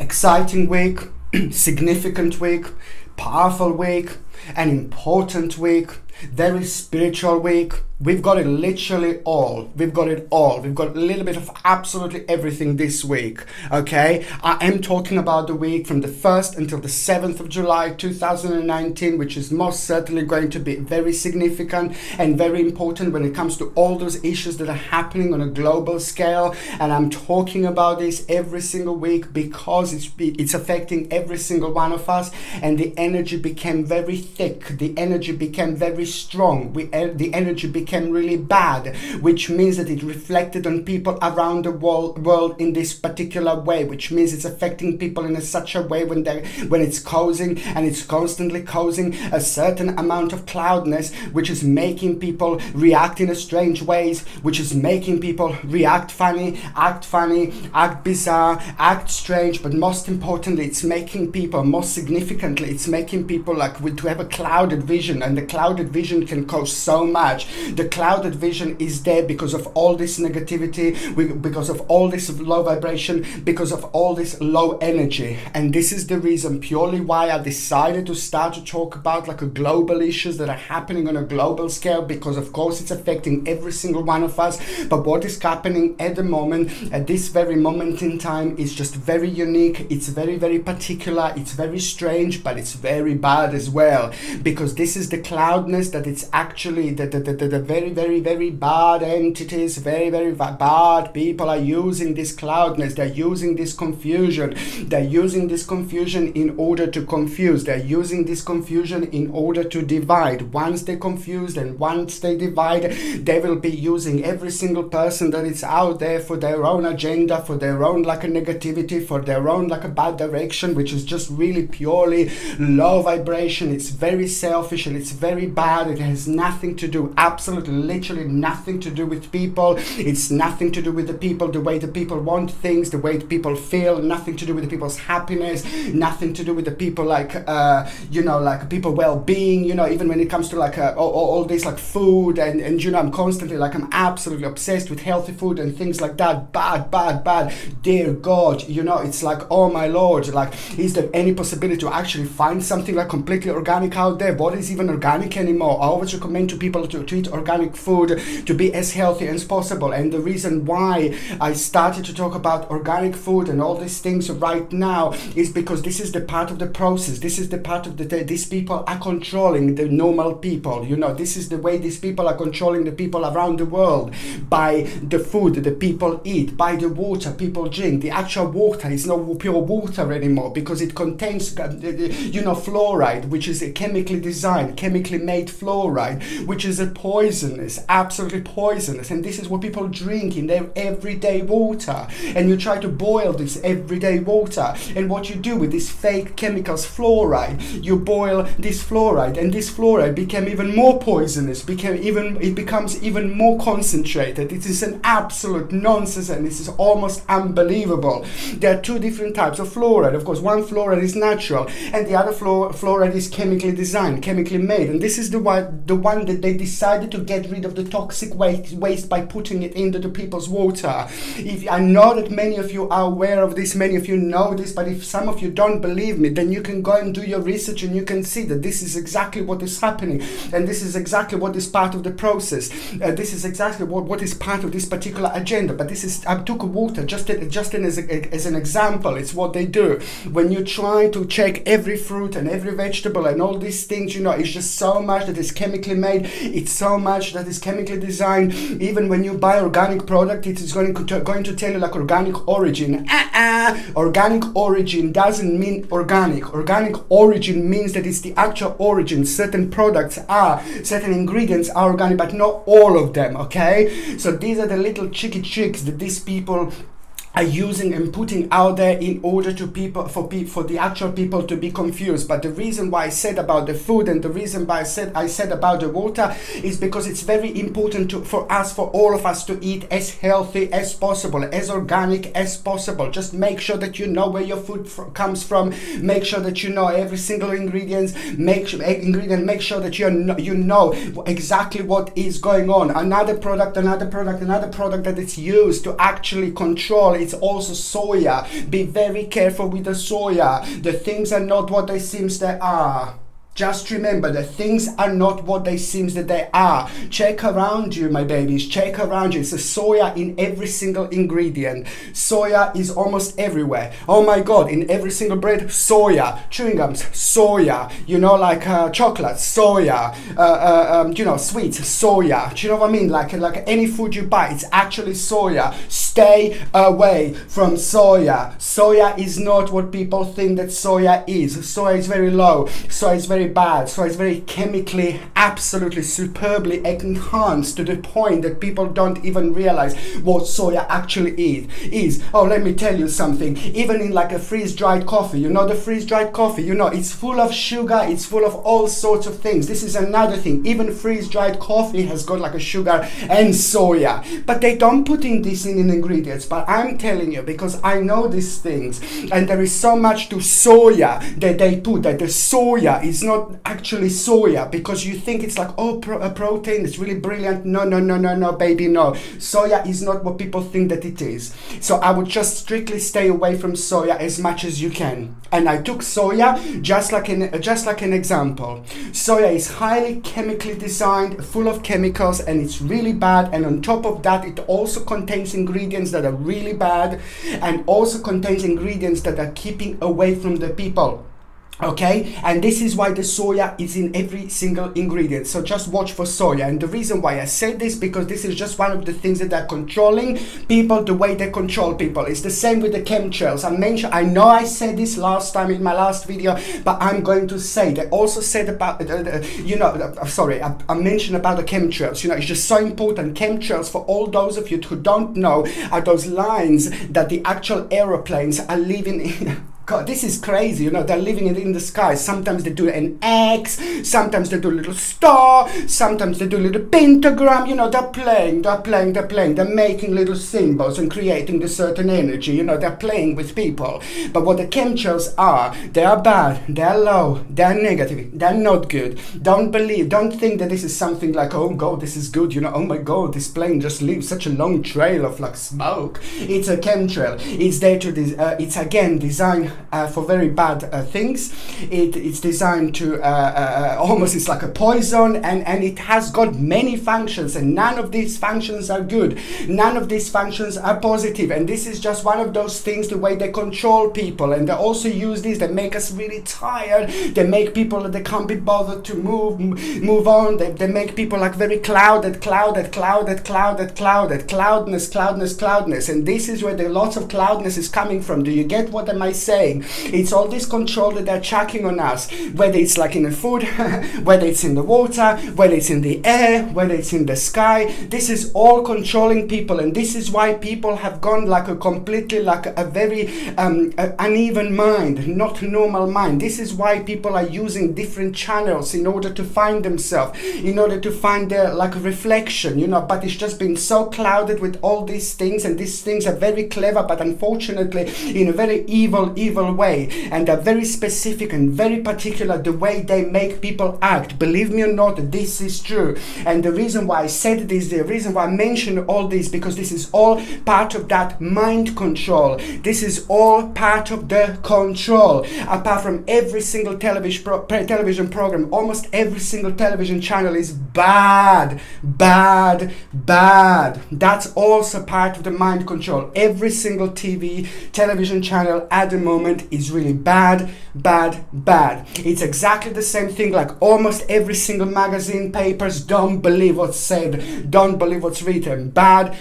exciting week, significant week, powerful week, an important week, very spiritual week. We've got it literally all. We've got it all. We've got a little bit of absolutely everything this week. Okay, I am talking about the week from the 1st until the 7th of July 2019, which is most certainly going to be very significant and very important when it comes to all those issues that are happening on a global scale. And I'm talking about this every single week because it's affecting every single one of us, and the energy became very thick. The energy became very strong. The energy became really bad, which means that it reflected on people around the world in this particular way, which means it's affecting people in such a way when it's causing, and it's constantly causing, a certain amount of cloudness, which is making people react in a strange ways, which is making people react funny, act bizarre, act strange. But most importantly, it's making people, most significantly, it's making people to have a clouded vision, and the clouded vision can cause so much. The clouded vision is there because of all this negativity, because of all this low vibration, because of all this low energy. And this is the reason purely why I decided to start to talk about global issues that are happening on a global scale, because of course it's affecting every single one of us. But what is happening at the moment, at this very moment in time, is just very unique. It's very, very particular. It's very strange, but it's very bad as well, because this is the cloudness that it's actually the very, very, very bad entities, very, very bad people are using this cloudness. They're using this confusion. They're using this confusion in order to confuse. They're using this confusion in order to divide. Once they're confused and once they divide, they will be using every single person that is out there for their own agenda, for their own a negativity, for their own a bad direction, which is just really purely low vibration. It's very selfish and it's very bad. It has nothing to do, absolutely literally nothing to do with people. It's nothing to do with the people, the way the people want things, the way the people feel, nothing to do with the people's happiness, nothing to do with the people people well-being, even when it comes to all this food and I'm constantly I'm absolutely obsessed with healthy food and things like that. Bad, dear God, it's oh my Lord, is there any possibility to actually find something completely organic out there? What is even organic anymore? I always recommend to people to eat organic food, to be as healthy as possible. And the reason why I started to talk about organic food and all these things right now is because this is the part of the process. This is the part of these people are controlling the normal people. This is the way these people are controlling the people around the world, by the food that the people eat, by the water people drink. The actual water is not pure water anymore because it contains fluoride, which is a chemically designed, chemically made fluoride, which is a poisonous, absolutely poisonous. And this is what people drink in their everyday water. And you try to boil this everyday water, and what you do with this fake chemicals, fluoride, you boil this fluoride, and this fluoride became even more poisonous, it becomes even more concentrated. It is an absolute nonsense, and this is almost unbelievable. There are two different types of fluoride. Of course, one fluoride is natural, and the other fluoride is chemically designed, chemically made. And this is the one that they decided to get rid of the toxic waste by putting it into the people's water. I know that many of you are aware of this, many of you know this, but if some of you don't believe me, then you can go and do your research and you can see that this is exactly what is happening, and this is exactly what is part of the process. This is exactly what is part of this particular agenda. But this is, I took water just as an example. It's what they do when you try to check every fruit and every vegetable and all these things. It's just so much that is chemically made. It's so much that is chemically designed. Even when you buy organic product, it is going to tell you organic origin. Organic origin doesn't mean organic. Organic origin means that it's the actual origin. Certain ingredients are organic, but not all of them. Okay, so these are the little cheeky tricks that these people are using and putting out there in order to for the actual people to be confused. But the reason why I said about the food and the reason why I said about the water is because it's very important for all of us to eat as healthy as possible, as organic as possible. Just make sure that you know where your food comes from. Make sure that you know every single ingredient. Make sure that you know exactly what is going on. Another product that is used to actually control it's also soya. Be very careful with the soya. The things are not what they seem they are. Just remember, the things are not what they seem that they are. Check around you, my babies. Check around you. It's a soya in every single ingredient. Soya is almost everywhere. Oh my God, in every single bread, soya. Chewing gums, soya. You know, like chocolate, soya. You know, sweets, soya. Do you know what I mean? Like any food you buy, it's actually soya. Stay away from soya. Soya is not what people think that soya is. Soya is very low. Soya is very bad. So it's very chemically, absolutely superbly enhanced to the point that people don't even realize what soya actually is. Oh, let me tell you something. Even in like a freeze-dried coffee, you know, the freeze-dried coffee, you know, it's full of sugar, it's full of all sorts of things. This is another thing. Even freeze-dried coffee has got like a sugar and soya, but they don't put in this in ingredients. But I'm telling you, because I know these things, and there is so much to soya that they put that the soya is not actually soya, because you think it's like, oh, a protein, it's really brilliant. No, baby, no. Soya is not what people think that it is. So I would just strictly stay away from soya as much as you can. And I took soya just like an example. Soya is highly chemically designed, full of chemicals, and it's really bad. And on top of that, it also contains ingredients that are really bad, and also contains ingredients that are keeping away from the people. Okay, and this is why the soya is in every single ingredient. So just watch for soya. And the reason why I say this, because this is just one of the things that are controlling people the way they control people. It's the same with the chemtrails. I know I said this last time in my last video, but I'm going to say, they also said about I mentioned about the chemtrails. You know, it's just so important. Chemtrails, for all those of you who don't know, are those lines that the actual aeroplanes are leaving in. God, this is crazy, you know, they're living it in the sky. Sometimes they do an X, sometimes they do a little star, sometimes they do a little pentagram, you know, they're playing, they're making little symbols and creating the certain energy, you know, they're playing with people. But what the chemtrails are, they are bad, they're low, they're negative, they're not good. Don't think that this is something like, oh God, this is good, you know, oh my God, this plane just leaves such a long trail of like smoke. It's a chemtrail. It's there to, it's again designed for very bad things. It's designed to almost, it's like a poison, and it has got many functions, and none of these functions are good. None of these functions are positive, and this is just one of those things, the way they control people. And they also use this, they make us really tired, they make people that they can't be bothered to move on, they make people like very cloudness, and this is where the lots of cloudness is coming from. Do you get what am I saying? It's all this control that they're chucking on us, whether it's like in the food, whether it's in the water, whether it's in the air, whether it's in the sky. This is all controlling people, and this is why people have gone like a completely like a very uneven mind, not normal mind. This is why people are using different channels in order to find themselves, in order to find their like reflection, you know. But it's just been so clouded with all these things, and these things are very clever, but unfortunately in a very evil way, and they're very specific and very particular the way they make people act. Believe me or not, this is true. And the reason why I said this, the reason why I mentioned all this, because this is all part of that mind control. This is all part of the control. Apart from every single television program, almost every single television channel is bad. That's also part of the mind control. Every single television channel at the moment is really bad. It's exactly the same thing, like almost every single magazine, papers. Don't believe what's said, don't believe what's written. Bad.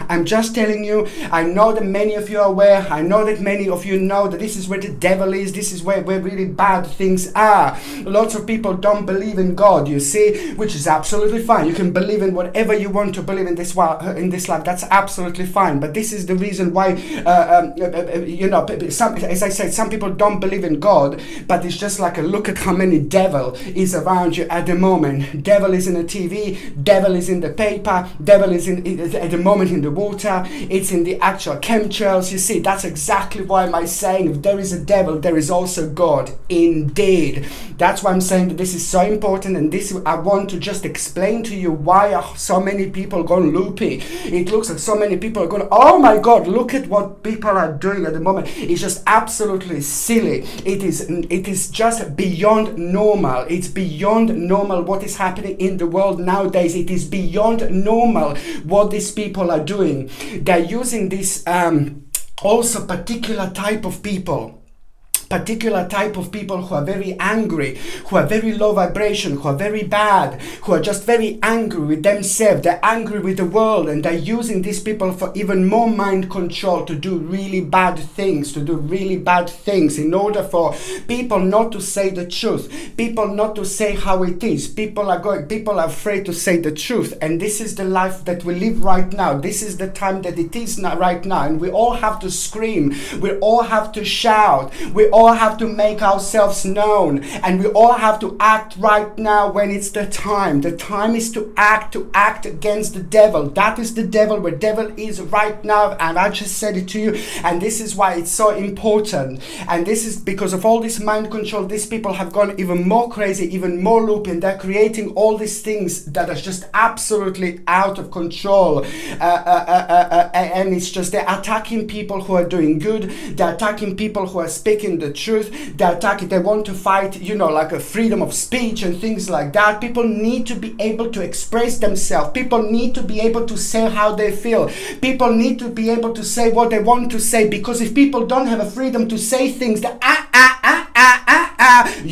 I'm just telling you, I know that many of you are aware, I know that many of you know that this is where the devil is, this is where really bad things are. Lots of people don't believe in God, you see, which is absolutely fine. You can believe in whatever you want to believe in this life, that's absolutely fine. But this is the reason why as I said, some people don't believe in God, but it's just like a look at how many devil is around you at the moment. Devil is in the TV, devil is in the paper, devil is at the moment in the water, it's in the actual chemtrails. You see, that's exactly why am I saying if there is a devil, there is also God. Indeed. That's why I'm saying that this is so important, and this I want to just explain to you why are so many people going loopy. It looks like so many people are going, oh my God, look at what people are doing at the moment. It's just absolutely silly. It is just beyond normal. It's beyond normal what is happening in the world nowadays. It is beyond normal what these people are doing. They're using this also particular type of people who are very angry, who are very low vibration, who are very bad, who are just very angry with themselves. They're angry with the world, and they're using these people for even more mind control, to do really bad things, in order for people not to say the truth, people not to say how it is. People are afraid to say the truth, and this is the life that we live right now. This is the time that it is now, right now, and we all have to scream, we all have to shout, we all have to make ourselves known, and we all have to act right now when it's the time. The time is to act against the devil. That is the devil, where devil is right now, and I just said it to you, and this is why it's so important. And this is because of all this mind control. These people have gone even more crazy, even more loopy, and they're creating all these things that are just absolutely out of control, and it's just they're attacking people who are doing good, they're attacking people who are speaking the truth, they want to fight, like a freedom of speech and things like that. People need to be able to express themselves. People need to be able to say how they feel. People need to be able to say what they want to say, because if people don't have a freedom to say things that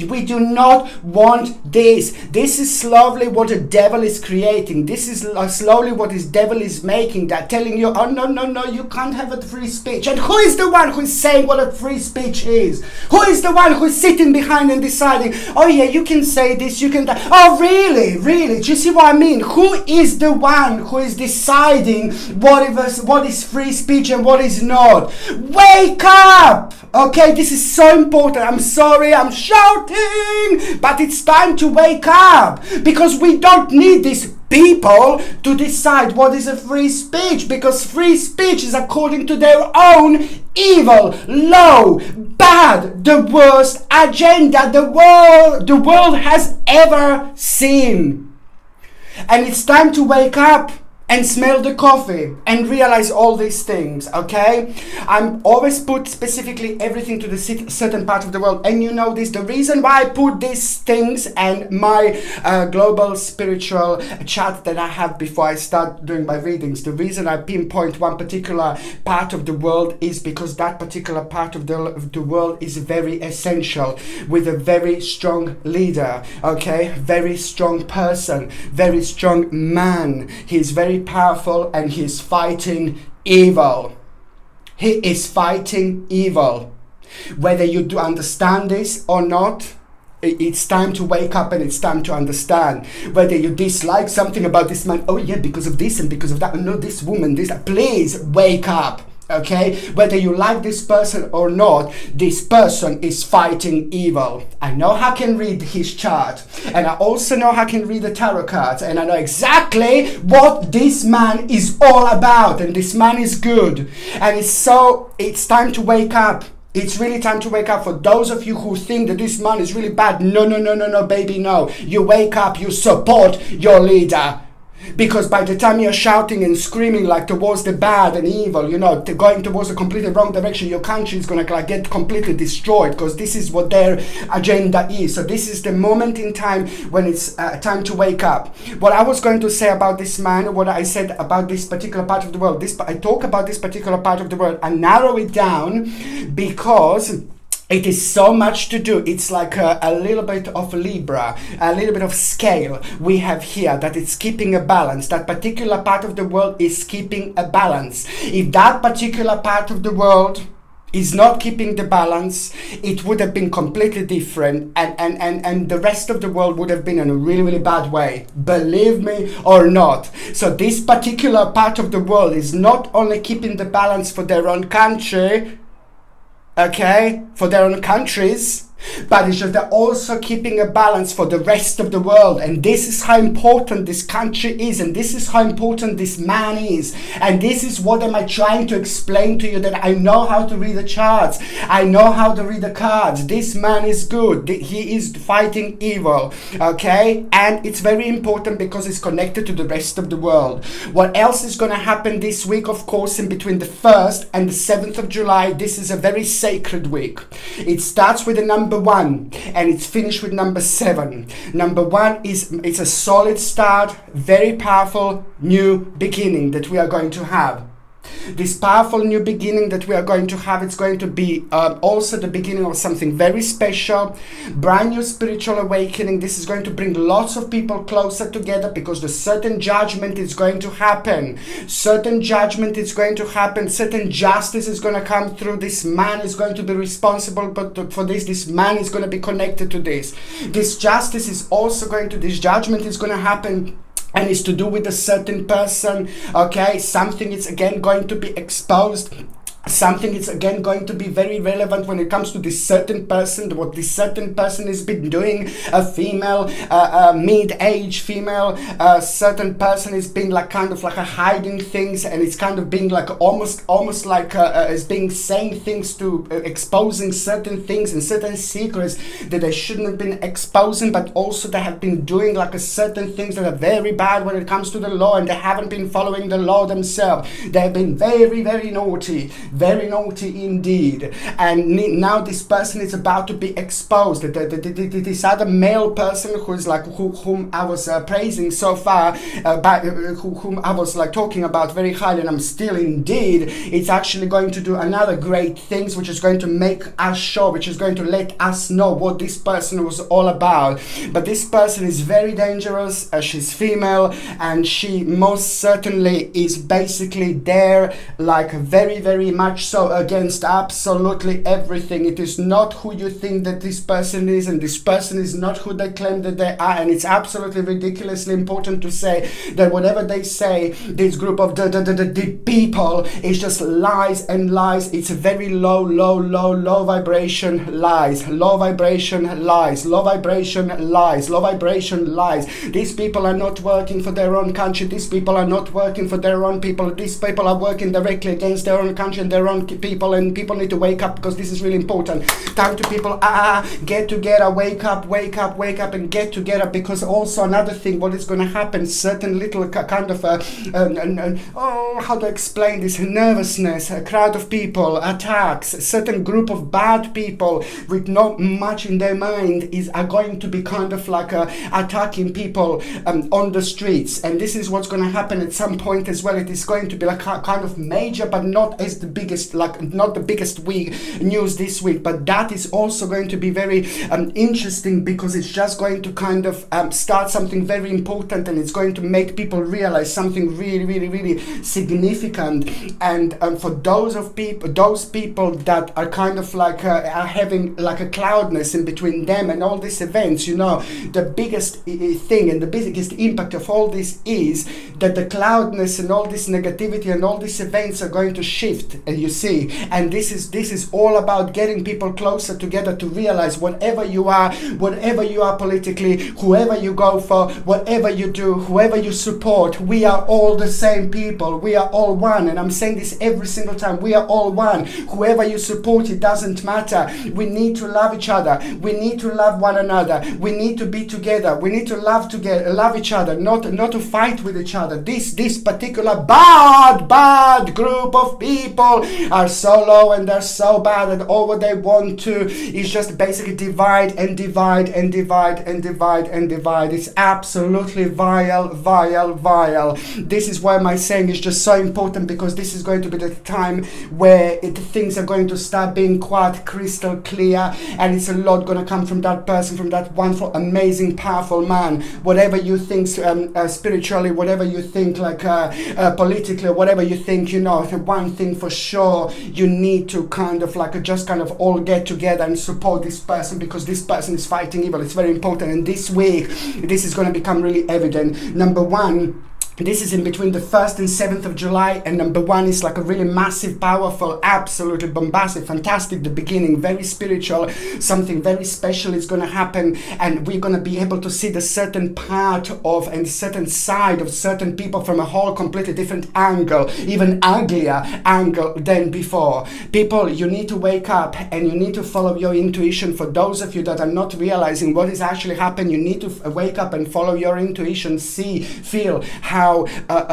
we do not want this. This is slowly what the devil is creating. This is slowly what this devil is making. They're telling you, oh no, you can't have a free speech. And who is the one who is saying what a free speech is? Who is the one who is sitting behind and deciding, oh yeah, you can say this, you can that. Oh really? Do you see what I mean? Who is the one who is deciding what is free speech and what is not? Wake up! Okay, this is so important. I'm sorry, I'm shouting, but it's time to wake up, because we don't need these people to decide what is a free speech, because free speech is according to their own evil, low, bad, the worst agenda the world has ever seen. And it's time to wake up and smell the coffee and realize all these things, okay? I'm always put specifically everything to the certain part of the world, and you know this. The reason why I put these things and my global spiritual chat that I have before I start doing my readings, the reason I pinpoint one particular part of the world is because that particular part of the world is very essential, with a very strong leader, okay? Very strong person, very strong man. He's very powerful, and he's fighting evil. He is fighting evil. Whether you do understand this or not, it's time to wake up, and it's time to understand. Whether you dislike something about this man, oh yeah, because of this and because of that, no, this woman, this, please wake up. Okay, whether you like this person or not, this person is fighting evil. I know how I can read his chart, and I also know how I can read the tarot cards, and I know exactly what this man is all about, and this man is good. And it's time to wake up. It's really time to wake up. For those of you who think that this man is really bad, no, baby, no. You wake up, you support your leader. Because by the time you're shouting and screaming like towards the bad and evil, going towards a completely wrong direction, your country is going to get completely destroyed, because this is what their agenda is. So this is the moment in time when it's time to wake up. What I was going to say about this man, what I said about this particular part of the world, I talk about this particular part of the world and narrow it down because it is so much to do. It's like a little bit of Libra, a little bit of scale we have here, that it's keeping a balance. That particular part of the world is keeping a balance. If that particular part of the world is not keeping the balance, it would have been completely different, and the rest of the world would have been in a really, really bad way, believe me or not. So this particular part of the world is not only keeping the balance for their own country, okay, for their own countries, but it's just they're also keeping a balance for the rest of the world. And this is how important this country is, and this is how important this man is, and this is what am I trying to explain to you, that I know how to read the charts, I know how to read the cards. This man is good, he is fighting evil, okay? And it's very important because it's connected to the rest of the world. What else is going to happen this week? Of course, in between the 1st and the 7th of July, this is a very sacred week. It starts with the number 1 and it's finished with number 7. Number 1 it's a solid start, very powerful new beginning that we are going to have. This powerful new beginning that we are going to have, it's going to be also the beginning of something very special, brand new spiritual awakening. This is going to bring lots of people closer together because the certain judgment is going to happen. Certain judgment is going to happen. Certain justice is going to come through. This man is going to be responsible for this. This man is going to be connected to this. This justice is also going to, this judgment is going to happen, and it's to do with a certain person, okay? Something is again going to be exposed. Something is again going to be very relevant when it comes to this certain person, what this certain person has been doing. A female, mid-age female, certain person is being like kind of like a hiding things, and it's kind of being like almost like is being saying things to exposing certain things and certain secrets that they shouldn't have been exposing, but also they have been doing like a certain things that are very bad when it comes to the law, and they haven't been following the law themselves. They have been very, very naughty. Very naughty indeed, and now this person is about to be exposed. This other male person who is like whom I was praising so far, whom I was like talking about very highly, and I'm still indeed, it's actually going to do another great things, which is going to make us show, which is going to let us know what this person was all about. But this person is very dangerous. She's female, and she most certainly is basically there like very, very much so against absolutely everything. It is not who you think that this person is, and this person is not who they claim that they are. And it's absolutely ridiculously important to say that whatever they say, this group of the people, is just lies and lies. It's a very low vibration lies, low vibration lies, low vibration lies, low vibration lies. These people are not working for their own country. These people are not working for their own people. These people are working directly against their own country and their own people, and people need to wake up because this is really important. Time to people, get together, wake up and get together, because also another thing, what is going to happen, certain little kind of how to explain this, nervousness, a crowd of people, attacks, a certain group of bad people with not much in their mind are going to be kind of like attacking people on the streets, and this is what's going to happen at some point as well. It is going to be like kind of major, but not as the biggest, like not the biggest week news this week, but that is also going to be very interesting, because it's just going to kind of start something very important, and it's going to make people realize something really, really, really significant. And for those people that are kind of like are having like a cloudness in between them and all these events, you know, the biggest thing and the biggest impact of all this is that the cloudness and all this negativity and all these events are going to shift, and you see, and this is all about getting people closer together to realize whatever you are politically, whoever you go for, whatever you do, whoever you support, we are all the same people. We are all one, and I'm saying this every single time. We are all one. Whoever you support, it doesn't matter. We need to love each other. We need to love one another. We need to be together. We need to love each other, not to fight with each other. This particular bad group of people are so low and they're so bad, and all what they want to is just basically divide and divide and divide and divide and divide. It's absolutely vile. This is why my saying is just so important, because this is going to be the time where things are going to start being quite crystal clear, and it's a lot going to come from that person, from that wonderful, amazing, powerful man. Whatever you think spiritually, whatever you think like politically, whatever you think, you know, the one thing for sure, you need to kind of like just kind of all get together and support this person, because this person is fighting evil. It's very important, and this week this is going to become really evident. Number one, This is in between the 1st and 7th of July, and number 1 is like a really massive, powerful, absolutely bombastic, fantastic, the beginning, very spiritual, something very special is going to happen, and we're going to be able to see the certain part of and certain side of certain people from a whole completely different angle, even uglier angle than before. People, you need to wake up and you need to follow your intuition. For those of you that are not realizing what is actually happening, you need to wake up and follow your intuition, see, feel how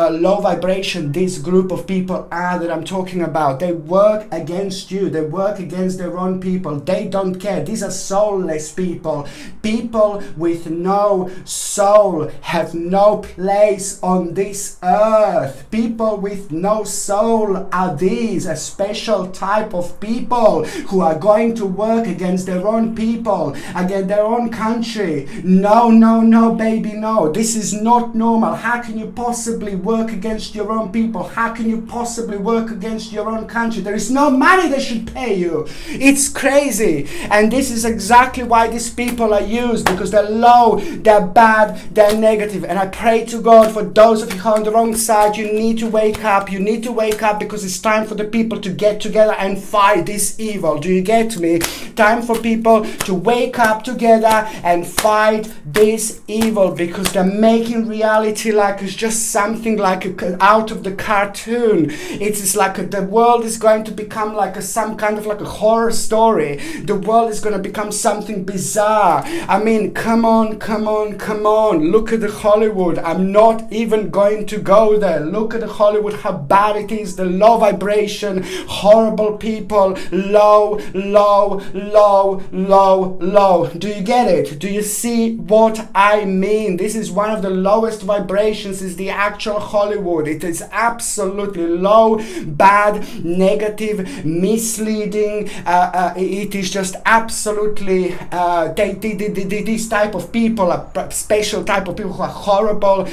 low vibration this group of people are that I'm talking about. They work against you. They work against their own people. They don't care. These are soulless people. People with no soul have no place on this earth. People with no soul are these, a special type of people who are going to work against their own people, against their own country. No, no, no, baby, no. This is not normal. How can you possibly work against your own people? How can you possibly work against your own country? There is no money they should pay you. It's crazy. And this is exactly why these people are used, because they're low, they're bad, they're negative. And I pray to God for those of you who are on the wrong side, you need to wake up. You need to wake up, because it's time for the people to get together and fight this evil. Do you get me? Time for people to wake up together and fight this evil, because they're making reality like it's just something like out of the cartoon. It's like the world is going to become like some kind of like a horror story. The world is going to become something bizarre. I mean, come on, come on, come on. Look at the Hollywood. I'm not even going to go there. Look at the Hollywood, how bad it is. The low vibration, horrible people, low, low, low, low, low. Do you get it? Do you see what I mean? This is one of the lowest vibrations, is the actual Hollywood. It is absolutely low, bad, negative, misleading. It is just absolutely this type of people, a special type of people who are horrible,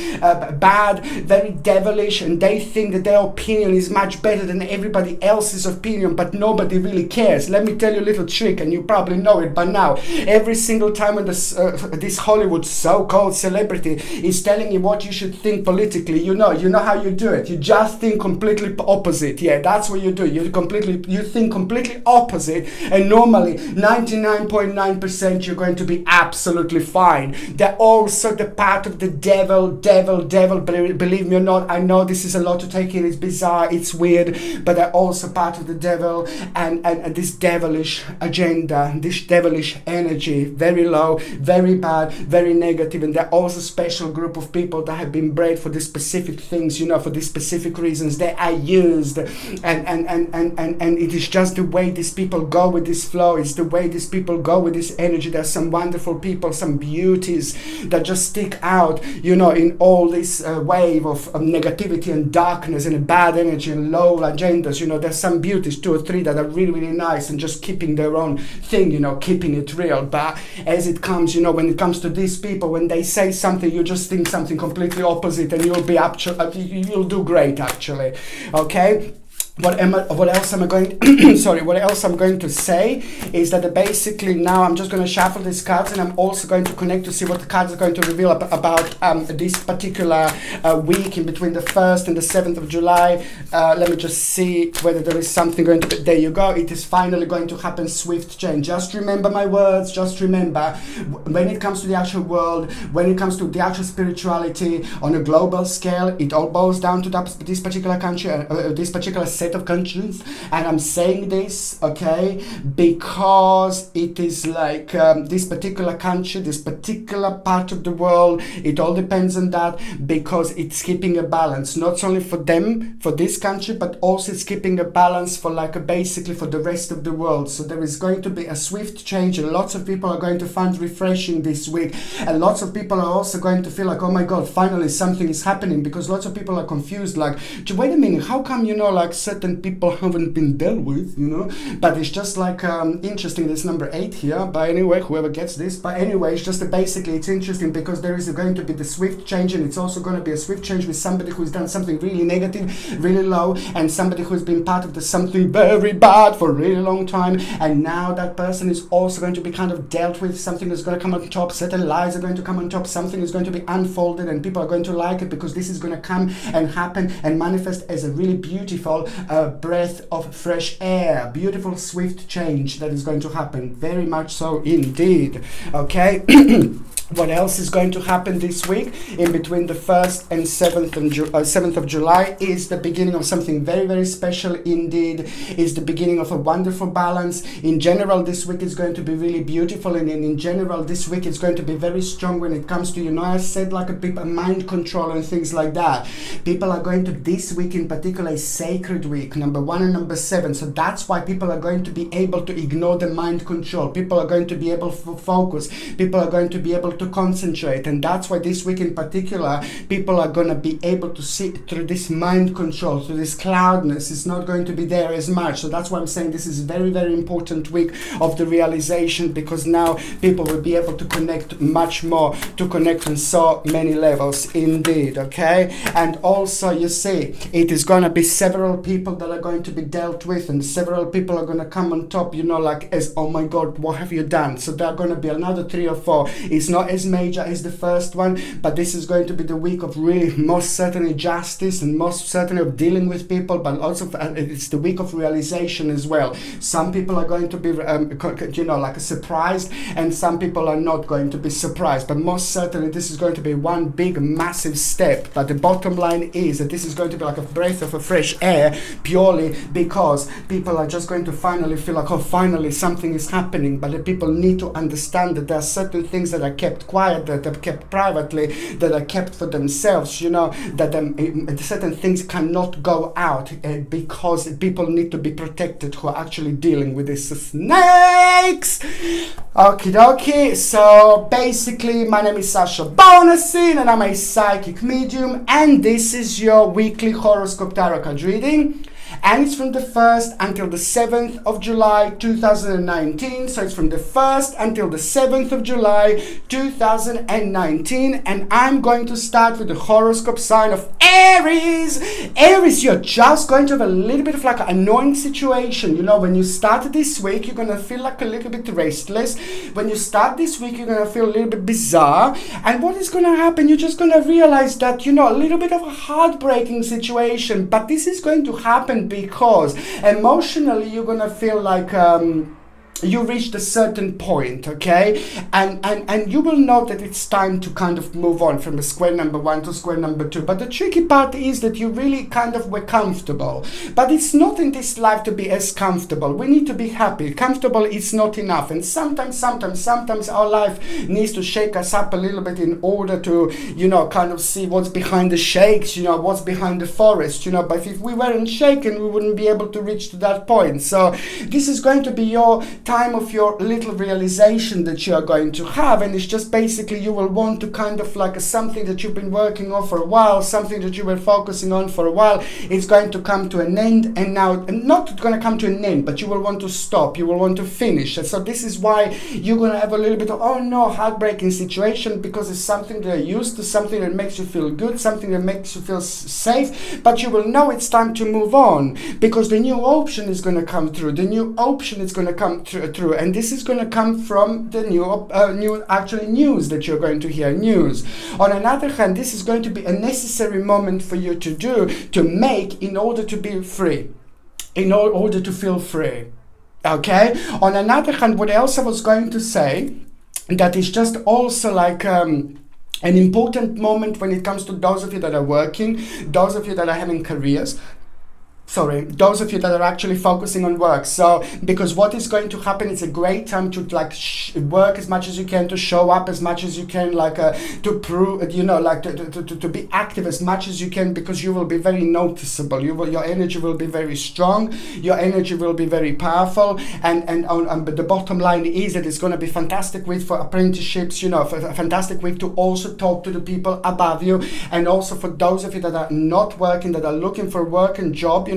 bad, very devilish, and they think that their opinion is much better than everybody else's opinion, but nobody really cares. Let me tell you a little trick, and you probably know it by now. Every single time when this Hollywood so-called celebrity is telling you what you should think politically, you know how you do it. You just think completely opposite. Yeah, that's what you do. You think completely opposite, and normally 99.9% you're going to be absolutely fine. They're also the part of the devil. Believe me or not, I know this is a lot to take in. It's bizarre, it's weird, but they're also part of the devil, and this devilish agenda, this devilish energy, very low, very bad, very negative. And they're also a special group of people that have been bred for these specific things, for these specific reasons. They are used, and it is just the way these people go with this flow. It's the way these people go with this energy. There's some wonderful people, some beauties that just stick out, in all this wave of negativity and darkness and bad energy and low agendas. There's some beauties, 2 or 3 that are really, really nice and just keeping their own thing, keeping it real. But as it comes, when it comes to these people, when they say something, you just think something completely opposite, and you'll do great, actually. Okay. What else am I going to say is that basically now I'm just going to shuffle these cards, and I'm also going to connect to see what the cards are going to reveal about this particular week in between the 1st and the 7th of July. Let me just see whether there is something going to be. There you go. It is finally going to happen. Swift change. Just remember my words. Just remember, when it comes to the actual world, when it comes to the actual spirituality on a global scale, it all boils down to this particular country, this particular set of countries. And I'm saying this, okay, because it is like this particular country, this particular part of the world, it all depends on that, because it's keeping a balance, not only for them, for this country, but also it's keeping a balance for basically for the rest of the world. So there is going to be a swift change, and lots of people are going to find refreshing this week, and lots of people are also going to feel like, oh my God, finally something is happening, because lots of people are confused, like, wait a minute, how come, certain certain people haven't been dealt with, you know. But it's just like interesting, this number 8 here, but anyway, whoever gets this, but anyway, it's just basically it's interesting because there is going to be the swift change, and it's also going to be a swift change with somebody who's done something really negative, really low, and somebody who's been part of the something very bad for a really long time, and now that person is also going to be kind of dealt with. Something is going to come on top, certain lies are going to come on top, something is going to be unfolded, and people are going to like it because this is going to come and happen and manifest as a really beautiful breath of fresh air, beautiful swift change that is going to happen, very much so indeed. Okay. What else is going to happen this week? In between the 1st and 7th of July is the beginning of something very, very special indeed. Is the beginning of a wonderful balance. In general, this week is going to be really beautiful, and in general, this week is going to be very strong when it comes to, you know, I said like a mind control and things like that. People are going to, this week in particular, a sacred week, number 1 and number 7. So that's why people are going to be able to ignore the mind control. People are going to be able to focus. People are going to be able to concentrate, and that's why this week in particular people are going to be able to see through this mind control, through this cloudness. It's not going to be there as much. So that's why I'm saying this is a very, very important week of the realization, because now people will be able to connect much more, to connect on so many levels indeed. Okay, and also you see it is going to be several people that are going to be dealt with, and several people are going to come on top, you know, like as, oh my god, what have you done? So there are going to be another 3 or 4. It's not as major as the first one, but this is going to be the week of really most certainly justice and most certainly of dealing with people, but also it's the week of realization as well. Some people are going to be you know, like surprised, and some people are not going to be surprised, but most certainly this is going to be one big massive step. But the bottom line is that this is going to be like a breath of a fresh air, purely because people are just going to finally feel like, oh, finally something is happening. But the people need to understand that there are certain things that are kept quiet, that are kept privately, that are kept for themselves, you know, that certain things cannot go out because people need to be protected who are actually dealing with these snakes. Okie dokie. So basically, my name is Sasha Bonasin, and I'm a psychic medium, and this is your weekly horoscope tarot card reading. And it's from the 1st until the 7th of July 2019. So it's from the 1st until the 7th of July 2019. And I'm going to start with the horoscope sign of Aries. Aries, you're just going to have a little bit of like an annoying situation. You know, when you start this week, you're going to feel like a little bit restless. When you start this week, you're going to feel a little bit bizarre. And what is going to happen? You're just going to realize that, you know, a little bit of a heartbreaking situation. But this is going to happen because emotionally you're gonna feel like you reached a certain point, okay, and you will know that it's time to kind of move on from the square number 1 to square number 2. But the tricky part is that you really kind of were comfortable, but it's not in this life to be as comfortable. We need to be happy. Comfortable is not enough, and sometimes our life needs to shake us up a little bit in order to, you know, kind of see what's behind the shakes, you know, what's behind the forest, you know. But if we weren't shaken, we wouldn't be able to reach to that point. So this is going to be your time of your little realization that you are going to have, and it's just basically you will want to kind of like something that you've been working on for a while, something that you were focusing on for a while. It's going to come to an end, and now not going to come to an end, but you will want to stop, you will want to finish. And so this is why you're going to have a little bit of, oh no, heartbreaking situation, because it's something that you're used to, something that makes you feel good, something that makes you feel safe, but you will know it's time to move on, because the new option is going to come through, the new option is going to come through, and this is going to come from the new actually news that you're going to hear. News. On another hand, this is going to be a necessary moment for you to make in order to be free, in order to feel free. Okay. On another hand, what else I was going to say, that is just also like an important moment when it comes to those of you that are working, those of you that are having careers. Sorry, those of you that are actually focusing on work. So, because what is going to happen, it's a great time to like work as much as you can, to show up as much as you can, like to prove, you know, like to be active as much as you can, because you will be very noticeable. Your energy will be very strong. Your energy will be very powerful. But the bottom line is that it's going to be fantastic week for apprenticeships, you know, a fantastic week to also talk to the people above you, and also for those of you that are not working, that are looking for work and job, you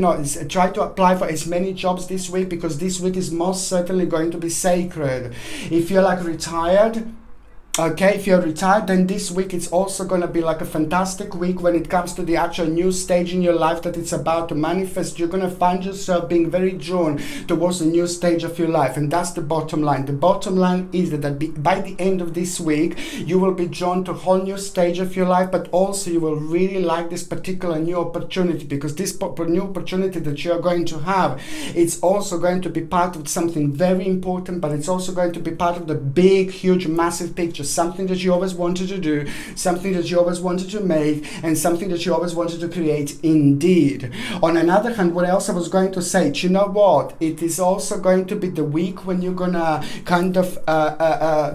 try to apply for as many jobs this week, because this week is most certainly going to be sacred. If you're like retired, okay, if you're retired, then this week it's also going to be like a fantastic week when it comes to the actual new stage in your life that it's about to manifest. You're going to find yourself being very drawn towards a new stage of your life, and that's the bottom line. The bottom line is that by the end of this week, you will be drawn to a whole new stage of your life, but also you will really like this particular new opportunity, because this new opportunity that you're going to have, it's also going to be part of something very important, but it's also going to be part of the big, huge, massive picture. Something that you always wanted to do, something that you always wanted to make, and something that you always wanted to create indeed. On another hand, what else I was going to say, do you know what? It is also going to be the week when you're gonna kind of,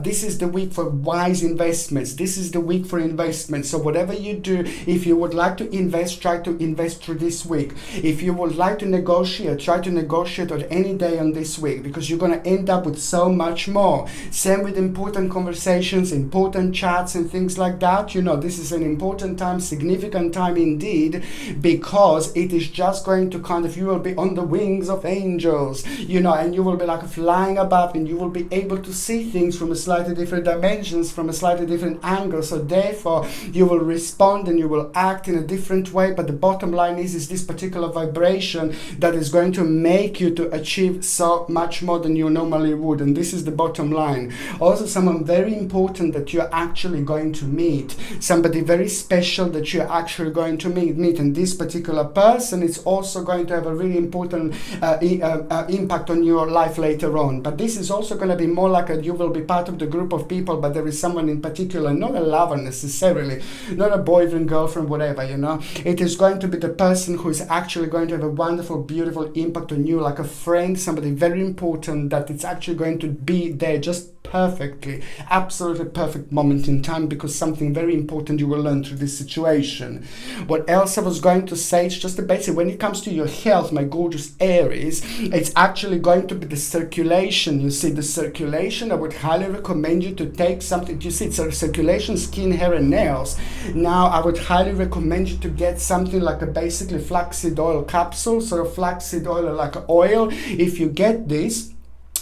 this is the week for wise investments. This is the week for investments. So whatever you do, if you would like to invest, try to invest through this week. If you would like to negotiate, try to negotiate on any day on this week, because you're gonna end up with so much more. Same with important conversations, important chats and things like that. This is an important time, significant time indeed, because it is just going to kind of, you will be on the wings of angels, and you will be like flying above, and you will be able to see things from a slightly different dimensions, from a slightly different angle. So therefore you will respond and you will act in a different way. But the bottom line is this particular vibration that is going to make you to achieve so much more than you normally would, and this is the bottom line. Also, someone very important that you're actually going to meet, somebody very special that you're actually going to meet, and this particular person is also going to have a really important impact on your life later on. But this is also going to be more like you will be part of the group of people, but there is someone in particular, not a lover necessarily, not a boyfriend, girlfriend, whatever, it is going to be the person who is actually going to have a wonderful, beautiful impact on you, like a friend, somebody very important that it's actually going to be there just perfectly, absolutely perfect moment in time, because something very important you will learn through this situation. What else I was going to say, it's just a basic, when it comes to your health, my gorgeous Aries, it's actually going to be the circulation. You see, the circulation, I would highly recommend you to take something. You see, it's circulation, skin, hair and nails. Now I would highly recommend you to get something like a basically flaxseed oil capsule, sort of flaxseed oil like oil. If you get this,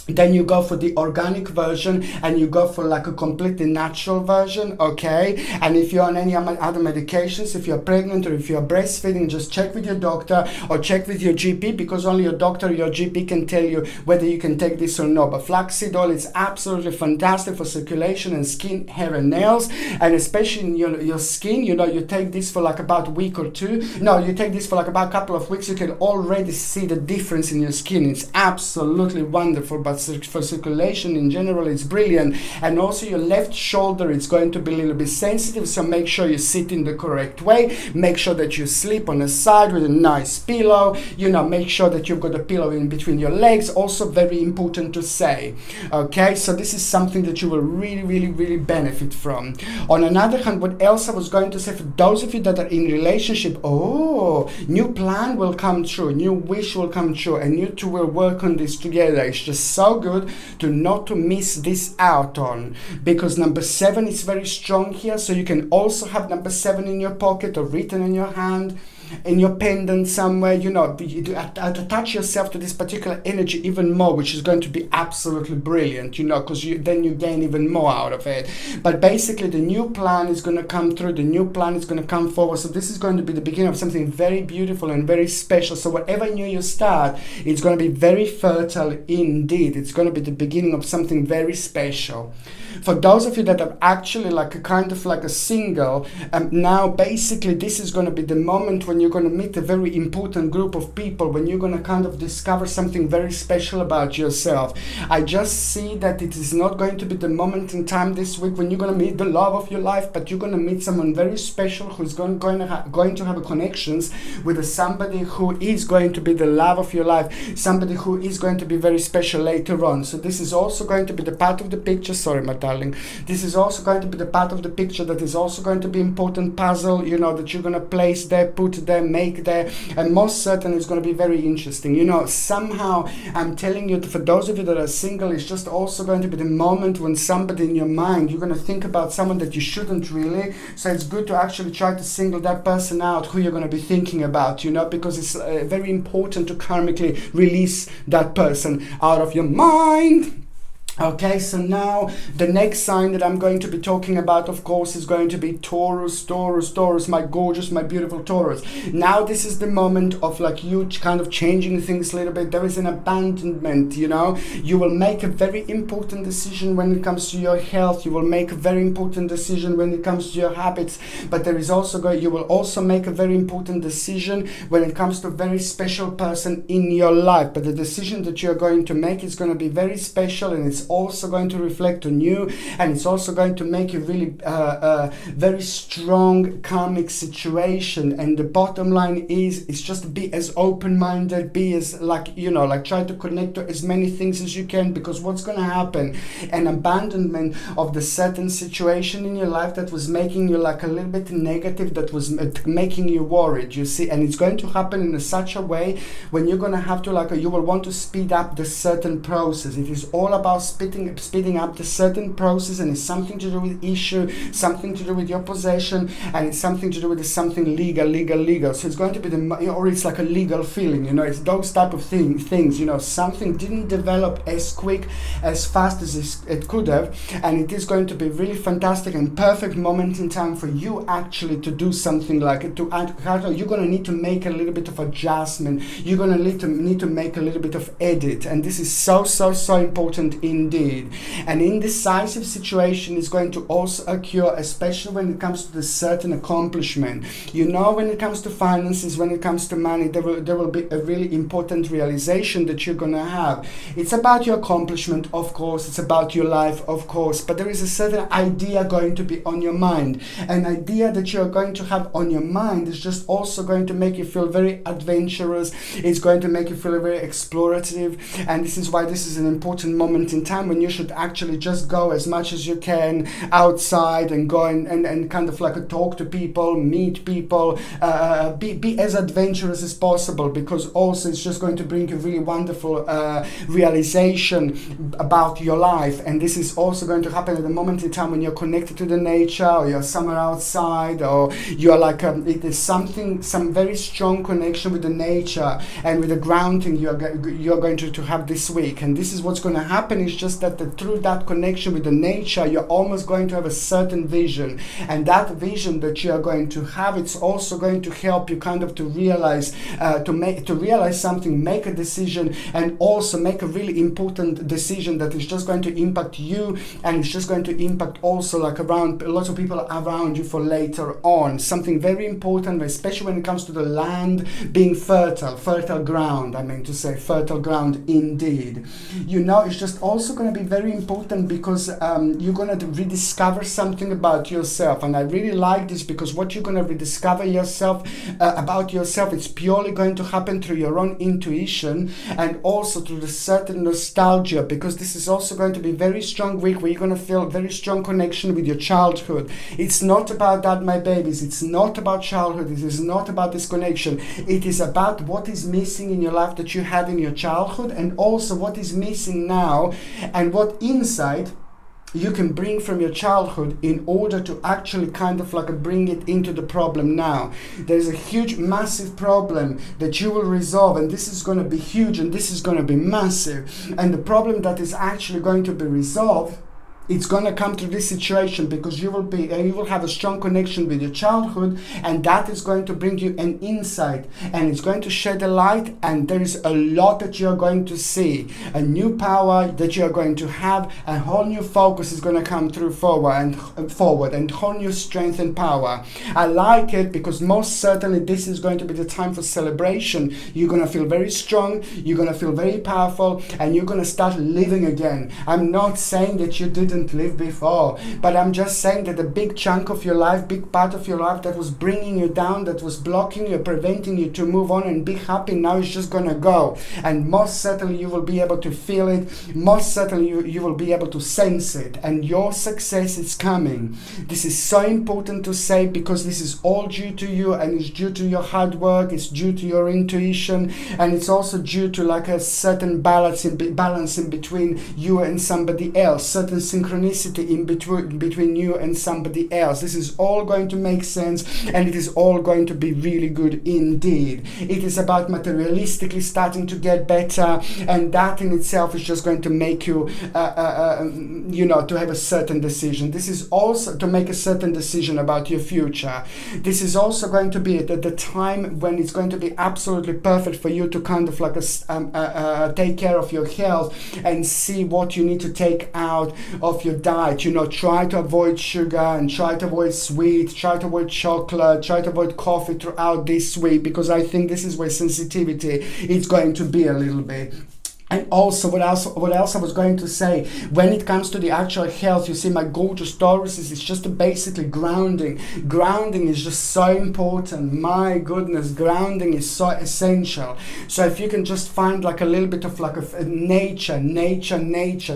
then you go for the organic version, and you go for like a completely natural version, okay? And if you're on any other medications, if you're pregnant or if you're breastfeeding, just check with your doctor or check with your GP, because only your doctor or your GP can tell you whether you can take this or not. But flaxseed oil is absolutely fantastic for circulation and skin, hair and nails, and especially in your skin. You take this for like about a week or two. No, you take this for like about a couple of weeks, you can already see the difference in your skin. It's absolutely wonderful. But for circulation in general, it's brilliant. And also your left shoulder, it's going to be a little bit sensitive, so make sure you sit in the correct way. Make sure that you sleep on the side with a nice pillow. Make sure that you've got a pillow in between your legs. Also very important to say, okay? So this is something that you will really, really, really benefit from. On another hand, what else I was going to say, for those of you that are in relationship, new plan will come true, new wish will come true, and you two will work on this together. It's just so good to not to miss this out on, because number 7 is very strong here. So you can also have number 7 in your pocket or written in your hand, in your pendant somewhere, attach yourself to this particular energy even more, which is going to be absolutely brilliant, because then you gain even more out of it. But basically the new plan is going to come through, the new plan is going to come forward. So this is going to be the beginning of something very beautiful and very special. So whatever new you start, it's going to be very fertile indeed. It's going to be the beginning of something very special. For those of you that are actually like a kind of like a single, now basically this is going to be the moment when you're going to meet a very important group of people, when you're going to kind of discover something very special about yourself. I just see that it is not going to be the moment in time this week when you're going to meet the love of your life, but you're going to meet someone very special who's going to have a connections with somebody who is going to be the love of your life, somebody who is going to be very special later on. So this is also going to be the part of the picture, sorry my darling, this is also going to be the part of the picture that is also going to be important puzzle, that you're going to place there, put there, make there, and most certainly it's going to be very interesting. You know, somehow I'm telling you, for those of you that are single, it's just also going to be the moment when somebody in your mind, you're going to think about someone that you shouldn't really. So it's good to actually try to single that person out who you're going to be thinking about, you know, because it's very important to karmically release that person out of your mind. Okay, so now the next sign that I'm going to be talking about, of course, is going to be Taurus, my gorgeous, my beautiful Taurus. Now this is the moment of like you kind of changing things a little bit. There is an abandonment, you know. You will make a very important decision when it comes to your health. You will make a very important decision when it comes to your habits. But there is also you will also make a very important decision when it comes to a very special person in your life. But the decision that you're going to make is going to be very special, and it's also going to reflect on you, and it's also going to make you really very strong karmic situation. And the bottom line is, it's just be as open-minded, be as like, you know, like try to connect to as many things as you can, because what's going to happen, an abandonment of the certain situation in your life that was making you like a little bit negative, that was making you worried, you see. And it's going to happen in such a way when you're going to have to like, you will want to speed up the certain process. It is all about speeding up the certain process, and it's something to do with issue, something to do with your possession, and it's something to do with something legal. So it's going to be or it's like a legal feeling, you know. It's those type of things, you know. Something didn't develop as quick, as fast as it could have, and it is going to be really fantastic and perfect moment in time for you actually to do something like it. You're going to need to make a little bit of adjustment. You're going to need to make a little bit of edit, and this is so important indeed. And indecisive situation is going to also occur, especially when it comes to the certain accomplishment. You know, when it comes to finances, when it comes to money, there will be a really important realization that you're going to have. It's about your accomplishment, of course. It's about your life, of course. But there is a certain idea going to be on your mind. An idea that you're going to have on your mind is just also going to make you feel very adventurous. It's going to make you feel very explorative. And this is why this is an important moment in time when you should actually just go as much as you can outside and go and kind of like talk to people, meet people, be as adventurous as possible, because also it's just going to bring a really wonderful realization about your life. And this is also going to happen at the moment in time when you're connected to the nature, or you're somewhere outside, or you're like it is some very strong connection with the nature and with the grounding you're going to have this week. And this is what's going to happen, is just that through that connection with the nature, you're almost going to have a certain vision, and that vision that you are going to have, it's also going to help you kind of to realize something, make a decision, and also make a really important decision that is just going to impact you, and it's just going to impact also like around lots of people around you for later on. Something very important, especially when it comes to the land being fertile ground. I mean to say fertile ground indeed. You know, it's just also going to be very important because you're going to rediscover something about yourself. And I really like this, because what you're going to rediscover about yourself, it's purely going to happen through your own intuition, and also through the certain nostalgia, because this is also going to be a very strong week where you're going to feel very strong connection with your childhood. It's not about that, my babies. It's not about childhood. It is not about this connection. It is about what is missing in your life that you had in your childhood, and also what is missing now, and what insight you can bring from your childhood in order to actually kind of like bring it into the problem now. There's a huge, massive problem that you will resolve, and this is going to be huge, and this is going to be massive. And the problem that is actually going to be resolved, it's going to come to this situation, because you will have a strong connection with your childhood, and that is going to bring you an insight, and it's going to shed a light, and there is a lot that you're going to see, a new power that you're going to have, a whole new focus is going to come through forward, and whole new strength and power. I like it because most certainly this is going to be the time for celebration. You're going to feel very strong, you're going to feel very powerful, and you're going to start living again. I'm not saying that you did didn't live before. But I'm just saying that a big chunk of your life, big part of your life that was bringing you down, that was blocking you, preventing you to move on and be happy, now is just gonna go. And most certainly you will be able to feel it. Most certainly you will be able to sense it. And your success is coming. This is so important to say, because this is all due to you, and it's due to your hard work, it's due to your intuition, and it's also due to like a certain balance in between you and somebody else, certain synchronicity in between you and somebody else. This is all going to make sense, and it is all going to be really good indeed. It is about materialistically starting to get better, and that in itself is just going to make you to have a certain decision. This is also to make a certain decision about your future. This is also going to be at the time when it's going to be absolutely perfect for you to kind of like take care of your health and see what you need to take out of your diet. Try to avoid sugar, and try to avoid sweet, try to avoid chocolate, try to avoid coffee throughout this week, because I think this is where sensitivity is going to be a little bit. And also, what else I was going to say, when it comes to the actual health, you see, my gorgeous Taurus, it's just basically grounding. Grounding is just so important. My goodness, grounding is so essential. So if you can just find like a little bit of like a nature,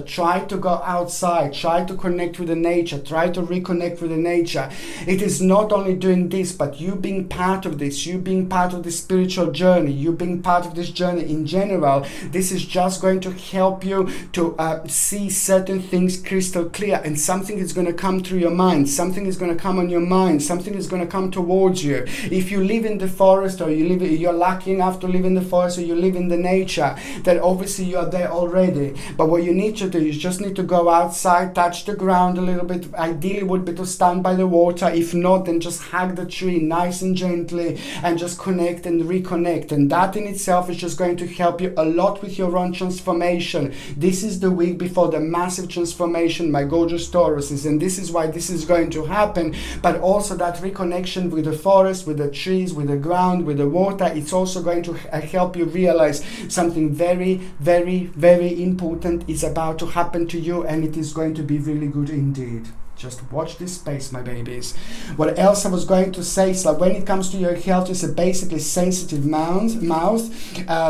try to go outside, try to connect with the nature, try to reconnect with the nature. It is not only doing this, but you being part of this, you being part of this spiritual journey, you being part of this journey in general. This is just going to help you to see certain things crystal clear, and something is going to come through your mind, something is going to come on your mind, something is going to come towards you. If you live in the forest, or you're lucky enough to live in the forest, or you live in the nature, then obviously you are there already. But what you need to do is just need to go outside, touch the ground a little bit. Ideally would be to stand by the water. If not, then just hug the tree nice and gently and just connect and reconnect. And that in itself is just going to help you a lot with your own transformation. This is the week before the massive transformation, my gorgeous Tauruses, and this is why this is going to happen. But also that reconnection with the forest, with the trees, with the ground, with the water, it's also going to help you realize something very, very, very important is about to happen to you, and it is going to be really good indeed. Just watch this space, my babies. What else I was going to say is like when it comes to your health, it's a basically sensitive mouth,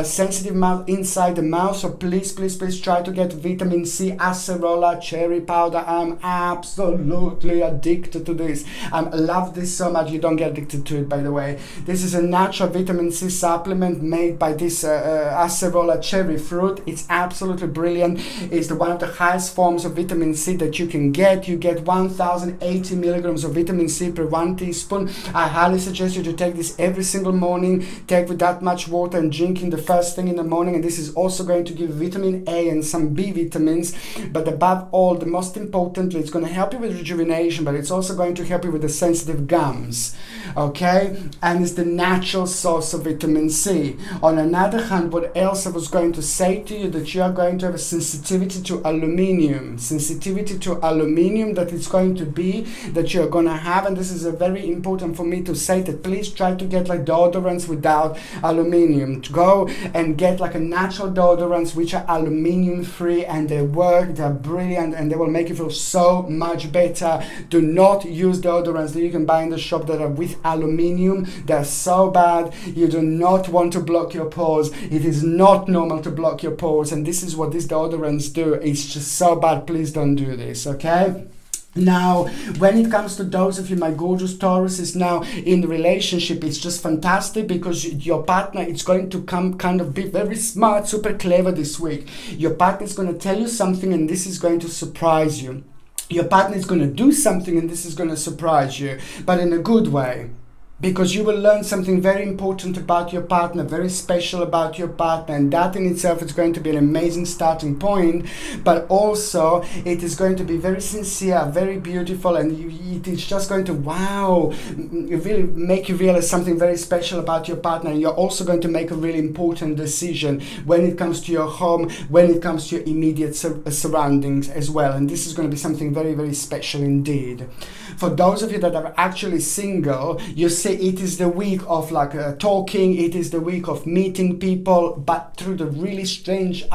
sensitive mouth inside the mouth. So please try to get vitamin C, acerola, cherry powder. I'm absolutely addicted to this. I love this so much. You don't get addicted to it, by the way. This is a natural vitamin C supplement made by this acerola cherry fruit. It's absolutely brilliant. It's one of the highest forms of vitamin C that you can get. You get 1080 milligrams of vitamin C per 1 teaspoon. I highly suggest you to take this every single morning. Take with that much water and drinking the first thing in the morning. And this is also going to give vitamin A and some B vitamins. But above all, the most importantly, it's going to help you with rejuvenation, but it's also going to help you with the sensitive gums. Okay? And it's the natural source of vitamin C. On another hand, what else I was going to say to you, that you are going to have a sensitivity to aluminium. Sensitivity to aluminium, that it's going to be that you're going to have, and this is a very important for me to say, that please try to get like deodorants without aluminium. To go and get like a natural deodorants which are aluminium free, and they work, they're brilliant, and they will make you feel so much better. Do not use deodorants that you can buy in the shop that are with aluminium. They're so bad. You do not want to block your pores. It is not normal to block your pores, and this is what these deodorants do. It's just so bad. Please don't do this, okay? Now, when it comes to those of you, my gorgeous Taurus, is now in the relationship, it's just fantastic, because your partner is going to come kind of be very smart, super clever this week. Your partner is going to tell you something, and this is going to surprise you. Your partner is going to do something, and this is going to surprise you, but in a good way. Because you will learn something very important about your partner, very special about your partner, and that in itself is going to be an amazing starting point. But also, it is going to be very sincere, very beautiful, and it is just going to, wow, really make you realize something very special about your partner. And you're also going to make a really important decision when it comes to your home, when it comes to your immediate surroundings as well. And this is going to be something very, very special indeed. For those of you that are actually single, you're say it is the week of like talking, it is the week of meeting people, but through the really strange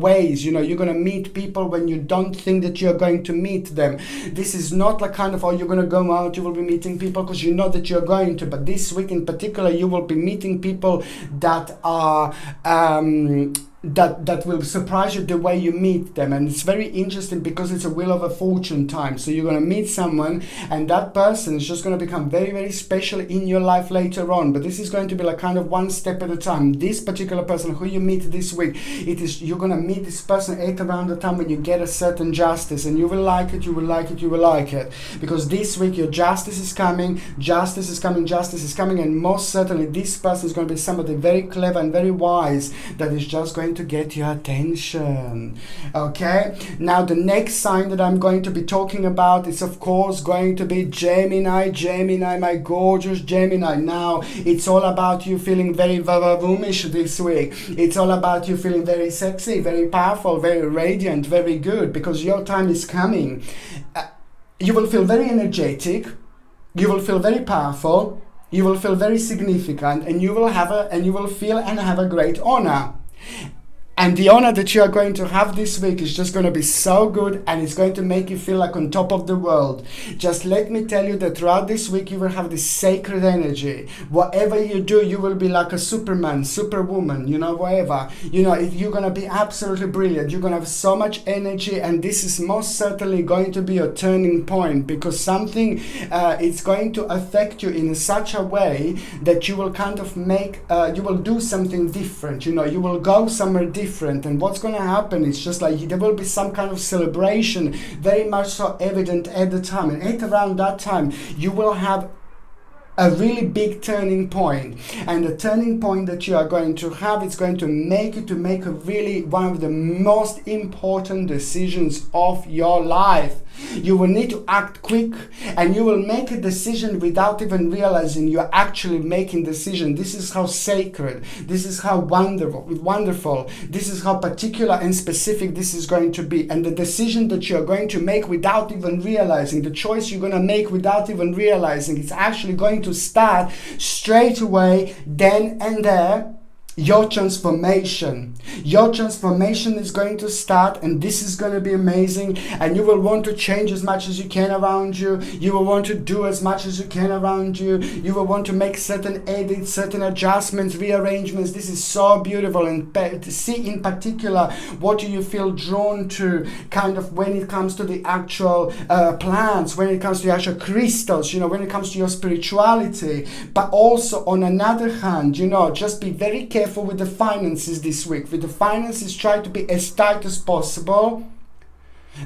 ways. You know, you're going to meet people when you don't think that you're going to meet them. This is not like kind of, oh, you're going to go out, you will be meeting people because you know that you're going to, but this week in particular, you will be meeting people that are that will surprise you the way you meet them. And it's very interesting because it's a wheel of a fortune time. So you're going to meet someone and that person is just going to become very, very special in your life later on. But this is going to be like kind of one step at a time. This particular person who you meet this week, you're going to meet this person at around the time when you get a certain justice, and you will like it, you will like it, you will like it. Because this week your justice is coming, justice is coming, justice is coming, and most certainly this person is going to be somebody very clever and very wise that is just going to get your attention. Okay, now the next sign that I'm going to be talking about is of course going to be Gemini. Gemini, my gorgeous Gemini. Now it's all about you feeling very vavavoom-ish this week. It's all about you feeling very sexy, very powerful, very radiant, very good, because your time is coming. You will feel very energetic, you will feel very powerful, you will feel very significant, and you will feel and have a great honor. And the honor that you are going to have this week is just going to be so good, and it's going to make you feel like on top of the world. Just let me tell you that throughout this week you will have this sacred energy. Whatever you do, you will be like a Superman, Superwoman, you know, whatever. You know, you're going to be absolutely brilliant. You're going to have so much energy, and this is most certainly going to be a turning point, because something it's going to affect you in such a way that you will kind of you will do something different. You know, you will go somewhere different, and what's going to happen is just like there will be some kind of celebration very much so evident at the time, and at around that time you will have a really big turning point. And the turning point that you are going to have, it's going to make you to make one of the most important decisions of your life. You will need to act quick, and you will make a decision without even realizing you're actually making decision. This is how sacred, this is how wonderful, this is how particular and specific this is going to be. And the decision that you're going to make without even realizing, the choice you're going to make without even realizing, it's actually going to start straight away, then and there. Your transformation is going to start, and this is going to be amazing. And you will want to change as much as you can around you. You will want to do as much as you can around you. You will want to make certain edits, certain adjustments, rearrangements. This is so beautiful. And to see in particular what do you feel drawn to, kind of when it comes to the actual plants, when it comes to the actual crystals, you know, when it comes to your spirituality. But also on another hand, you know, just be very careful with the finances this week. With the finances, try to be as tight as possible.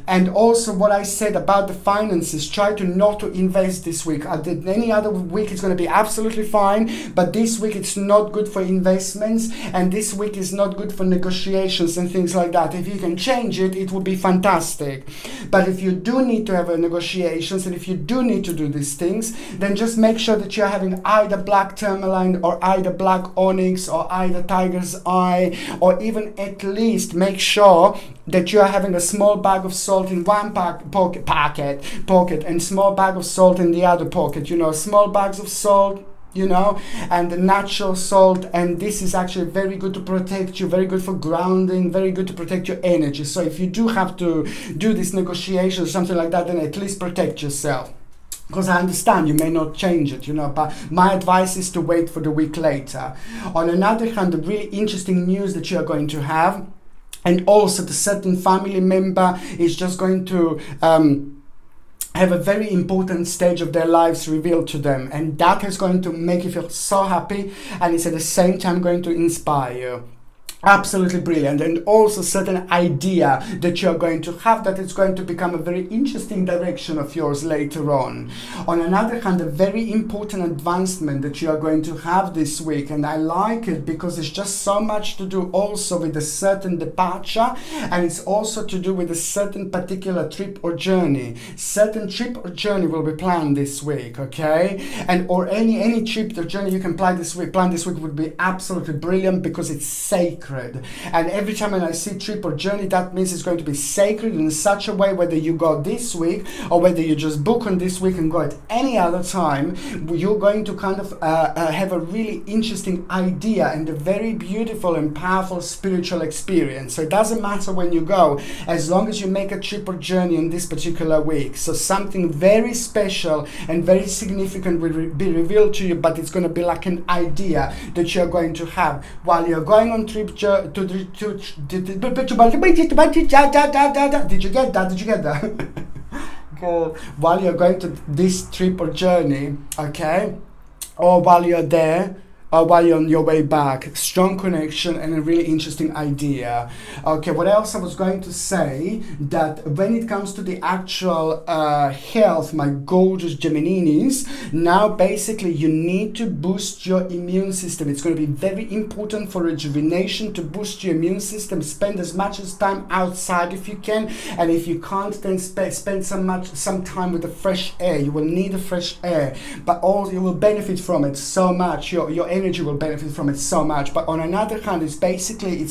And also what I said about the finances, try to not to invest this week. Any other week it's going to be absolutely fine, but this week it's not good for investments, and this week is not good for negotiations and things like that. If you can change it, it would be fantastic. But if you do need to have negotiations, and if you do need to do these things, then just make sure that you're having either black tourmaline, or either black onyx, or either tiger's eye, or even at least make sure that you are having a small bag of salt in one pocket, and small bag of salt in the other pocket. You know, small bags of salt, you know, and the natural salt. And this is actually very good to protect you, very good for grounding, very good to protect your energy. So if you do have to do this negotiation or something like that, then at least protect yourself. Because I understand you may not change it, you know, but my advice is to wait for the week later. On another hand, the really interesting news that you are going to have, and also the certain family member is just going to have a very important stage of their lives revealed to them, and that is going to make you feel so happy, and it's at the same time going to inspire you. Absolutely brilliant. And also certain idea that you're going to have, that it's going to become a very interesting direction of yours later on. On another hand, a very important advancement that you are going to have this week, and I like it because it's just so much to do also with a certain departure, and it's also to do with a certain particular trip or journey. Certain trip or journey will be planned this week, okay? And or any trip or journey you can plan this week would be absolutely brilliant, because it's sacred. sacred. And every time when I see trip or journey, that means it's going to be sacred in such a way, whether you go this week or whether you just book on this week and go at any other time, you're going to kind of have a really interesting idea and a very beautiful and powerful spiritual experience. So it doesn't matter when you go, as long as you make a trip or journey in this particular week. So something very special and very significant will be revealed to you, but it's going to be like an idea that you're going to have while you're going on trip did you get that? Good. While you're going to this trip or journey, okay, or while you're there, or while you're on your way back, strong connection and a really interesting idea. Okay, what else I was going to say, that when it comes to the actual health, my gorgeous Gemininis, now basically you need to boost your immune system. It's going to be very important for rejuvenation to boost your immune system. Spend as much as time outside if you can, and if you can't, then spend some time with the fresh air. You will need the fresh air, but also you will benefit from it so much. Your energy will benefit from it so much. But on another hand, it's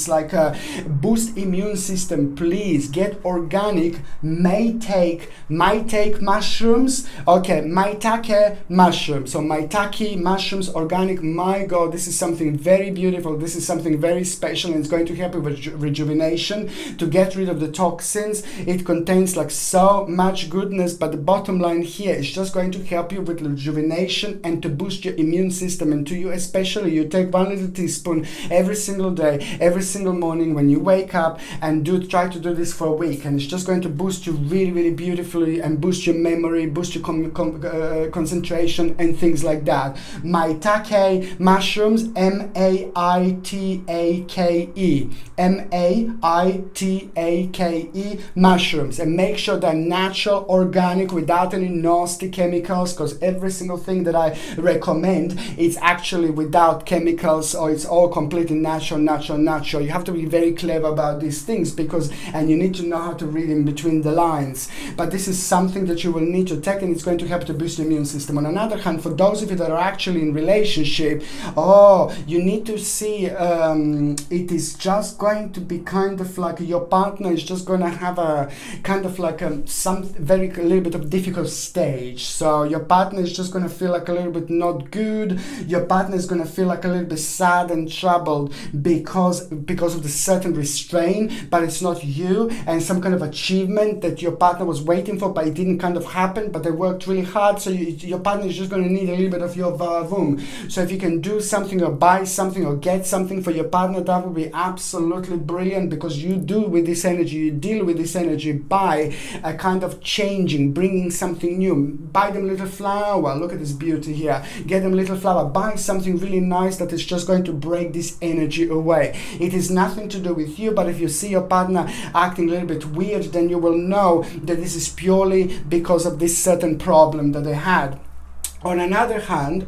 like a boost immune system. Please get organic. Might take mushrooms. Okay, maitake mushrooms. So maitake mushrooms, organic. My God, this is something very beautiful. This is something very special, and it's going to help you with rejuvenation, to get rid of the toxins. It contains like so much goodness, but the bottom line here is just going to help you with rejuvenation and to boost your immune system. And to you especially, you take 1 little teaspoon every single day, every single morning when you wake up, and try to do this for a week, and it's just going to boost you really, really beautifully, and boost your memory, boost your concentration and things like that. Maitake mushrooms, M-A-I-T-A-K-E, M-A-I-T-A-K-E mushrooms, and make sure they're natural, organic, without any nasty chemicals, because every single thing that I recommend, it's actually without chemicals, or it's all completely natural. You have to be very clever about these things, and you need to know how to read in between the lines. But this is something that you will need to take, and it's going to help to boost the immune system. On another hand, for those of you that are actually in relationship, you need to see it is just going to be kind of like your partner is just going to have a kind of like a little bit of difficult stage. So your partner is just going to feel like a little bit not good. Your partner is going to feel like a little bit sad and troubled because of the certain restraint, but it's not you, and some kind of achievement that your partner was waiting for, but it didn't kind of happen, but they worked really hard. So your partner is just going to need a little bit of your vavoom. So if you can do something or buy something or get something for your partner, that would be absolutely brilliant, because you deal with this energy by a kind of changing, bringing something new. Buy them a little flower. Look at this beauty here. Get them a little flower. Buy something really nice that is just going to break this energy away. It is nothing to do with you, but if you see your partner acting a little bit weird, then you will know that this is purely because of this certain problem that they had. On another hand,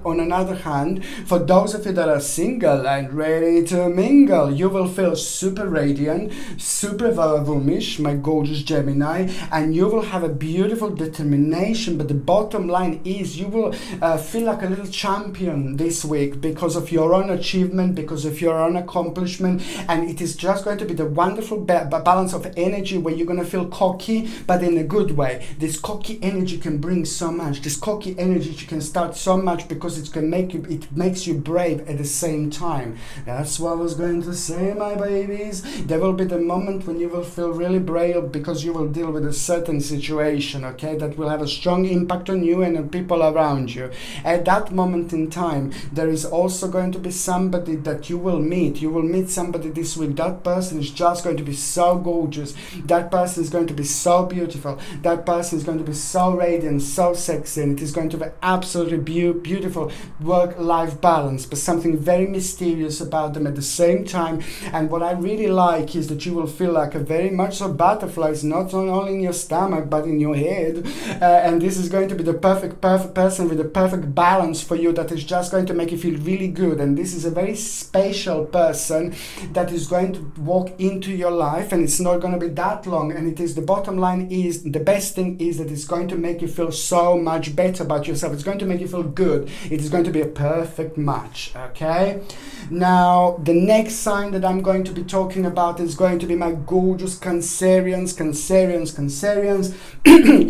for those of you that are single and ready to mingle, you will feel super radiant, super vavoomish, my gorgeous Gemini, and you will have a beautiful determination. But the bottom line is you will feel like a little champion this week because of your own achievement, because of your own accomplishment, and it is just going to be the wonderful balance of energy where you're going to feel cocky, but in a good way. This cocky energy can bring so much. This cocky energy can start so much because it makes you brave at the same time. That's what I was going to say, my babies. There will be the moment when you will feel really brave because you will deal with a certain situation, okay, that will have a strong impact on you and the people around you. At that moment in time, there is also going to be somebody that you will meet. You will meet somebody this week. That person is just going to be so gorgeous. That person is going to be so beautiful. That person is going to be so radiant, so sexy, and it is going to be absolutely beautiful work-life balance, but something very mysterious about them at the same time. And what I really like is that you will feel like a very much so butterflies, not only in your stomach but in your head, and this is going to be the perfect person with the perfect balance for you, that is just going to make you feel really good. And this is a very special person that is going to walk into your life, and it's not going to be that long, and it is the bottom line is the best thing is that it's going to make you feel so much better about yourself. It's going going to make you feel good. It is going to be a perfect match, okay? Now, the next sign that I'm going to be talking about is going to be my gorgeous Cancerians.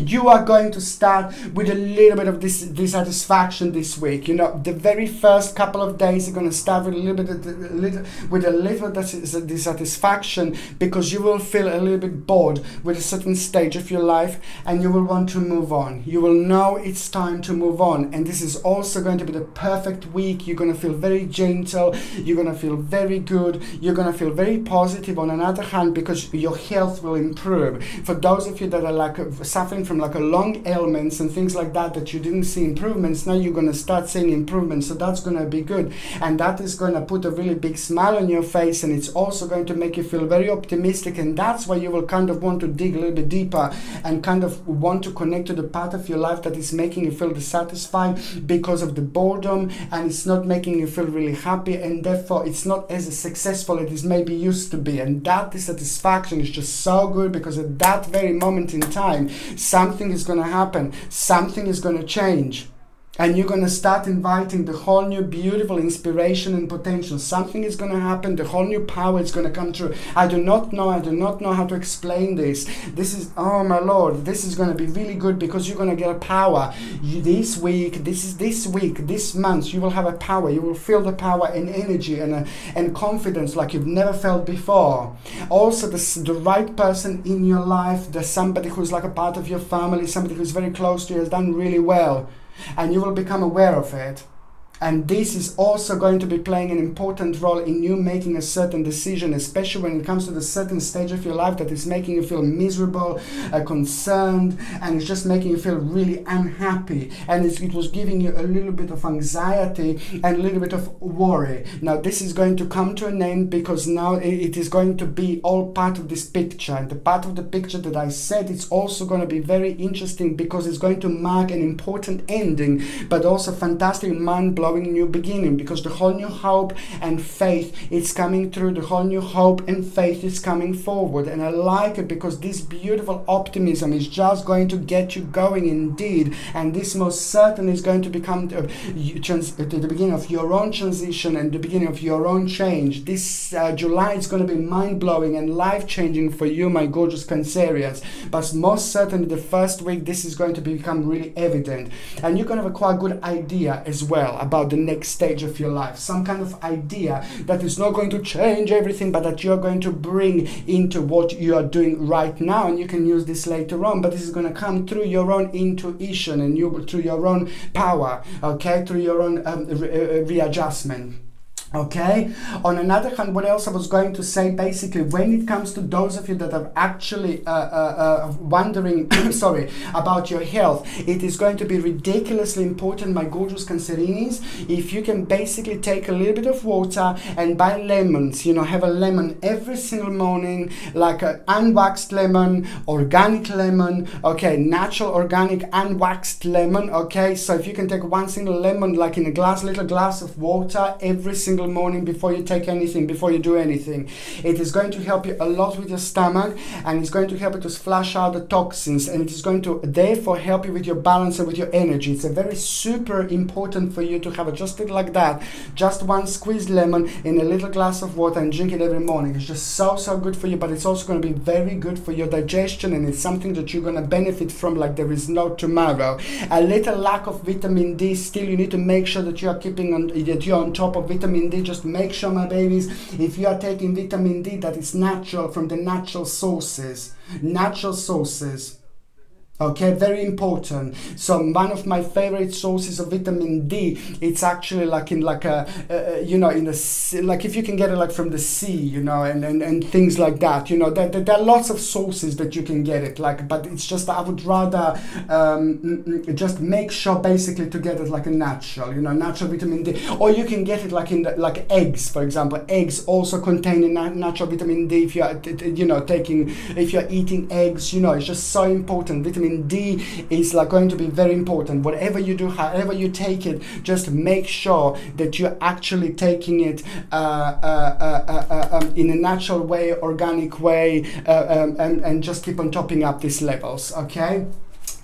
You are going to start with a little bit of dissatisfaction this week. You know, the very first couple of days are going to start with a little dissatisfaction, because you will feel a little bit bored with a certain stage of your life, and you will want to move on. You will know it's time to move on, and this is also going to be the perfect week. You're going to feel very gentle, you're going to feel very good, you're going to feel very positive on another hand, because your health will improve. For those of you that are like suffering from like a long ailments and things like that, that you didn't see improvements, now you're going to start seeing improvements. So that's going to be good, and that is going to put a really big smile on your face, and it's also going to make you feel very optimistic. And that's why you will kind of want to dig a little bit deeper and kind of want to connect to the part of your life that is making you feel dissatisfied because of the boredom, and it's not making you feel really happy, and therefore it's not as successful as it is maybe used to be. And that dissatisfaction is just so good, because at that very moment in time, something is going to happen, something is going to change. And you're going to start inviting the whole new beautiful inspiration and potential. Something is going to happen. The whole new power is going to come through. I do not know how to explain this. This is, oh my Lord, this is going to be really good, because you're going to get a power. This month, you will have a power. You will feel the power and energy and confidence like you've never felt before. Also, the right person in your life, there's somebody who's like a part of your family, somebody who's very close to you, has done really well. And you will become aware of it. And this is also going to be playing an important role in you making a certain decision, especially when it comes to the certain stage of your life that is making you feel miserable, concerned, and it's just making you feel really unhappy. And it was giving you a little bit of anxiety and a little bit of worry. Now this is going to come to an end, because now it is going to be all part of this picture. And the part of the picture that I said, it's also going to be very interesting, because it's going to mark an important ending, but also fantastic mind-blowing new beginning, because the whole new hope and faith is coming through. The whole new hope and faith is coming forward, and I like it, because this beautiful optimism is just going to get you going indeed. And this most certainly is going to become the beginning of your own transition and the beginning of your own change. This July is going to be mind-blowing and life-changing for you, my gorgeous Cancerians. But most certainly the first week, this is going to become really evident, and you're going to have a quite good idea as well about the next stage of your life. Some kind of idea that is not going to change everything, but that you're going to bring into what you are doing right now. And you can use this later on, but this is going to come through your own intuition and through your own power, okay, through your own readjustment. Okay, on another hand, what else I was going to say, basically, when it comes to those of you that are actually wondering about your health, it is going to be ridiculously important, my gorgeous Cancerinis, if you can basically take a little bit of water and buy lemons. You know, have a lemon every single morning, like an unwaxed lemon, organic lemon, okay, natural, organic, unwaxed lemon, okay. So if you can take one single lemon, like in a little glass of water every single morning before you take anything, before you do anything, it is going to help you a lot with your stomach, and it's going to help you to flush out the toxins, and it is going to therefore help you with your balance and with your energy. It's a very super important for you to have it just like that, just one squeezed lemon in a little glass of water, and drink it every morning. It's just so good for you, but it's also going to be very good for your digestion, and it's something that you're going to benefit from like there is no tomorrow. A little lack of vitamin D, still you need to make sure that you are that you're on top of vitamin D. Just make sure, my babies, if you are taking vitamin D, that is natural, from the natural sources. Okay, very important. So one of my favorite sources of vitamin D, it's actually like in like a in the like if you can get it like from the sea, you know, and things like that, you know, there are lots of sources that you can get it like, but it's just I would rather just make sure basically to get it like a natural, you know, natural vitamin D. Or you can get it like in like eggs, for example. Eggs also contain natural vitamin D. If you are if you're eating eggs, you know, it's just so important. Vitamin D is like going to be very important. Whatever you do, however you take it, just make sure that you're actually taking it in a natural way, organic way, and just keep on topping up these levels, okay?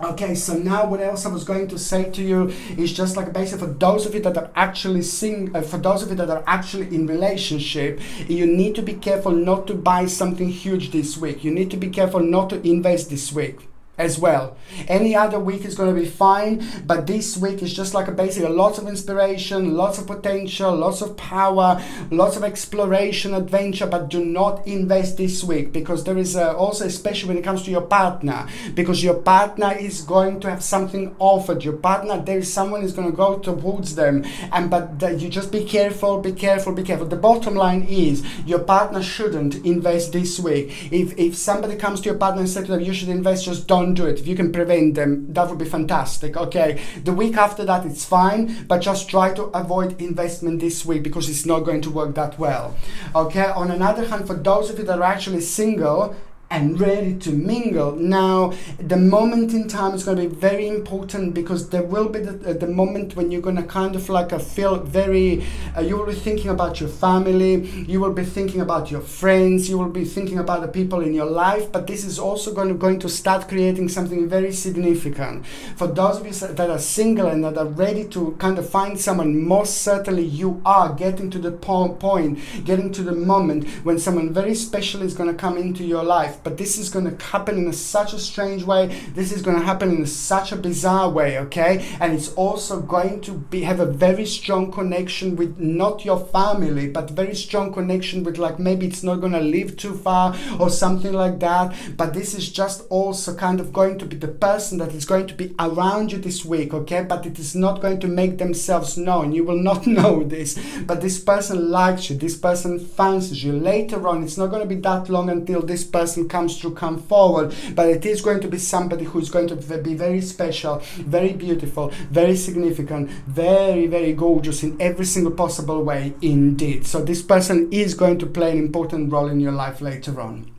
Okay, so now what else I was going to say to you is just like basically for those of you that are actually for those of you that are actually in relationship, you need to be careful not to buy something huge this week. You need to be careful not to invest this week as well. Any other week is going to be fine, but this week is just like basically lots of inspiration, lots of potential, lots of power, lots of exploration, adventure, but do not invest this week, because there is also, especially when it comes to your partner, because your partner is going to have something offered. Your partner, there is someone is going to go towards them, but you just be careful, be careful, be careful. The bottom line is your partner shouldn't invest this week. If somebody comes to your partner and says to them, you should invest, just don't do it. If you can prevent them, that would be fantastic. Okay, the week after that it's fine, but just try to avoid investment this week, because it's not going to work that well. Okay, on another hand, for those of you that are actually single and ready to mingle, now the moment in time is going to be very important, because there will be the moment when you're going to kind of like feel very you will be thinking about your family, you will be thinking about your friends, you will be thinking about the people in your life, but this is also going to start creating something very significant. For those of you that are single and that are ready to kind of find someone, most certainly you are getting to the point, getting to the moment when someone very special is going to come into your life. But this is going to happen in such a strange way. This is going to happen in such a bizarre way, okay? And it's also going to have a very strong connection with not your family, but very strong connection with, like, maybe it's not going to live too far or something like that. But this is just also kind of going to be the person that is going to be around you this week, okay? But it is not going to make themselves known. You will not know this. But this person likes you. This person fancies you. Later on, it's not going to be that long until this person come forward, but it is going to be somebody who's going to be very special, very beautiful, very significant, very, very gorgeous in every single possible way indeed. So this person is going to play an important role in your life later on.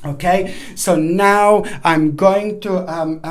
Okay, so now I'm going to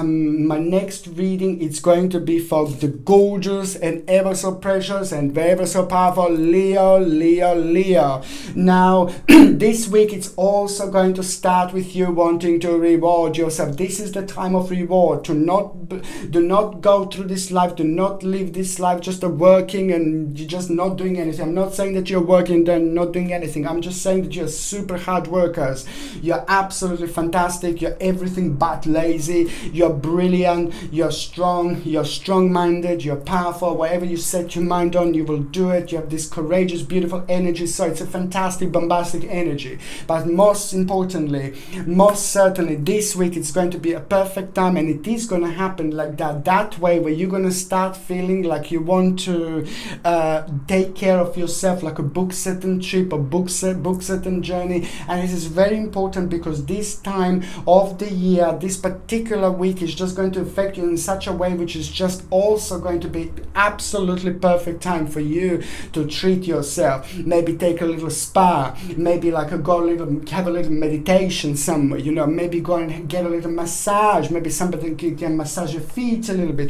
my next reading, it's going to be for the gorgeous and ever so precious and ever so powerful Leo. Now this week it's also going to start with you wanting to reward yourself. This is the time of reward. Do not go through this life, do not live this life just working and you're just not doing anything. I'm not saying that you're working and not doing anything. I'm just saying that you're super hard workers. You're absolutely fantastic. You're everything but lazy. You're brilliant. You're strong-minded. You're powerful. Whatever you set your mind on, you will do it. You have this courageous, beautiful energy. So it's a fantastic, bombastic energy. But most importantly, most certainly, this week it's going to be a perfect time, and it is going to happen like that way, where you're going to start feeling like you want to take care of yourself, like a book-setting trip, a book-setting journey. And this is very important, because this time of the year, this particular week is just going to affect you in such a way which is just also going to be absolutely perfect time for you to treat yourself. Maybe take a little spa, maybe like have a little meditation somewhere, maybe go and get a little massage, maybe somebody can massage your feet a little bit,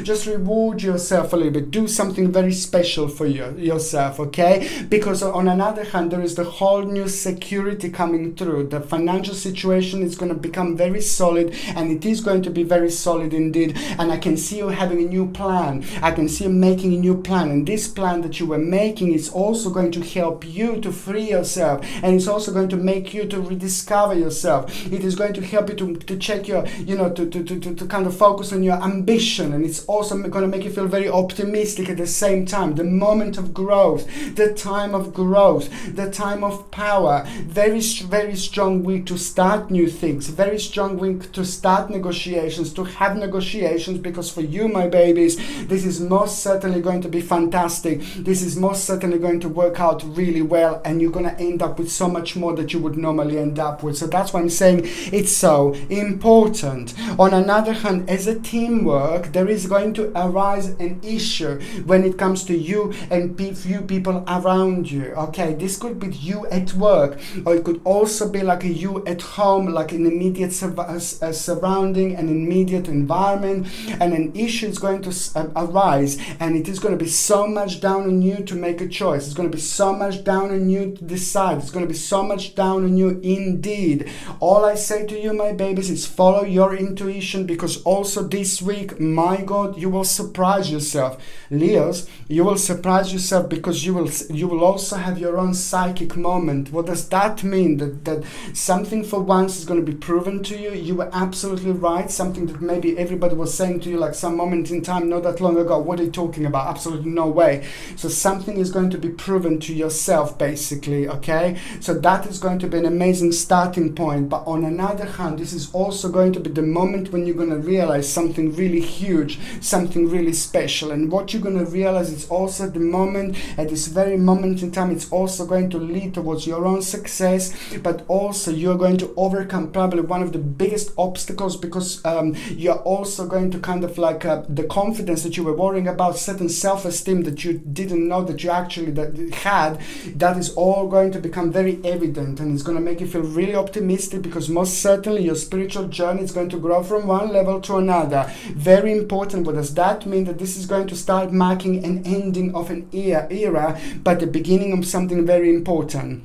just reward yourself a little bit, do something very special for yourself, okay? Because on another hand, there is the whole new security coming through. The financial situation is going to become very solid, and it is going to be very solid indeed. And I can see you having a new plan. I can see you making a new plan, and this plan that you were making is also going to help you to free yourself, and it's also going to make you to rediscover yourself. It is going to help you to check your, to kind of focus on your ambition, and it's also going to make you feel very optimistic at the same time. The moment of growth, the time of growth, the time of power. Very, very strong week to start new things. Very strong week to start negotiations, to have negotiations, because for you, my babies, this is most certainly going to be fantastic. This is most certainly going to work out really well, and you're going to end up with so much more that you would normally end up with. So that's why I'm saying it's so important. On another hand, as a teamwork, there is going to arise an issue when it comes to you and few people around you. Okay, this could be you at work, or it could also be like you you at home, like in immediate surrounding and immediate environment, and an issue is going to arise, and it is going to be so much down on you to make a choice. It's going to be so much down on you to decide. It's going to be so much down on you indeed. All I say to you, my babies, is follow your intuition, because also this week, my God, you will surprise yourself. Leos, you will surprise yourself, because you will also have your own psychic moment. What does that mean? That something for once is going to be proven to you. You were absolutely right. Something that maybe everybody was saying to you like some moment in time not that long ago. What are you talking about? Absolutely no way. So something is going to be proven to yourself, basically, okay? So that is going to be an amazing starting point. But on another hand, this is also going to be the moment when you're going to realize something really huge, something really special. And what you're going to realize is also the moment, at this very moment in time, it's also going to lead towards your own success, but also you're going to overcome probably one of the biggest obstacles, because you're also going to kind of like the confidence that you were worrying about, certain self-esteem that you didn't know that you actually had, that is all going to become very evident, and it's going to make you feel really optimistic, because most certainly your spiritual journey is going to grow from one level to another. Very important. What does that mean? That this is going to start marking an ending of an era, but the beginning of something very important.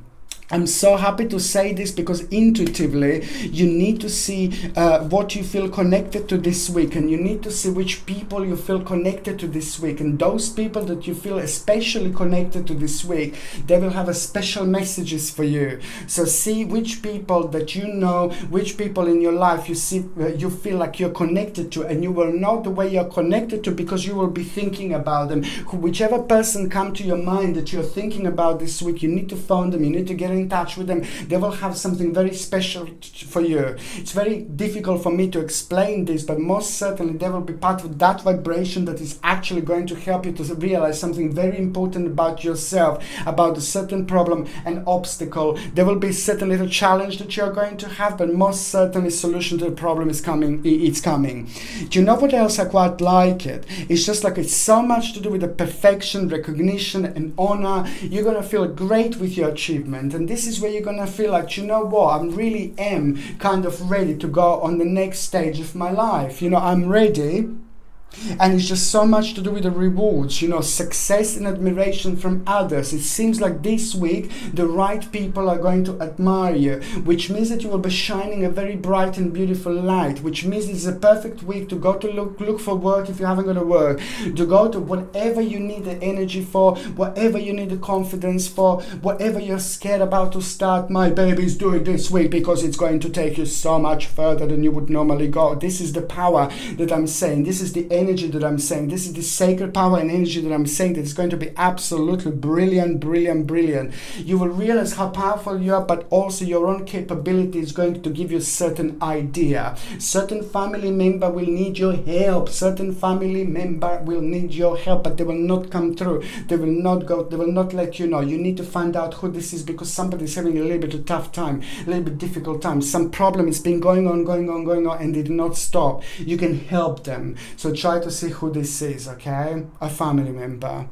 I'm so happy to say this, because intuitively you need to see what you feel connected to this week, and you need to see which people you feel connected to this week, and those people that you feel especially connected to this week, they will have a special messages for you. So see which people that you know, which people in your life you see, you feel like you're connected to, and you will know the way you're connected to, because you will be thinking about them. Whichever person come to your mind that you're thinking about this week, you need to phone them, you need to get in touch with them. They will have something very special for you. It's very difficult for me to explain this, but most certainly they will be part of that vibration that is actually going to help you to realize something very important about yourself, about a certain problem and obstacle. There will be a certain little challenge that you're going to have, but most certainly solution to the problem is coming. It's coming. Do you know what else I quite like it? It's just like it's so much to do with the perfection, recognition and honor. You're going to feel great with your achievement, and this is where you're gonna feel like, you know what, I really am kind of ready to go on the next stage of my life. You know, I'm ready. And it's just so much to do with the rewards, you know, success and admiration from others. It seems like this week the right people are going to admire you, which means that you will be shining a very bright and beautiful light, which means it's a perfect week to go to look for work if you haven't got to work, to go to whatever you need the energy for, whatever you need the confidence for, whatever you're scared about to start. My babies, do it this week, because it's going to take you so much further than you would normally go. This is the power that I'm saying. This is the energy that I'm saying. This is the sacred power and energy that I'm saying, that is going to be absolutely brilliant, brilliant, brilliant. You will realize how powerful you are, but also your own capability is going to give you a certain idea. Certain family member will need your help. Certain family member will need your help, but they will not come through. They will not go. They will not let you know. You need to find out who this is, because somebody is having a little bit of tough time, a little bit difficult time. Some problem has been going on, and did not stop. You can help them. So try to see who this is, okay? A family member.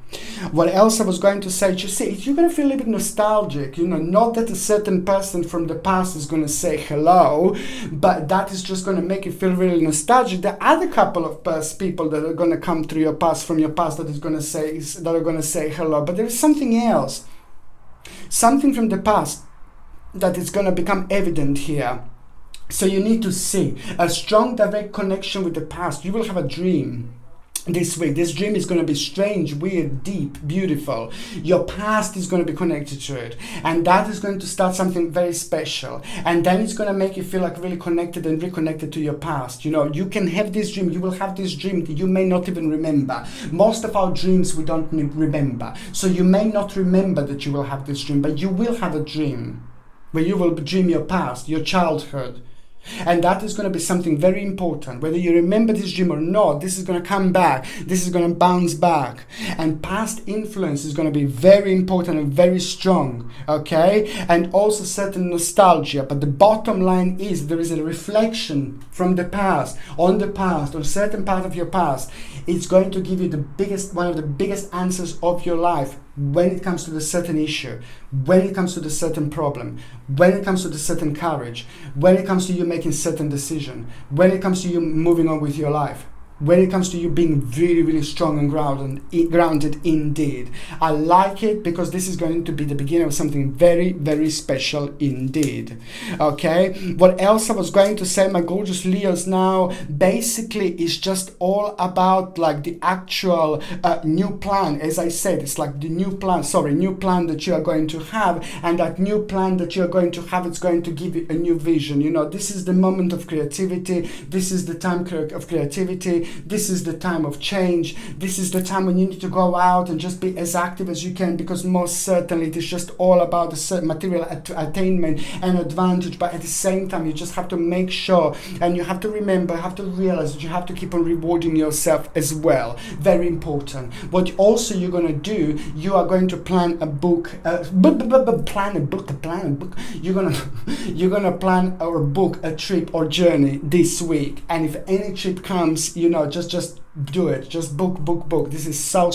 What else I was going to say, you see, you're going to feel a little bit nostalgic, you know, not that a certain person from the past is going to say hello, but that is just going to make you feel really nostalgic. There are other couple of people that are going to come through your past, from your past, that are going to say hello, but there is something else, something from the past that is going to become evident here. So you need to see a strong direct connection with the past. You will have a dream this week. This dream is going to be strange, weird, deep, beautiful. Your past is going to be connected to it, and that is going to start something very special, and then it's going to make you feel like really connected and reconnected to your past. You know, you can have this dream, you will have this dream that you may not even remember. Most of our dreams we don't remember, so you may not remember that you will have this dream, but you will have a dream where you will dream your past, your childhood. And that is going to be something very important. Whether you remember this dream or not, this is going to come back. This is going to bounce back. And past influence is going to be very important and very strong. Okay? And also certain nostalgia. But the bottom line is there is a reflection from the past, on a certain part of your past. It's going to give you one of the biggest answers of your life. when it comes to the certain issue, when it comes to the certain problem, when it comes to the certain courage, when it comes to you making certain decision, when it comes to you moving on with your life, when it comes to you being really, really strong and grounded indeed. I like it because this is going to be the beginning of something very, very special indeed. Okay, what else I was going to say, my gorgeous Leos, now basically is just all about like the actual new plan. As I said, it's like the new plan that you are going to have, and that new plan that you are going to have, it's going to give you a new vision. You know, this is the moment of creativity, this is the time of creativity, this is the time of change, this is the time when you need to go out and just be as active as you can, because most certainly it is just all about the material attainment and advantage, but at the same time you just have to make sure, and you have to remember, have to realize that you have to keep on rewarding yourself as well. Very important. What also you're going to do, you are going to plan a book, you're gonna plan or book a trip or journey this week, and if any trip comes, you know, just do it, just book. This is so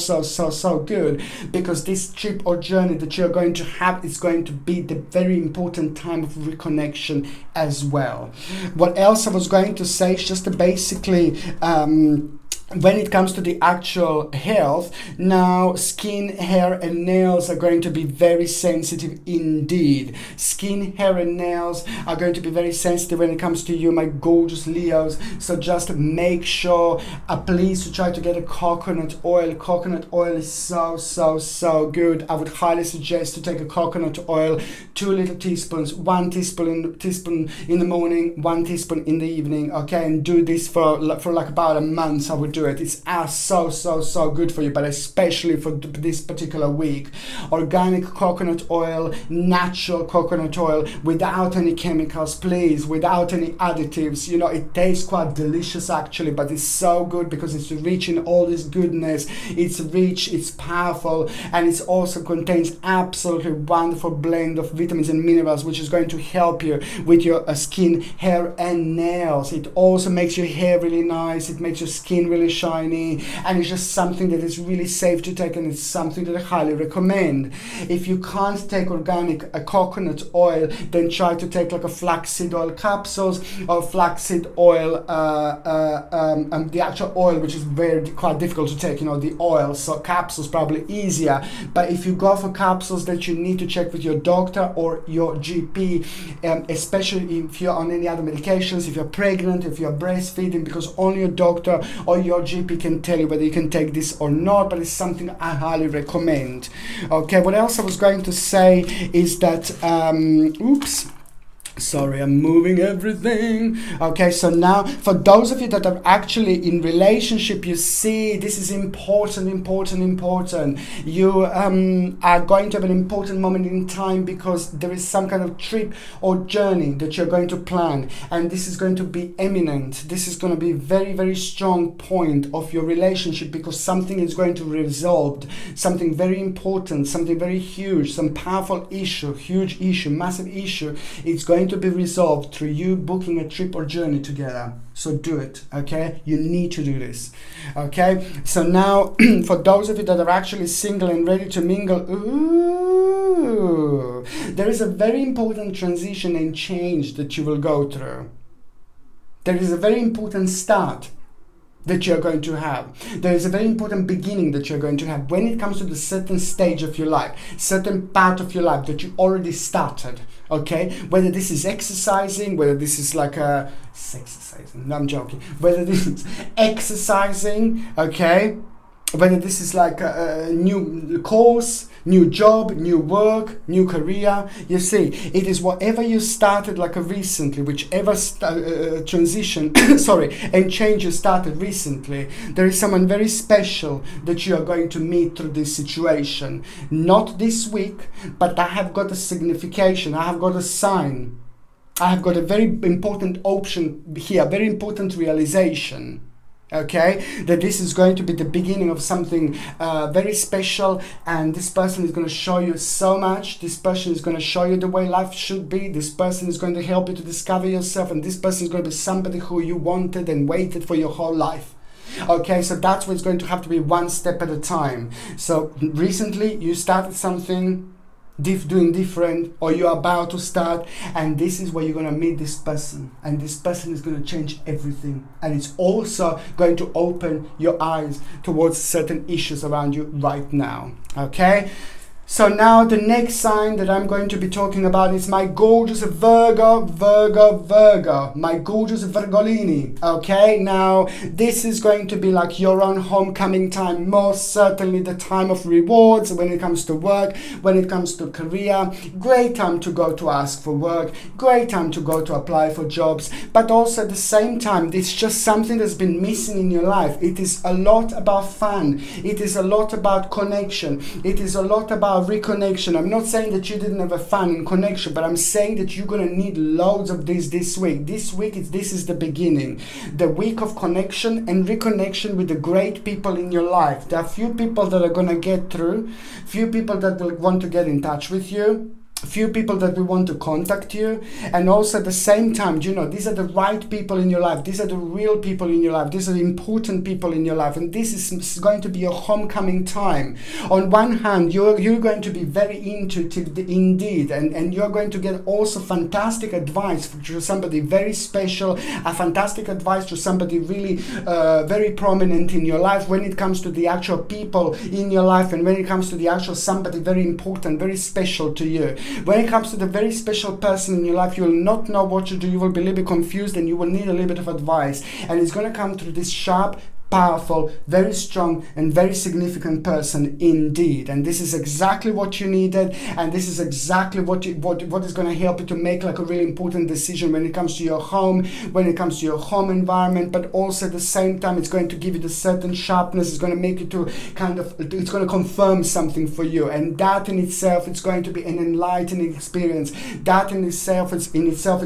good, because this trip or journey that you're going to have is going to be the very important time of reconnection as well. What else I was going to say is just to basically when it comes to the actual health, now skin, hair and nails are going to be very sensitive indeed. Skin, hair and nails are going to be very sensitive when it comes to you, my gorgeous Leos. So just make sure, please, to try to get a coconut oil. Coconut oil is so good. I would highly suggest to take a coconut oil, 2 little teaspoons, 1 teaspoon in the morning, 1 teaspoon in the evening, okay, and do this for like about a month. I would do it. It's so good for you, but especially for this particular week. Organic coconut oil, natural coconut oil, without any chemicals, please, without any additives. You know, it tastes quite delicious actually, but it's so good because it's rich in all this goodness. It's rich, it's powerful, and it also contains absolutely wonderful blend of vitamins and minerals, which is going to help you with your skin, hair and nails. It also makes your hair really nice, it makes your skin really shiny, and it's just something that is really safe to take, and it's something that I highly recommend. If you can't take organic coconut oil, then try to take like a flaxseed oil capsules or flaxseed oil, the actual oil, which is quite difficult to take, you know, the oil, so capsules probably easier. But if you go for capsules, that you need to check with your doctor or your GP, especially if you're on any other medications, if you're pregnant, if you're breastfeeding, because only your doctor or your GP can tell you whether you can take this or not, but it's something I highly recommend. Okay, what else I was going to say is that sorry, I'm moving everything. Okay, so now for those of you that are actually in relationship, you see, this is important. You are going to have an important moment in time, because there is some kind of trip or journey that you're going to plan, and this is going to be eminent. This is going to be very strong point of your relationship, because something is going to be resolved, something very important, something very huge, some powerful issue, huge issue, massive issue. It's going to be resolved through you booking a trip or journey together. So do it, okay? You need to do this, okay? So now, for those of you that are actually single and ready to mingle, there is a very important transition and change that you will go through. There is a very important start that you're going to have. There is a very important beginning that you're going to have when it comes to the certain stage of your life, certain part of your life that you already started, okay? Whether this is exercising, whether this is like a exercising, no, I'm joking, whether this is exercising, okay? Whether this is like a new course, new job, new work, new career. You see, it is whatever you started like recently, whichever transition, and change you started recently. There is someone very special that you are going to meet through this situation. Not this week, but I have got a signification, I have got a sign. I have got a very important option here, very important realization. Okay, that this is going to be the beginning of something very special, and this person is going to show you so much. This person is going to show you the way life should be. This person is going to help you to discover yourself, and this person is going to be somebody who you wanted and waited for your whole life. Okay, so that's where it's going to have to be one step at a time. So recently you started something doing different, or you're about to start, and this is where you're going to meet this person, and this person is going to change everything, and it's also going to open your eyes towards certain issues around you right now. Okay, so now the next sign that I'm going to be talking about is my gorgeous Virgo, my gorgeous Virgolini. Okay, now this is going to be like your own homecoming time, most certainly the time of rewards when it comes to work, when it comes to career. Great time to go to ask for work, great time to go to apply for jobs, but also at the same time, it's just something that's been missing in your life. It is a lot about fun, it is a lot about connection, it is a lot about reconnection. I'm not saying that you didn't have a fun and connection, but I'm saying that you're going to need loads of this week. This is the beginning, the week of connection and reconnection with the great people in your life. There are few people that are going to get through, few people that will want to get in touch with you, few people that will want to contact you, and also at the same time, you know, these are the right people in your life, these are the real people in your life, these are the important people in your life, and this is going to be your homecoming time. On one hand, you're going to be very intuitive indeed, and you're going to get also fantastic advice to somebody very special, a fantastic advice to somebody really very prominent in your life when it comes to the actual people in your life, and when it comes to the actual somebody very important, very special to you. When it comes to the very special person in your life, you will not know what to do, you will be a little bit confused, and you will need a little bit of advice. And it's going to come through this sharp, powerful, very strong and very significant person indeed. And this is exactly what you needed, and this is exactly what is going to help you to make like a really important decision when it comes to your home, when it comes to your home environment, but also at the same time it's going to give you the certain sharpness. It's going to make you to it's going to confirm something for you, and that in itself it's going to be an enlightening experience. That in itself it's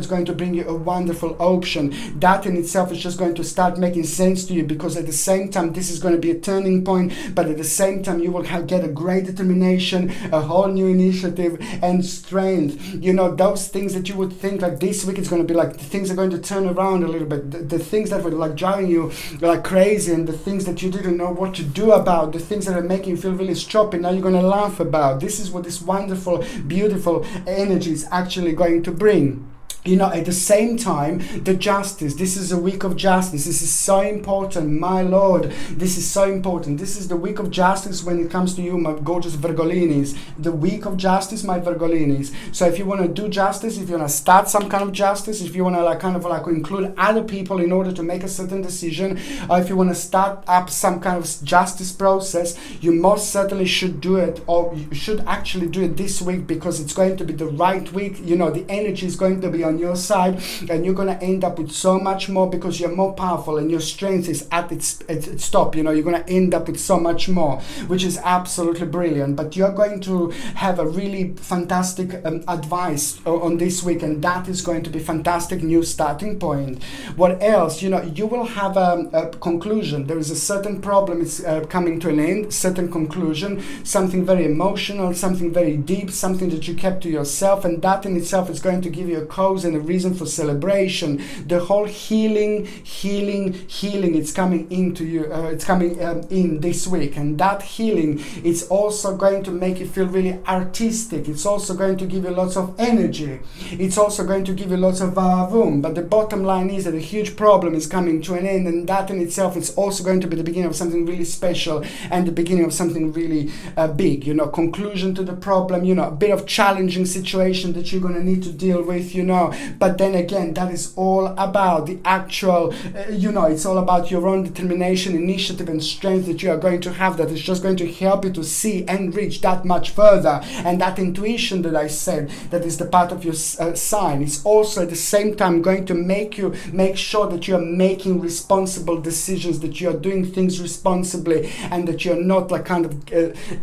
going to bring you a wonderful option. That in itself is just going to start making sense to you, because at the same time this is going to be a turning point, but at the same time you will get a great determination, a whole new initiative and strength. You know, those things that you would think like this week it's going to be like, the things are going to turn around a little bit, the things that were like driving you like crazy, and the things that you didn't know what to do about, the things that are making you feel really stroppy, now you're going to laugh about. This is what this wonderful, beautiful energy is actually going to bring. You know, at the same time, the justice, this is a week of justice. This is so important, my Lord. This is so important. This is the week of justice when it comes to you, my gorgeous Virgolinis. The week of justice, my Virgolinis. So if you want to do justice, if you want to start some kind of justice, if you want to like include other people in order to make a certain decision, or if you want to start up some kind of justice process, you most certainly should do it, or you should actually do it this week, because it's going to be the right week. You know, the energy is going to be on your side, and you're going to end up with so much more, because you're more powerful and your strength is at its top. You know, you're going to end up with so much more, which is absolutely brilliant. But you're going to have a really fantastic advice on this week, and that is going to be fantastic new starting point. What else? You know, you will have a conclusion. There is a certain problem is coming to an end, certain conclusion, something very emotional, something very deep, something that you kept to yourself, and that in itself is going to give you a cause and a reason for celebration. The whole healing, it's coming into you, it's coming in this week, and that healing, it's also going to make you feel really artistic. It's also going to give you lots of energy. It's also going to give you lots of room. But the bottom line is that a huge problem is coming to an end, and that in itself is also going to be the beginning of something really special and the beginning of something really big. You know, conclusion to the problem. You know, a bit of challenging situation that you're going to need to deal with. You know, but then again, that is all about the actual, you know, it's all about your own determination, initiative and strength that you are going to have, that is just going to help you to see and reach that much further. And that intuition that I said, that is the part of your sign, is also at the same time going to make sure that you are making responsible decisions, that you are doing things responsibly, and that you're not like kind of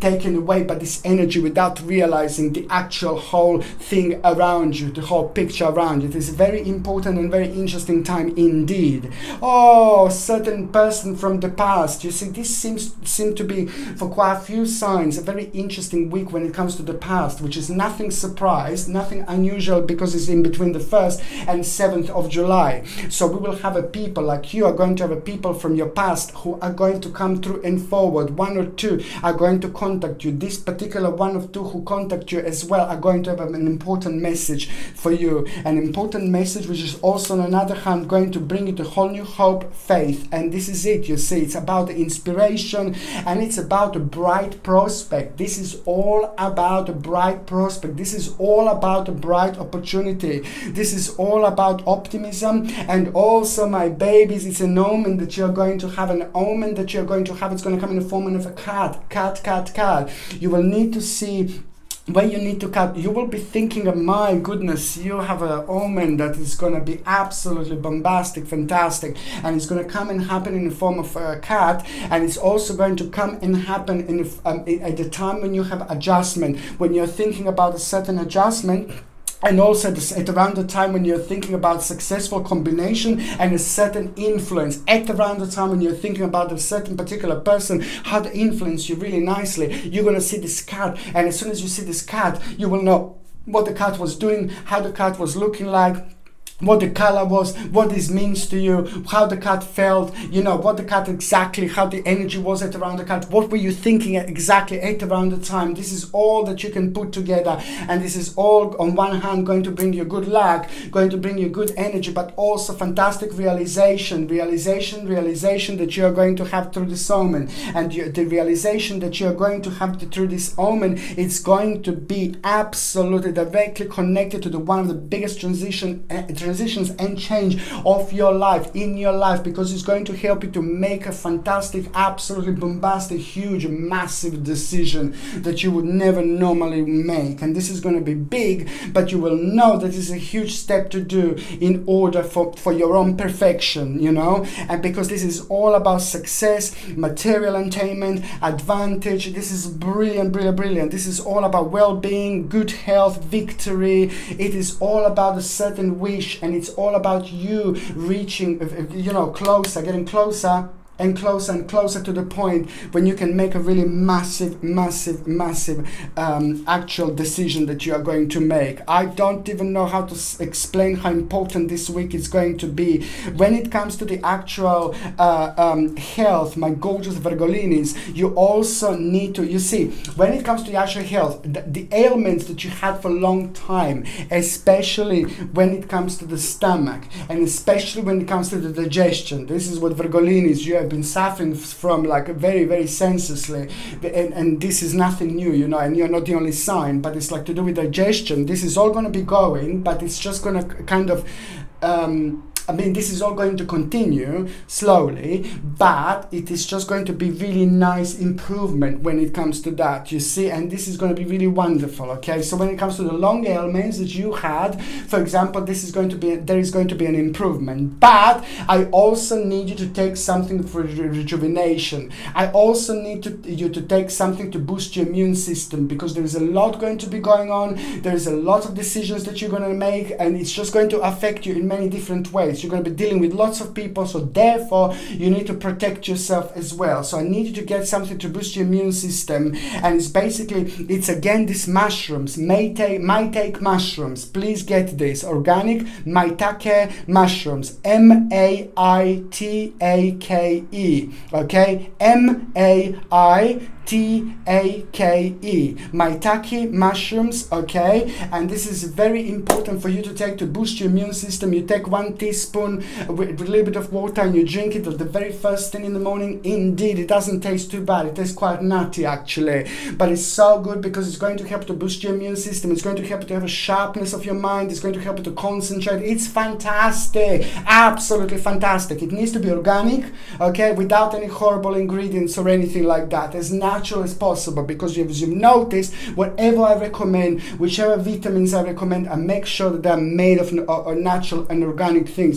taken away by this energy without realizing the actual whole thing around you, the whole picture around you. It is a very important and very interesting time indeed. Oh, certain person from the past. You see, this seem to be for quite a few signs a very interesting week when it comes to the past, which is nothing surprise, nothing unusual, because it's in between the 1st and 7th of July. So we will have a people like you are going to have a people from your past who are going to come through and forward. One or two are going to contact you. This particular one of two who contact you as well are going to have an important message for you. An important message which is also on another hand going to bring you to whole new hope, faith. And this is it, you see. It's about the inspiration and it's about a bright prospect. This is all about a bright prospect. This is all about a bright opportunity. This is all about optimism. And also, my babies, it's an omen that you're going to have. An omen that you're going to have. It's going to come in the form of a cat. You will need to see when you need to cut. You will be thinking, of, my goodness, you have an omen that is going to be absolutely bombastic, fantastic, and it's going to come and happen in the form of a cat, and it's also going to come and happen in at the time when you have adjustment, when you're thinking about a certain adjustment. And also at around the time when you're thinking about successful combination and a certain influence, at around the time when you're thinking about a certain particular person, how to influence you really nicely, you're going to see this cat. And as soon as you see this cat, you will know what the cat was doing, how the cat was looking like, what the color was, what this means to you, how the cat felt, you know, what the cat exactly, how the energy was at around the cat, what were you thinking exactly at around the time. This is all that you can put together, and this is all on one hand going to bring you good luck, going to bring you good energy, but also fantastic realization that you are going to have through this omen. And the realization that you are going to have through this omen, it's going to be absolutely directly connected to the one of the biggest transitions and change of your life, in your life, because it's going to help you to make a fantastic, absolutely bombastic, huge, massive decision that you would never normally make. And this is going to be big, but you will know that it's a huge step to do in order for your own perfection, you know. And because this is all about success, material attainment, advantage. This is brilliant. This is all about well-being, good health, victory. It is all about a certain wish, and it's all about you reaching, closer, getting closer and closer and closer to the point when you can make a really massive actual decision that you are going to make. I don't even know how to explain how important this week is going to be. When it comes to the actual health, my gorgeous Virgolinis, you also need to, you see, when it comes to the actual health, the ailments that you had for a long time, especially when it comes to the stomach, and especially when it comes to the digestion, this is what Virgolinis, you have been suffering from, like, very senselessly, and this is nothing new, you know, and you're not the only sign, but it's like to do with digestion. This is all going to be going, but it's just going to kind of this is all going to continue slowly, but it is just going to be really nice improvement when it comes to that, you see, and this is going to be really wonderful, okay? So when it comes to the long ailments that you had, for example, there is going to be an improvement, but I also need you to take something for rejuvenation. I also need you to take something to boost your immune system, because there is a lot going to be going on. There is a lot of decisions that you're going to make, and it's just going to affect you in many different ways. You're going to be dealing with lots of people, so therefore you need to protect yourself as well. So I need you to get something to boost your immune system, and it's again these mushrooms, maitake mushrooms. Please get this, organic maitake mushrooms, Maitake, okay, maitake mushrooms, okay? And this is very important for you to take to boost your immune system. You take 1 teaspoon with a little bit of water and you drink it at the very first thing in the morning. Indeed, it doesn't taste too bad. It tastes quite nutty actually, but it's so good because it's going to help to boost your immune system. It's going to help you to have a sharpness of your mind. It's going to help you to concentrate. It's fantastic, absolutely fantastic. It needs to be organic, okay, without any horrible ingredients or anything like that, as natural as possible, because as you've noticed, whatever I recommend, whichever vitamins I recommend, I make sure that they're made of natural and organic things.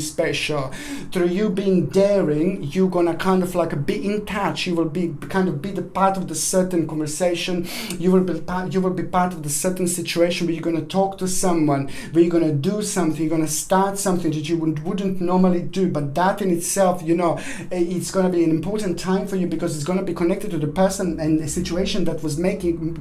special. Through you being daring, you're gonna kind of like be in touch. You will be kind of be the part of the certain conversation. You will be part of the certain situation where you're gonna talk to someone, where you're gonna do something, you're gonna start something that you wouldn't normally do. But that in itself, you know, it's gonna be an important time for you, because it's gonna be connected to the person and the situation that was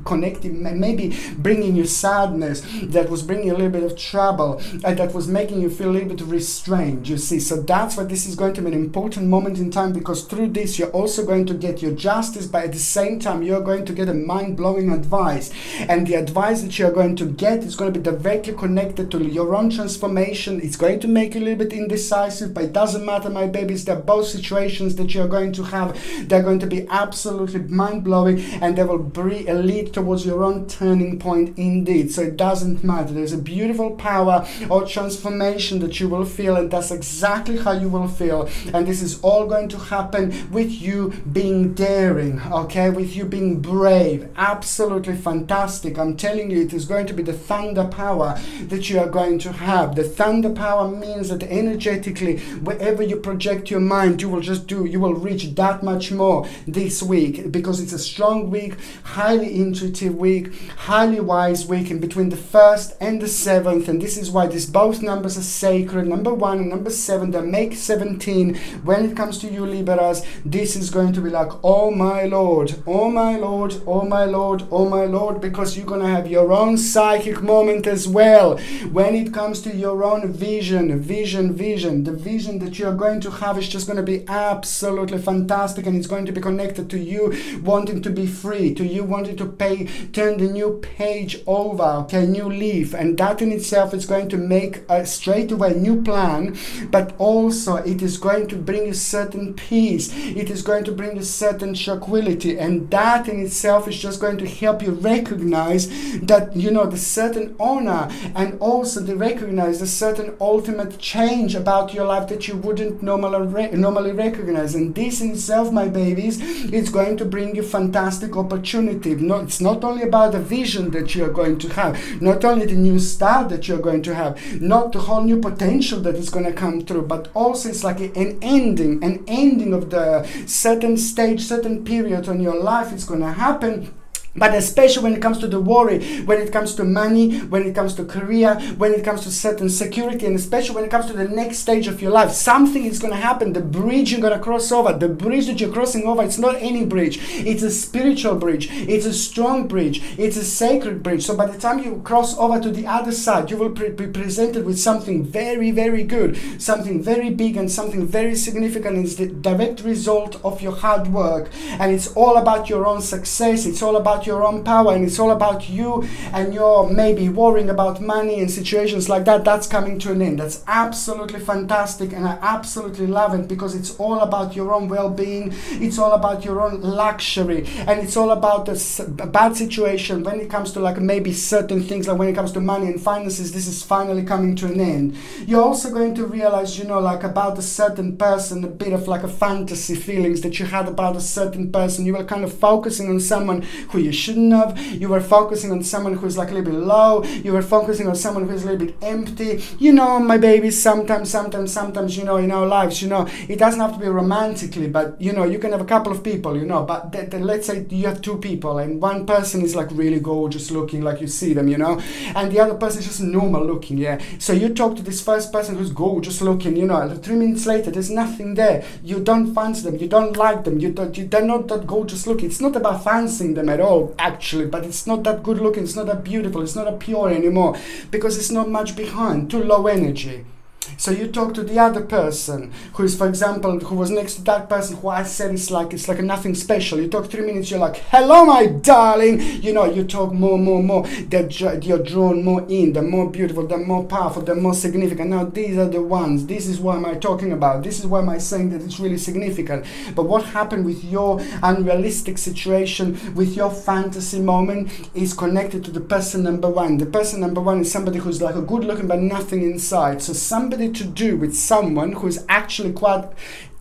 connecting, maybe bringing you sadness, that was bringing a little bit of trouble, and that was making you feel a little bit restrained, you see. So that's why this is going to be an important moment in time, because through this you're also going to get your justice, but at the same time you're going to get a mind-blowing advice, and the advice that you're going to get is going to be directly connected to your own transformation. It's going to make you a little bit indecisive, but it doesn't matter, my babies. They're both situations that you're going to have. They're going to be absolutely mind-blowing, and they will lead towards your own turning point indeed. So it doesn't matter. There's a beautiful power or transformation that you will feel, and that's exactly how you will feel. And this is all going to happen with you being daring, okay, with you being brave. Absolutely fantastic. I'm telling you, it is going to be the thunder power that you are going to have. The thunder power means that energetically, wherever you project your mind, you will reach that much more this week, because it's a strong week, highly intuitive week, highly wise week, in between the 1st and the 7th. And this is why both numbers are sacred. Number 1 and number 7, they make 17. When it comes to you Libras, this is going to be like, oh my Lord, oh my Lord, oh my Lord, oh my Lord, because you're going to have your own psychic moment as well. When it comes to your own vision, the vision that you're going to have is just going to be absolutely fantastic, and it's going to be connected to you wanting to be free, to you wanting to turn the new page over, okay, new leaf. And that in itself is going to make straight away a new plan, but also it is going to bring you certain peace. It is going to bring you certain tranquility, and that in itself is just going to help you recognize that, you know, the certain honor, and also to recognize the certain ultimate change about your life that you wouldn't normally recognize. And this in itself, my babies, it's going to bring you fantastic opportunity. No, it's not only about the vision that you're going to have, not only the new start that you're going to have, not the whole new potential that is going to come through, but also it's like an ending of the certain stage, certain period on your life. It's going to happen. But especially when it comes to the worry, when it comes to money, when it comes to career, when it comes to certain security, and especially when it comes to the next stage of your life, something is going to happen. The bridge you're going to cross over, the bridge that you're crossing over, it's not any bridge. It's a spiritual bridge. It's a strong bridge. It's a sacred bridge. So by the time you cross over to the other side, you will be presented with something very, very good, something very big, and something very significant. It's the direct result of your hard work. And it's all about your own success. It's all about your own power, and it's all about you, and you're maybe worrying about money and situations like that. That's coming to an end. That's absolutely fantastic, and I absolutely love it, because it's all about your own well-being. It's all about your own luxury, and it's all about a bad situation when it comes to like maybe certain things, like when it comes to money and finances. This is finally coming to an end. You're also going to realize, you know, like about a certain person, a bit of like a fantasy feelings that you had about a certain person. You were kind of focusing on someone who you shouldn't have. You were focusing on someone who's like a little bit low. You were focusing on someone who's a little bit empty. You know, my babies, sometimes, you know, in our lives, you know, it doesn't have to be romantically, but, you know, you can have a couple of people, you know, but let's say you have two people, and one person is like really gorgeous looking, like you see them, you know, and the other person is just normal looking, yeah. So you talk to this first person who's gorgeous looking, you know, 3 minutes later, there's nothing there. You don't fancy them. You don't like them. They're not that gorgeous looking. It's not about fancying them at all, actually, but it's not that good looking, it's not that beautiful, it's not that pure anymore, because it's not much behind, too low energy. So you talk to the other person who is, for example, who was next to that person who I said it's like a nothing special. You talk 3 minutes, you're like, hello, my darling. You know, you talk more. You're drawn more in. They're more beautiful. They're more powerful. They're more significant. Now, these are the ones. This is what am I talking about. This is why am I saying that it's really significant. But what happened with your unrealistic situation, with your fantasy moment, is connected to the person number one. The person number one is somebody who's like a good looking but nothing inside. So somebody to do with someone who is actually quite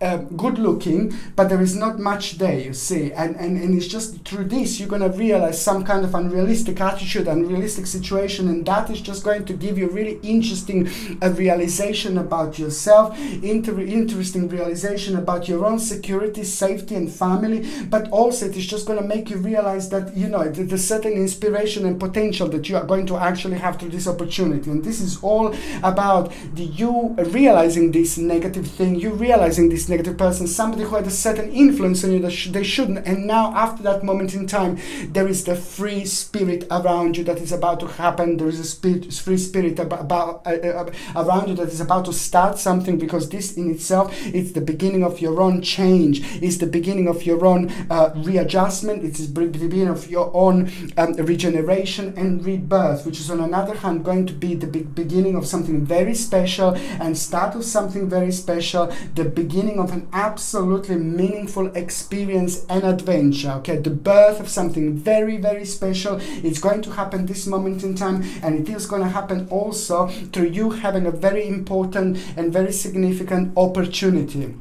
good looking, but there is not much there, you see, and it's just through this you're going to realize some kind of unrealistic attitude, unrealistic situation, and that is just going to give you really interesting realization about yourself, interesting realization about your own security, safety and family, but also it is just going to make you realize that, you know, there's certain inspiration and potential that you are going to actually have through this opportunity. And this is all about you realizing this negative thing, you realizing this negative person, somebody who had a certain influence on you that they shouldn't, and now after that moment in time there is the free spirit around you that is about to happen. There is a free spirit around you that is about to start something, because this in itself, it's the beginning of your own change, it's the beginning of your own readjustment, it's the beginning of your own regeneration and rebirth, which is on another hand going to be the beginning of something very special and start of something very special, the beginning of an absolutely meaningful experience and adventure. Okay, the birth of something very, very special. It's going to happen this moment in time, and it is going to happen also through you having a very important and very significant opportunity,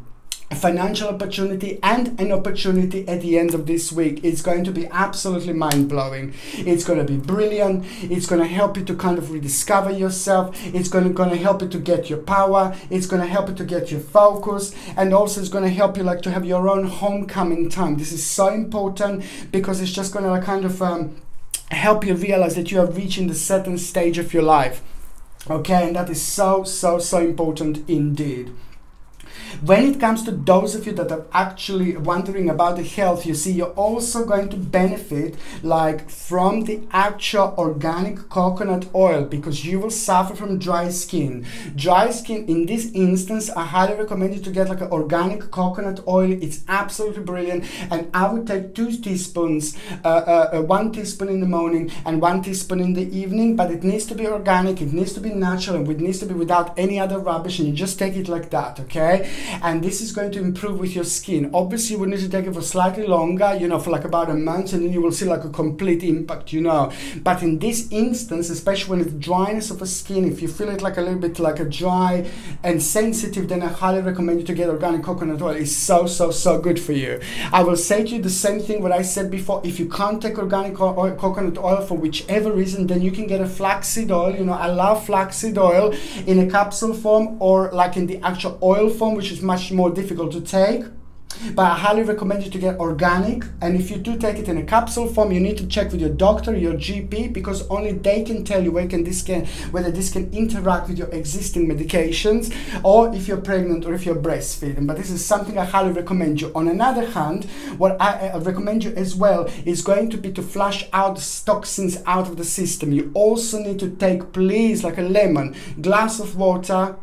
a financial opportunity and an opportunity at the end of this week. It's going to be absolutely mind-blowing. It's going to be brilliant. It's going to help you to kind of rediscover yourself. It's going to help you to get your power. It's going to help you to get your focus, and also it's going to help you like to have your own homecoming time. This is so important because it's just going to kind of help you realize that you are reaching the certain stage of your life. Okay, and that is so important indeed. When it comes to those of you that are actually wondering about the health, you see, you're also going to benefit like from the actual organic coconut oil, because you will suffer from dry skin. Dry skin, in this instance, I highly recommend you to get like an organic coconut oil. It's absolutely brilliant, and I would take 2 teaspoons, 1 teaspoon in the morning and 1 teaspoon in the evening, but it needs to be organic, it needs to be natural, and it needs to be without any other rubbish, and you just take it like that, okay? And this is going to improve with your skin. Obviously you will need to take it for slightly longer, you know, for like about a month, and then you will see like a complete impact, you know. But in this instance, especially when it's dryness of the skin, if you feel it like a little bit like a dry and sensitive, then I highly recommend you to get organic coconut oil. It's so good for you. I will say to you the same thing what I said before. If you can't take organic coconut oil for whichever reason, then you can get a flaxseed oil. You know, I love flaxseed oil in a capsule form or like in the actual oil form, which is much more difficult to take. But I highly recommend you to get organic, and if you do take it in a capsule form, you need to check with your doctor, your GP, because only they can tell you whether this can interact with your existing medications, or if you're pregnant or if you're breastfeeding. But this is something I highly recommend you. On another hand, what I recommend you as well is going to be to flush out toxins out of the system. You also need to take, please, like a lemon, glass of water,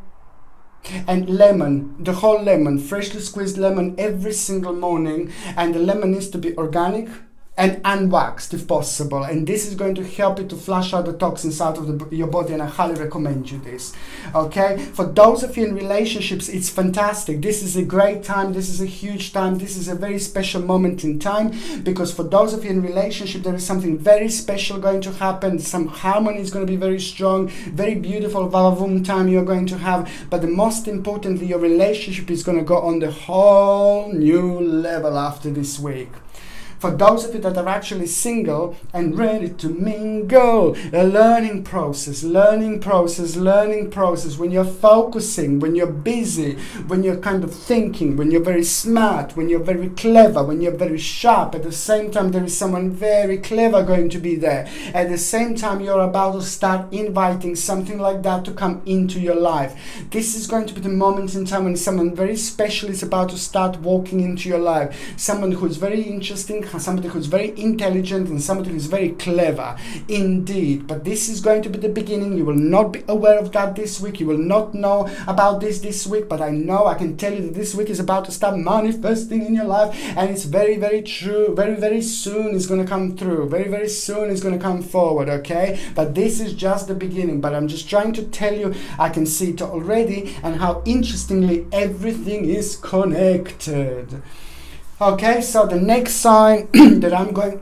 and lemon, the whole lemon, freshly squeezed lemon every single morning, and the lemon needs to be organic and unwaxed if possible, and this is going to help you to flush out the toxins out of your body, and I highly recommend you this. Okay, for those of you in relationships, it's fantastic. This is a great time, this is a huge time, this is a very special moment in time, because for those of you in relationship, there is something very special going to happen. Some harmony is going to be very strong, very beautiful va-va-voom time you're going to have, but the most importantly, your relationship is going to go on the whole new level after this week. For those of you that are actually single and ready to mingle, a learning process. When you're focusing, when you're busy, when you're kind of thinking, when you're very smart, when you're very clever, when you're very sharp, at the same time there is someone very clever going to be there. At the same time you're about to start inviting something like that to come into your life. This is going to be the moment in time when someone very special is about to start walking into your life. Someone who's very interesting, somebody who's very intelligent, and somebody who's very clever indeed. But this is going to be the beginning. You will not be aware of that this week. You will not know about this week, but I can tell you that this week is about to start manifesting in your life, and it's very, very true. Very, very soon it's going to come through. Very, very soon it's going to come forward, okay? But this is just the beginning. But I'm just trying to tell you, I can see it already, and how interestingly everything is connected. Okay, so the next sign that I'm going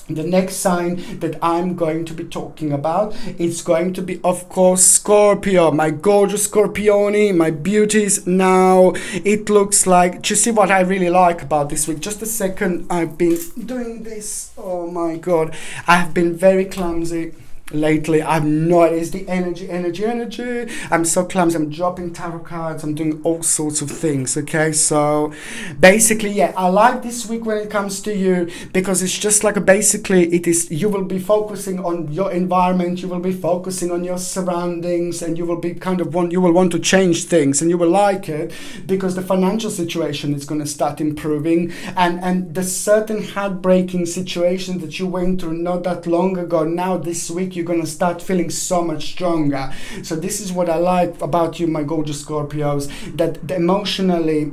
The next sign that I'm going to be talking about is going to be, of course, Scorpio. My gorgeous Scorpioni, my beauties. Now, it looks like, do you see what I really like about this week? Just a second, I've been doing this. Oh my God. I have been very clumsy lately. I've no idea. It's the energy. I'm so clumsy. I'm dropping tarot cards. I'm doing all sorts of things. Okay, so basically, yeah, I like this week when it comes to you, because it's just like basically it is, you will be focusing on your environment, you will be focusing on your surroundings, and you will be you will want to change things, and you will like it because the financial situation is going to start improving, and the certain heartbreaking situation that you went through not that long ago, now this week you're going to start feeling so much stronger. So this is what I like about you, my gorgeous Scorpios, that emotionally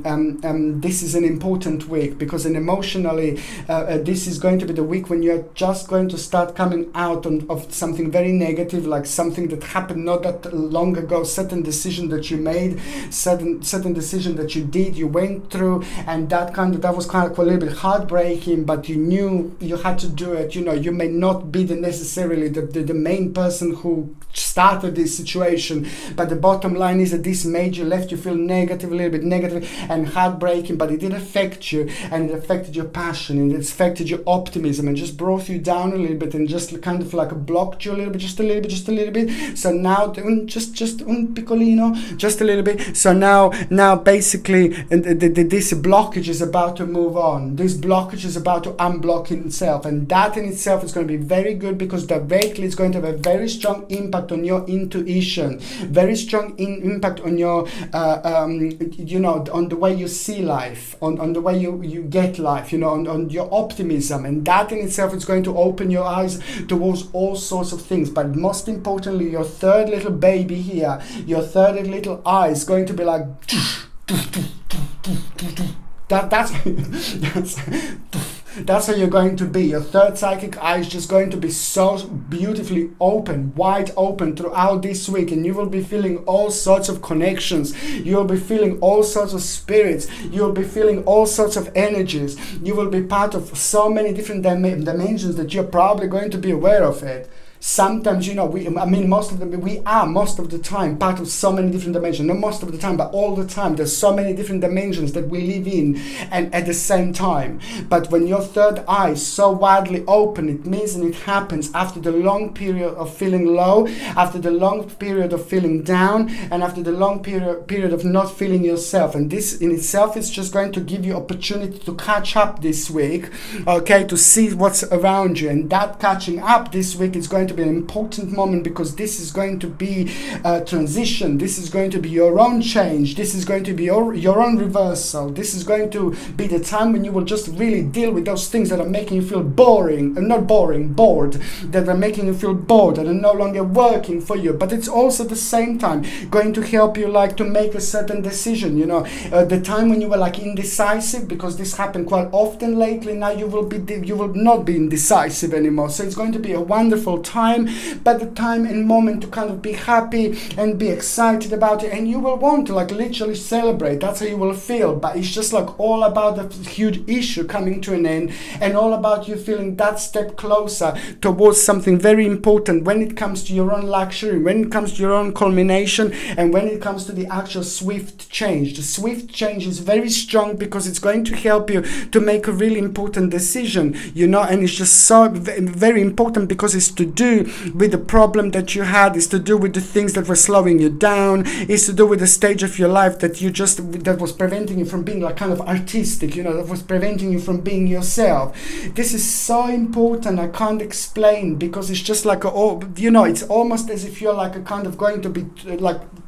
this is an important week, because emotionally this is going to be the week when you're just going to start coming out of something very negative, like something that happened not that long ago, certain decision that you made, certain decision that you did, you went through, and that was kind of a little bit heartbreaking, but you knew you had to do it. You know, you may not be necessarily the main person who started this situation, but the bottom line is that this left you feel negative, a little bit negative and heartbreaking, but it did affect you, and it affected your passion, and it affected your optimism, and just brought you down a little bit, and just kind of like blocked you a little bit, just a little bit. So now just un piccolino, just a little bit. So now basically this blockage is about to move on. This blockage is about to unblock itself, and that in itself is going to be very good, because directly it's going to have a very strong impact on your intuition, very strong impact on your on the way you see life, on the way you get life, on your optimism, and that in itself is going to open your eyes towards all sorts of things. But most importantly, your third little baby here, your third little eye is going to be like that's how you're going to be. Your third psychic eye is just going to be so beautifully open, wide open throughout this week, and you will be feeling all sorts of connections. You'll be feeling all sorts of spirits. You'll be feeling all sorts of energies. You will be part of so many different dimensions that you're probably going to be aware of it. Sometimes, most of the time part of so many different dimensions. Not most of the time, but all the time. There's so many different dimensions that we live in, and at the same time. But when your third eye is so widely open, it means, and it happens after the long period of feeling low, after the long period of feeling down, and after the long period of not feeling yourself. And this in itself is just going to give you opportunity to catch up this week, okay, to see what's around you. And that catching up this week is going to be an important moment, because this is going to be a transition. This is going to be your own change. This is going to be your own reversal. This is going to be the time when you will just really deal with those things that are making you feel bored, that are making you feel bored, that are no longer working for you. But it's also at the same time going to help you to make a certain decision. The time when you were indecisive, because this happened quite often lately, now you will not be indecisive anymore. So it's going to be a wonderful time, but the time and moment to kind of be happy and be excited about it, and you will want to literally celebrate. That's how you will feel. But it's just all about the huge issue coming to an end, and all about you feeling that step closer towards something very important when it comes to your own luxury, when it comes to your own culmination, and when it comes to the actual swift change. The swift change is very strong, because it's going to help you to make a really important decision, and it's just so very important, because it's to do with the problem that you had, is to do with the things that were slowing you down, is to do with the stage of your life that was preventing you from being kind of artistic, that was preventing you from being yourself. This is so important. I can't explain, because it's just it's almost as if you're going to be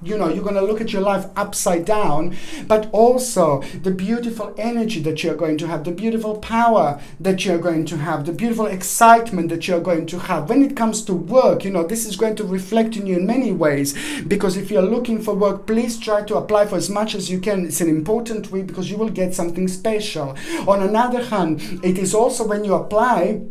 you're going to look at your life upside down, but also the beautiful energy that you're going to have, the beautiful power that you're going to have, the beautiful excitement that you're going to have. When it comes to work, this is going to reflect in you in many ways, because if you're looking for work, please try to apply for as much as you can. It's an important week, because you will get something special. On another hand, it is also when you apply,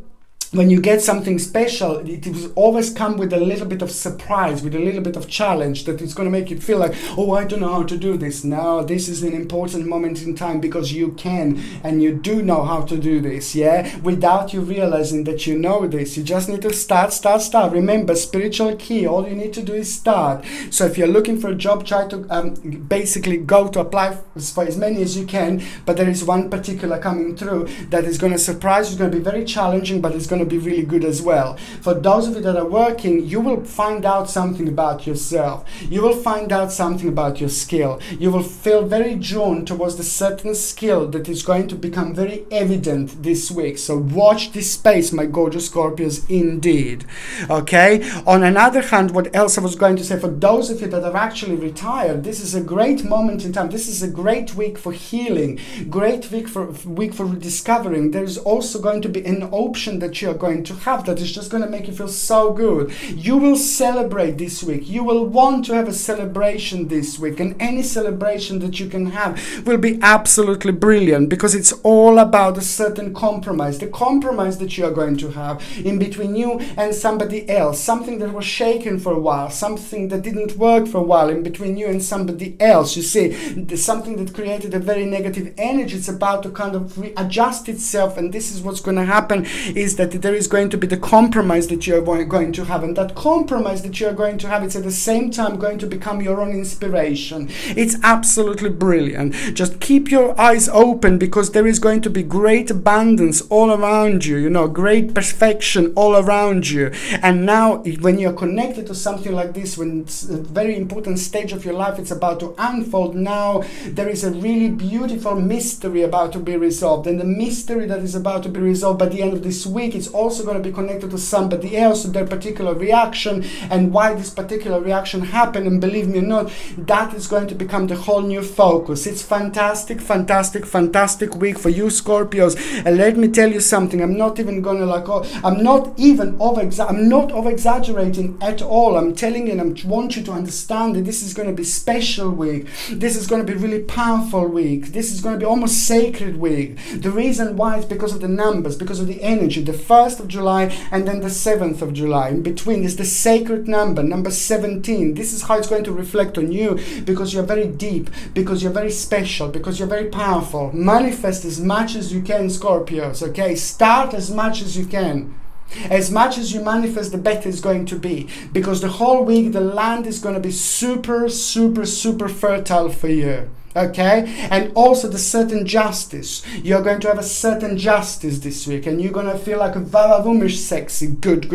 when you get something special, it will always come with a little bit of surprise, with a little bit of challenge, that it's going to make you feel like, oh, I don't know how to do this. No, this is an important moment in time, because you can and you do know how to do this, yeah? Without you realizing that you know this. You just need to start. Remember, spiritual key, all you need to do is start. So if you're looking for a job, try to basically go to apply for as many as you can, but there is one particular coming through that is going to surprise you. It's going to be very challenging, but it's going to be really good as well. For those of you that are working, you will find out something about yourself. You will find out something about your skill. You will feel very drawn towards the certain skill that is going to become very evident this week. So watch this space, my gorgeous Scorpios, indeed. Okay? On another hand, what else I was going to say, for those of you that are actually retired, this is a great moment in time. This is a great week for healing, great week for rediscovering. There is also going to be an option that you are going to have that is just going to make you feel so good. You will celebrate this week. You will want to have a celebration this week, and any celebration that you can have will be absolutely brilliant, because it's all about a certain compromise. The compromise that you are going to have in between you and somebody else, something that was shaken for a while, something that didn't work for a while in between you and somebody else. You see, something that created a very negative energy, it's about to kind of readjust itself, and this is what's going to happen, is that there is going to be the compromise that you are going to have, and that compromise that you are going to have, it's at the same time going to become your own inspiration. It's absolutely brilliant. Just keep your eyes open, because there is going to be great abundance all around you, you know, great perfection all around you. And now when you're connected to something like this, when it's a very important stage of your life, it's about to unfold, now there is a really beautiful mystery about to be resolved, and the mystery that is about to be resolved by the end of this week, it's also going to be connected to somebody else, to their particular reaction, and why this particular reaction happened. And believe me or not, that is going to become the whole new focus. It's fantastic week for you Scorpios. And let me tell you something, I'm not even gonna I'm not over exaggerating at all. I'm telling you, and I want you to understand that this is going to be special week. This is going to be really powerful week. This is going to be almost sacred week. The reason why is because of the numbers, because of the energy. The 1st of July and then the 7th of July. In between is the sacred number 17. This is how it's going to reflect on you, because you're very deep, because you're very special, because you're very powerful. Manifest as much as you can, Scorpios, okay? Start as much as you can. As much as you manifest, the better it's going to be, because the whole week the land is going to be super fertile for you. Okay, and also the certain justice. You're going to have a certain justice this week, and you're going to feel like a vavavumish, sexy, good,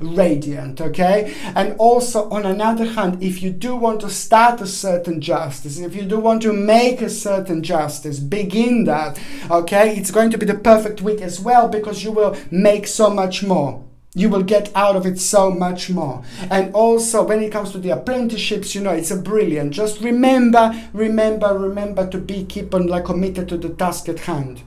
radiant. Okay, and also on another hand, if you do want to start a certain justice, if you do want to make a certain justice, begin that. Okay, it's going to be the perfect week as well, because you will make so much more. You will get out of it so much more. And also when it comes to the apprenticeships, you know, it's a brilliant. Just remember to keep on committed to the task at hand.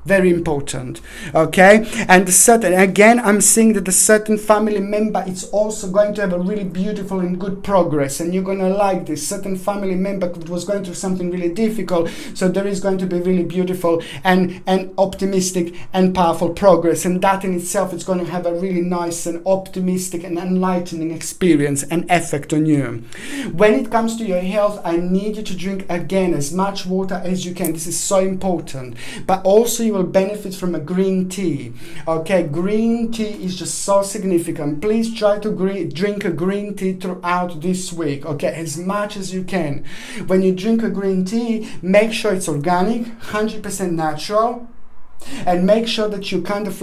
Very important. Okay, and again, I'm seeing that a certain family member is also going to have a really beautiful and good progress, and you're going to like this. Certain family member was going through something really difficult, so there is going to be really beautiful and optimistic and powerful progress, and that in itself is going to have a really nice and optimistic and enlightening experience and effect on you. When it comes to your health, I need you to drink again as much water as you can. This is so important. But also you will benefit from a green tea. Okay, green tea is just so significant. Please try to drink a green tea throughout this week. Okay, as much as you can. When you drink a green tea, make sure it's organic, 100% natural. And make sure that you kind of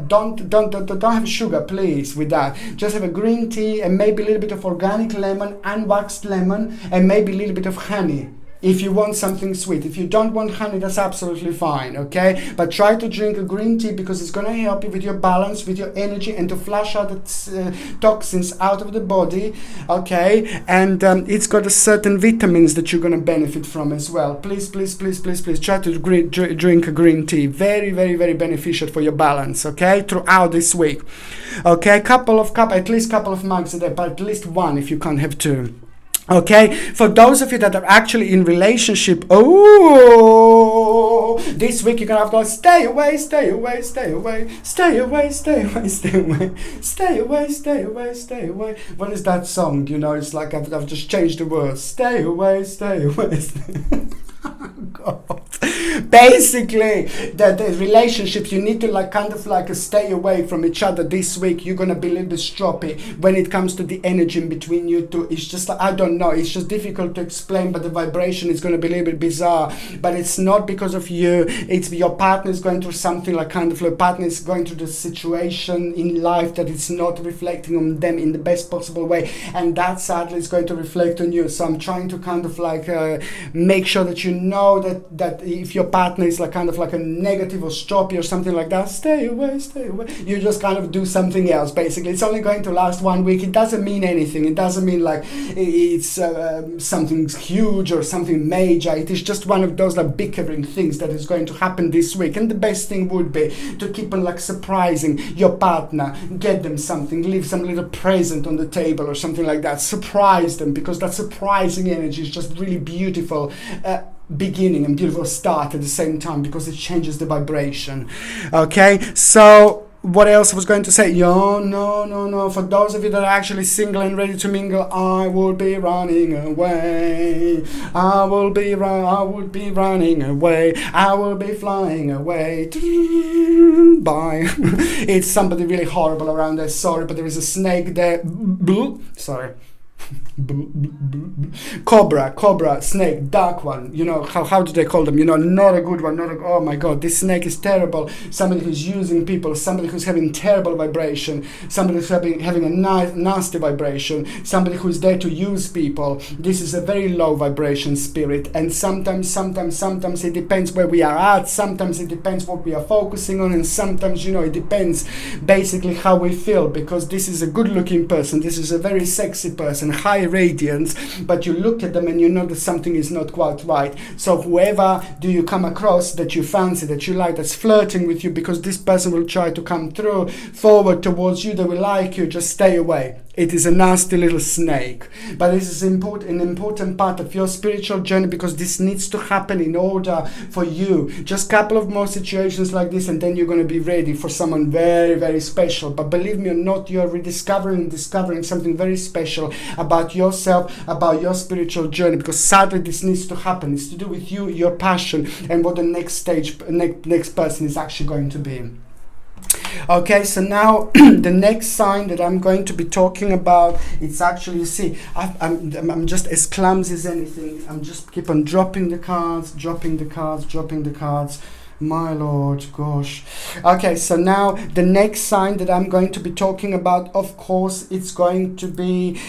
don't have sugar, please, with that. Just have a green tea and maybe a little bit of organic lemon, unwaxed lemon, and maybe a little bit of honey. If you want something sweet. If you don't want honey, that's absolutely fine, okay? But try to drink a green tea, because it's going to help you with your balance, with your energy, and to flush out the toxins out of the body, okay? And it's got a certain vitamins that you're going to benefit from as well. Please try to drink a green tea. Very beneficial for your balance, okay? Throughout this week. Okay, at least couple of mugs a day, but at least one if you can't have two. Okay, for those of you that are actually in relationship, this week you're gonna have to stay away, stay away, stay away, stay away, stay away, stay away, stay away, stay away, stay away. What is that song? You know, it's like I've just changed the words. Stay away, stay away. God. Basically, the relationships, you need to like kind of like stay away from each other this week. You're gonna be a little bit stroppy when it comes to the energy in between you two. It's just like, I don't know, it's just difficult to explain, but the vibration is gonna be a little bit bizarre. But it's not because of you, it's your partner is going through something, like kind of like partner is going through the situation in life that it's not reflecting on them in the best possible way, and that sadly is going to reflect on you. So I'm trying to kind of like make sure that you know that if your partner is like kind of like a negative or stroppy or something like that, stay away, stay away. You just kind of do something else. Basically, it's only going to last 1 week. It doesn't mean anything. It doesn't mean like it's something huge or something major. It is just one of those like bickering things that is going to happen this week. And the best thing would be to keep on like surprising your partner, get them something, leave some little present on the table or something like that. Surprise them, because that surprising energy is just really beautiful. Beginning and beautiful start at the same time, because it changes the vibration. Okay, so what else I was going to say? No. For those of you that are actually single and ready to mingle, I will be running away. I would be running away. I will be flying away. Bye. It's somebody really horrible around there. Sorry, but there is a snake there. Sorry. Cobra, snake, dark one, you know, how do they call them, you know, not a good one, oh my god, this snake is terrible. Somebody who's using people, somebody who's having terrible vibration, somebody who's having a nasty vibration, somebody who's there to use people. This is a very low vibration spirit, and sometimes it depends where we are at, sometimes it depends what we are focusing on, and sometimes, you know, it depends basically how we feel, because this is a good looking person, this is a very sexy person, high radiance, but you look at them and you know that something is not quite right. So whoever do you come across that you fancy, that you like, that's flirting with you, because this person will try to come through forward towards you, they will like you, just stay away. It is a nasty little snake. But this is an important part of your spiritual journey, because this needs to happen in order for you. Just a couple of more situations like this, and then you're going to be ready for someone very, very special. But believe me or not, you're discovering something very special about yourself, about your spiritual journey, because sadly this needs to happen. It's to do with you, your passion, and what the next stage, next person is actually going to be. Okay, so now the next sign that I'm going to be talking about, it's actually, you see, I'm just as clumsy as anything. I'm just keep on dropping the cards. My Lord, gosh. Okay, so now the next sign that I'm going to be talking about, of course, it's going to be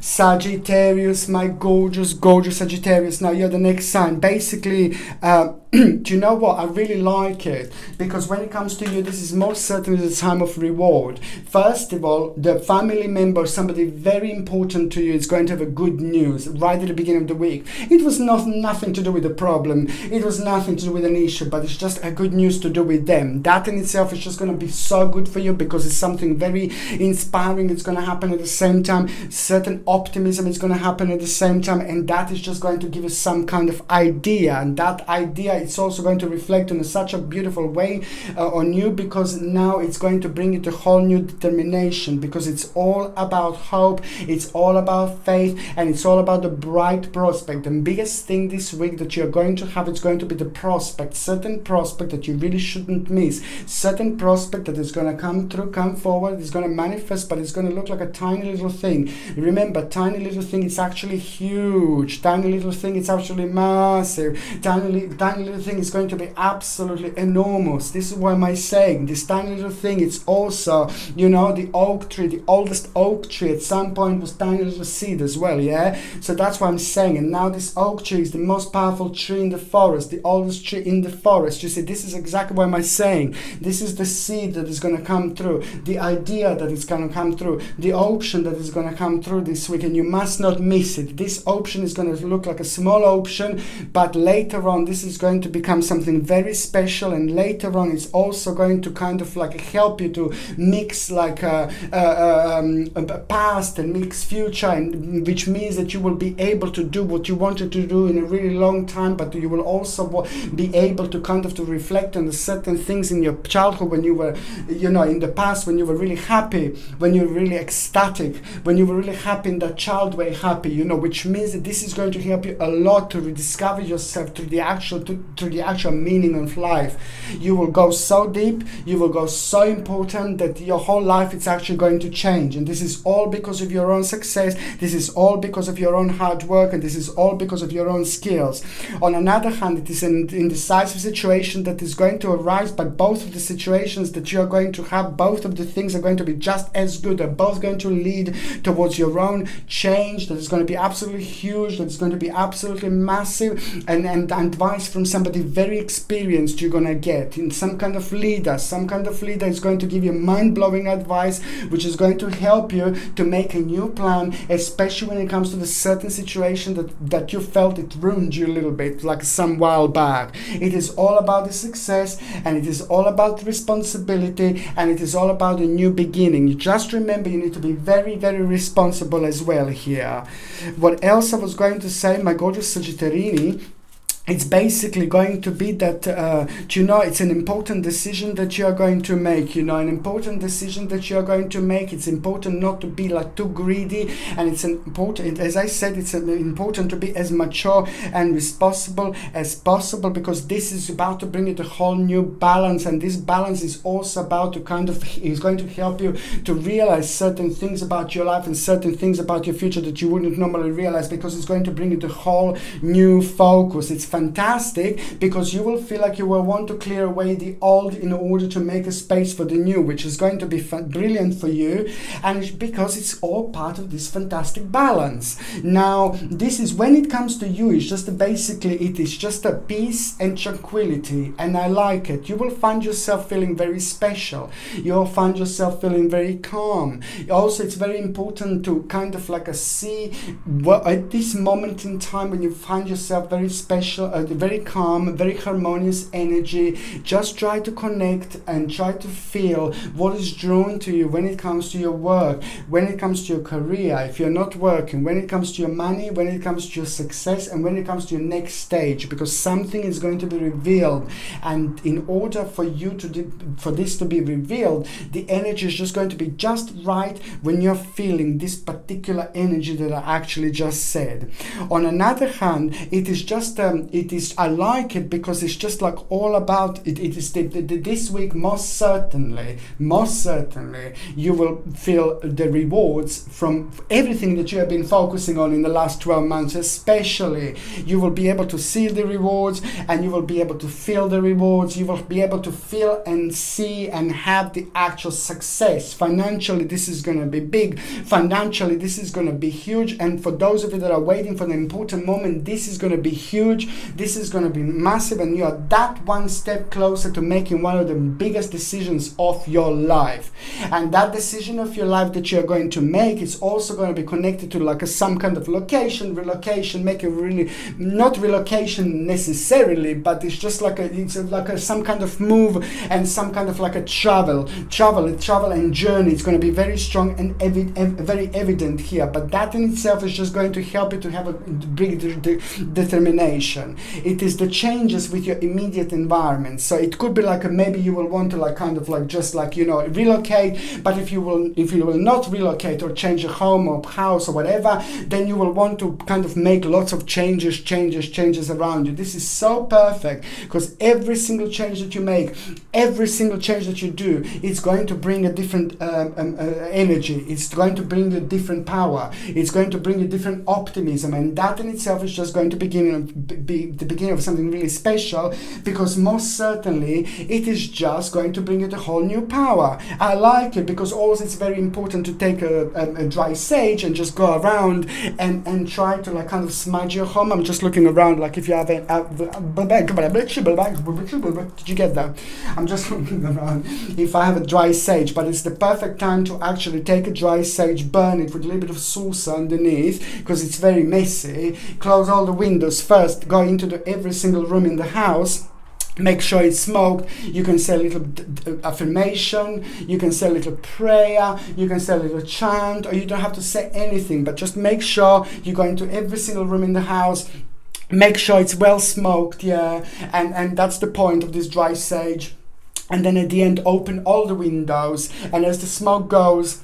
Sagittarius, my gorgeous Sagittarius. Now you're the next sign. Basically, do you know what? I really like it, because when it comes to you, this is most certainly the time of reward. First of all, the family member, somebody very important to you, is going to have a good news right at the beginning of the week. It was nothing to do with the problem. It was nothing to do with an issue, but it's just a good news to do with them. That in itself is just going to be so good for you, because it's something very inspiring. It's going to happen at the same time. Certain optimism is going to happen at the same time, and that is just going to give us some kind of idea, and that idea, it's also going to reflect in such a beautiful way on you, because now it's going to bring you to whole new determination, because it's all about hope, it's all about faith, and it's all about the bright prospect. The biggest thing this week that you're going to have, it's going to be the prospect, certain prospect that you really shouldn't miss, certain prospect that is going to come through, come forward, it's going to manifest, but it's going to look like a tiny little thing. Remember, tiny little thing is actually huge, tiny little thing is actually massive, tiny little thing is going to be absolutely enormous. This is why am I saying this tiny little thing, it's also, you know, the oak tree, the oldest oak tree at some point was tiny little seed as well, yeah? So that's what I'm saying. And now this oak tree is the most powerful tree in the forest, the oldest tree in the forest. You see, this is exactly what am I saying. This is the seed that is going to come through, the idea that is going to come through, the option that is going to come through this week, and you must not miss it. This option is going to look like a small option, but later on this is going to become something very special, and later on it's also going to kind of like help you to mix like a past and mix future, and which means that you will be able to do what you wanted to do in a really long time, but you will also be able to kind of to reflect on the certain things in your childhood when you were, you know, in the past, when you were really happy, when you were really ecstatic, when you were really happy in that child way happy, you know, which means that this is going to help you a lot to rediscover yourself through the actual meaning of life. You will go so deep, you will go so important that your whole life it's actually going to change, and this is all because of your own success, this is all because of your own hard work, and this is all because of your own skills. On another hand, it is an indecisive situation that is going to arise, but both of the situations that you are going to have, both of the things are going to be just as good, are both going to lead towards your own change that is going to be absolutely huge, that is going to be absolutely massive, and advice from somebody very experienced you're going to get, in some kind of leader is going to give you mind-blowing advice, which is going to help you to make a new plan, especially when it comes to the certain situation that you felt it ruined you a little bit, like some while back. It is all about the success, and it is all about responsibility, and it is all about a new beginning. You just remember you need to be very, very responsible as well here. What else I was going to say, my gorgeous Sagittarini, it's basically going to be that, you know, it's an important decision that you are going to make, you know, an important decision that you are going to make. It's important not to be like too greedy, and it's important, as I said, it's important to be as mature and responsible as possible, because this is about to bring you a whole new balance, and this balance is also about to kind of, is going to help you to realize certain things about your life and certain things about your future that you wouldn't normally realize, because it's going to bring you the whole new focus. It's fantastic, because you will feel like you will want to clear away the old in order to make a space for the new, which is going to be brilliant for you, and because it's all part of this fantastic balance. Now, this is when it comes to you, it's just basically, it is just a peace and tranquility, and I like it. You will find yourself feeling very special. You'll find yourself feeling very calm. Also, it's very important to kind of like see what at this moment in time when you find yourself very special, very calm, very harmonious energy, just try to connect and try to feel what is drawn to you when it comes to your work, when it comes to your career, if you're not working, when it comes to your money, when it comes to your success, and when it comes to your next stage, because something is going to be revealed, and in order for you to for this to be revealed, the energy is just going to be just right when you're feeling this particular energy that I actually just said. On another hand, it is just I like it because it's just like all about it. It is this week, most certainly you will feel the rewards from everything that you have been focusing on in the last 12 months. Especially you will be able to see the rewards, and you will be able to feel the rewards. You will be able to feel and see and have the actual success. Financially, this is going to be big. Financially, this is going to be huge, and for those of you that are waiting for the important moment, this is going to be huge. This is going to be massive, and you are that one step closer to making one of the biggest decisions of your life. And that decision of your life that you're going to make is also going to be connected to like some kind of relocation, make a really, not relocation necessarily, but it's just like some kind of move and some kind of like a travel and journey. It's going to be very strong and very evident here, but that in itself is just going to help you to have a big determination. It is the changes with your immediate environment. So it could be like maybe you will want to like kind of like just like, you know, relocate, but if you will not relocate or change a home or house or whatever, then you will want to kind of make lots of changes around you. This is so perfect, because every single change that you make, every single change that you do, it's going to bring a different energy. It's going to bring you different power. It's going to bring you different optimism, and that in itself is just going to be be the beginning of something really special, because most certainly it is just going to bring you a whole new power. I like it because also it's very important to take a dry sage and just go around and try to like kind of smudge your home. I'm just looking around, like if you have did you get that? I'm just looking around if I have a dry sage, but it's the perfect time to actually take a dry sage, burn it with a little bit of salsa underneath, because it's very messy. Close all the windows first, go into every single room in the house. Make sure it's smoked. You can say a little affirmation, you can say a little prayer, you can say a little chant, or you don't have to say anything, but just make sure you go into every single room in the house. Make sure it's well smoked, yeah, and that's the point of this dry sage. And then at the end, open all the windows, and as the smoke goes,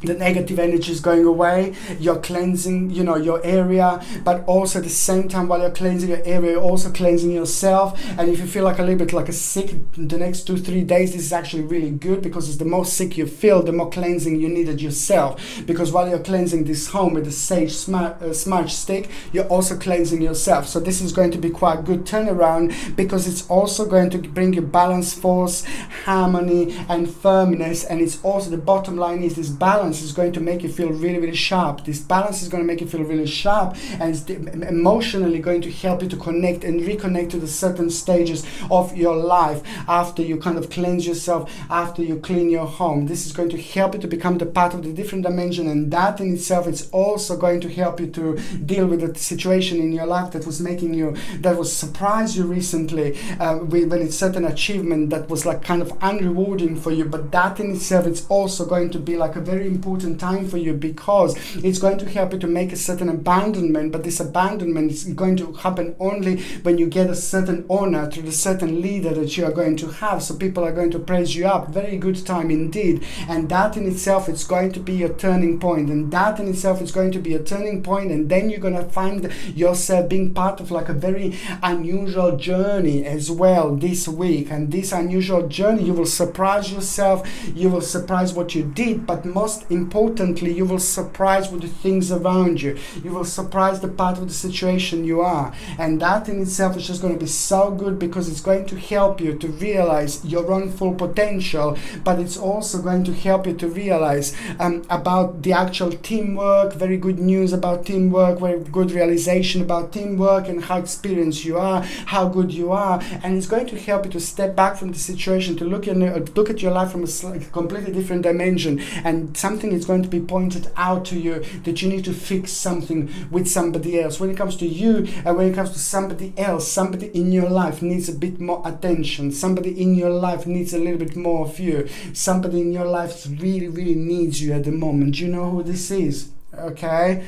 the negative energy is going away. You're cleansing, your area, but also at the same time, while you're cleansing your area, you're also cleansing yourself. And if you feel like a little bit like a sick the next 2-3 days, this is actually really good, because it's the more sick you feel, the more cleansing you needed yourself. Because while you're cleansing this home with the sage smudge stick, you're also cleansing yourself. So this is going to be quite a good turnaround, because it's also going to bring you balance, force, harmony, and firmness. And it's also, the bottom line is, this balance is going to make you feel really, really sharp. This balance is going to make you feel really sharp, and it's emotionally going to help you to connect and reconnect to the certain stages of your life after you kind of cleanse yourself, after you clean your home. This is going to help you to become the part of the different dimension, and that in itself is also going to help you to deal with the situation in your life that was making you, that was surprised you recently when it's certain achievement that was like kind of unrewarding for you. But that in itself, it's also going to be like a very important time for you, because it's going to help you to make a certain abandonment. But this abandonment is going to happen only when you get a certain honor through the certain leader that you are going to have. So people are going to praise you up. Very good time indeed. And that in itself, it's going to be your turning point. And that in itself is going to be a turning point. And then you're going to find yourself being part of like a very unusual journey as well this week. And this unusual journey, you will surprise yourself. You will surprise what you did, but most importantly, you will surprise with the things around you. You will surprise the part of the situation you are. And that in itself is just going to be so good, because it's going to help you to realize your own full potential, but it's also going to help you to realize about the actual teamwork. Very good news about teamwork, very good realization about teamwork, and how experienced you are, how good you are. And it's going to help you to step back from the situation, to look at your life from a completely different dimension. And something is going to be pointed out to you, that you need to fix something with somebody else. When it comes to you and when it comes to somebody else, somebody in your life needs a bit more attention. Somebody in your life needs a little bit more of you. Somebody in your life really, really needs you at the moment. Do you know who this is? Okay.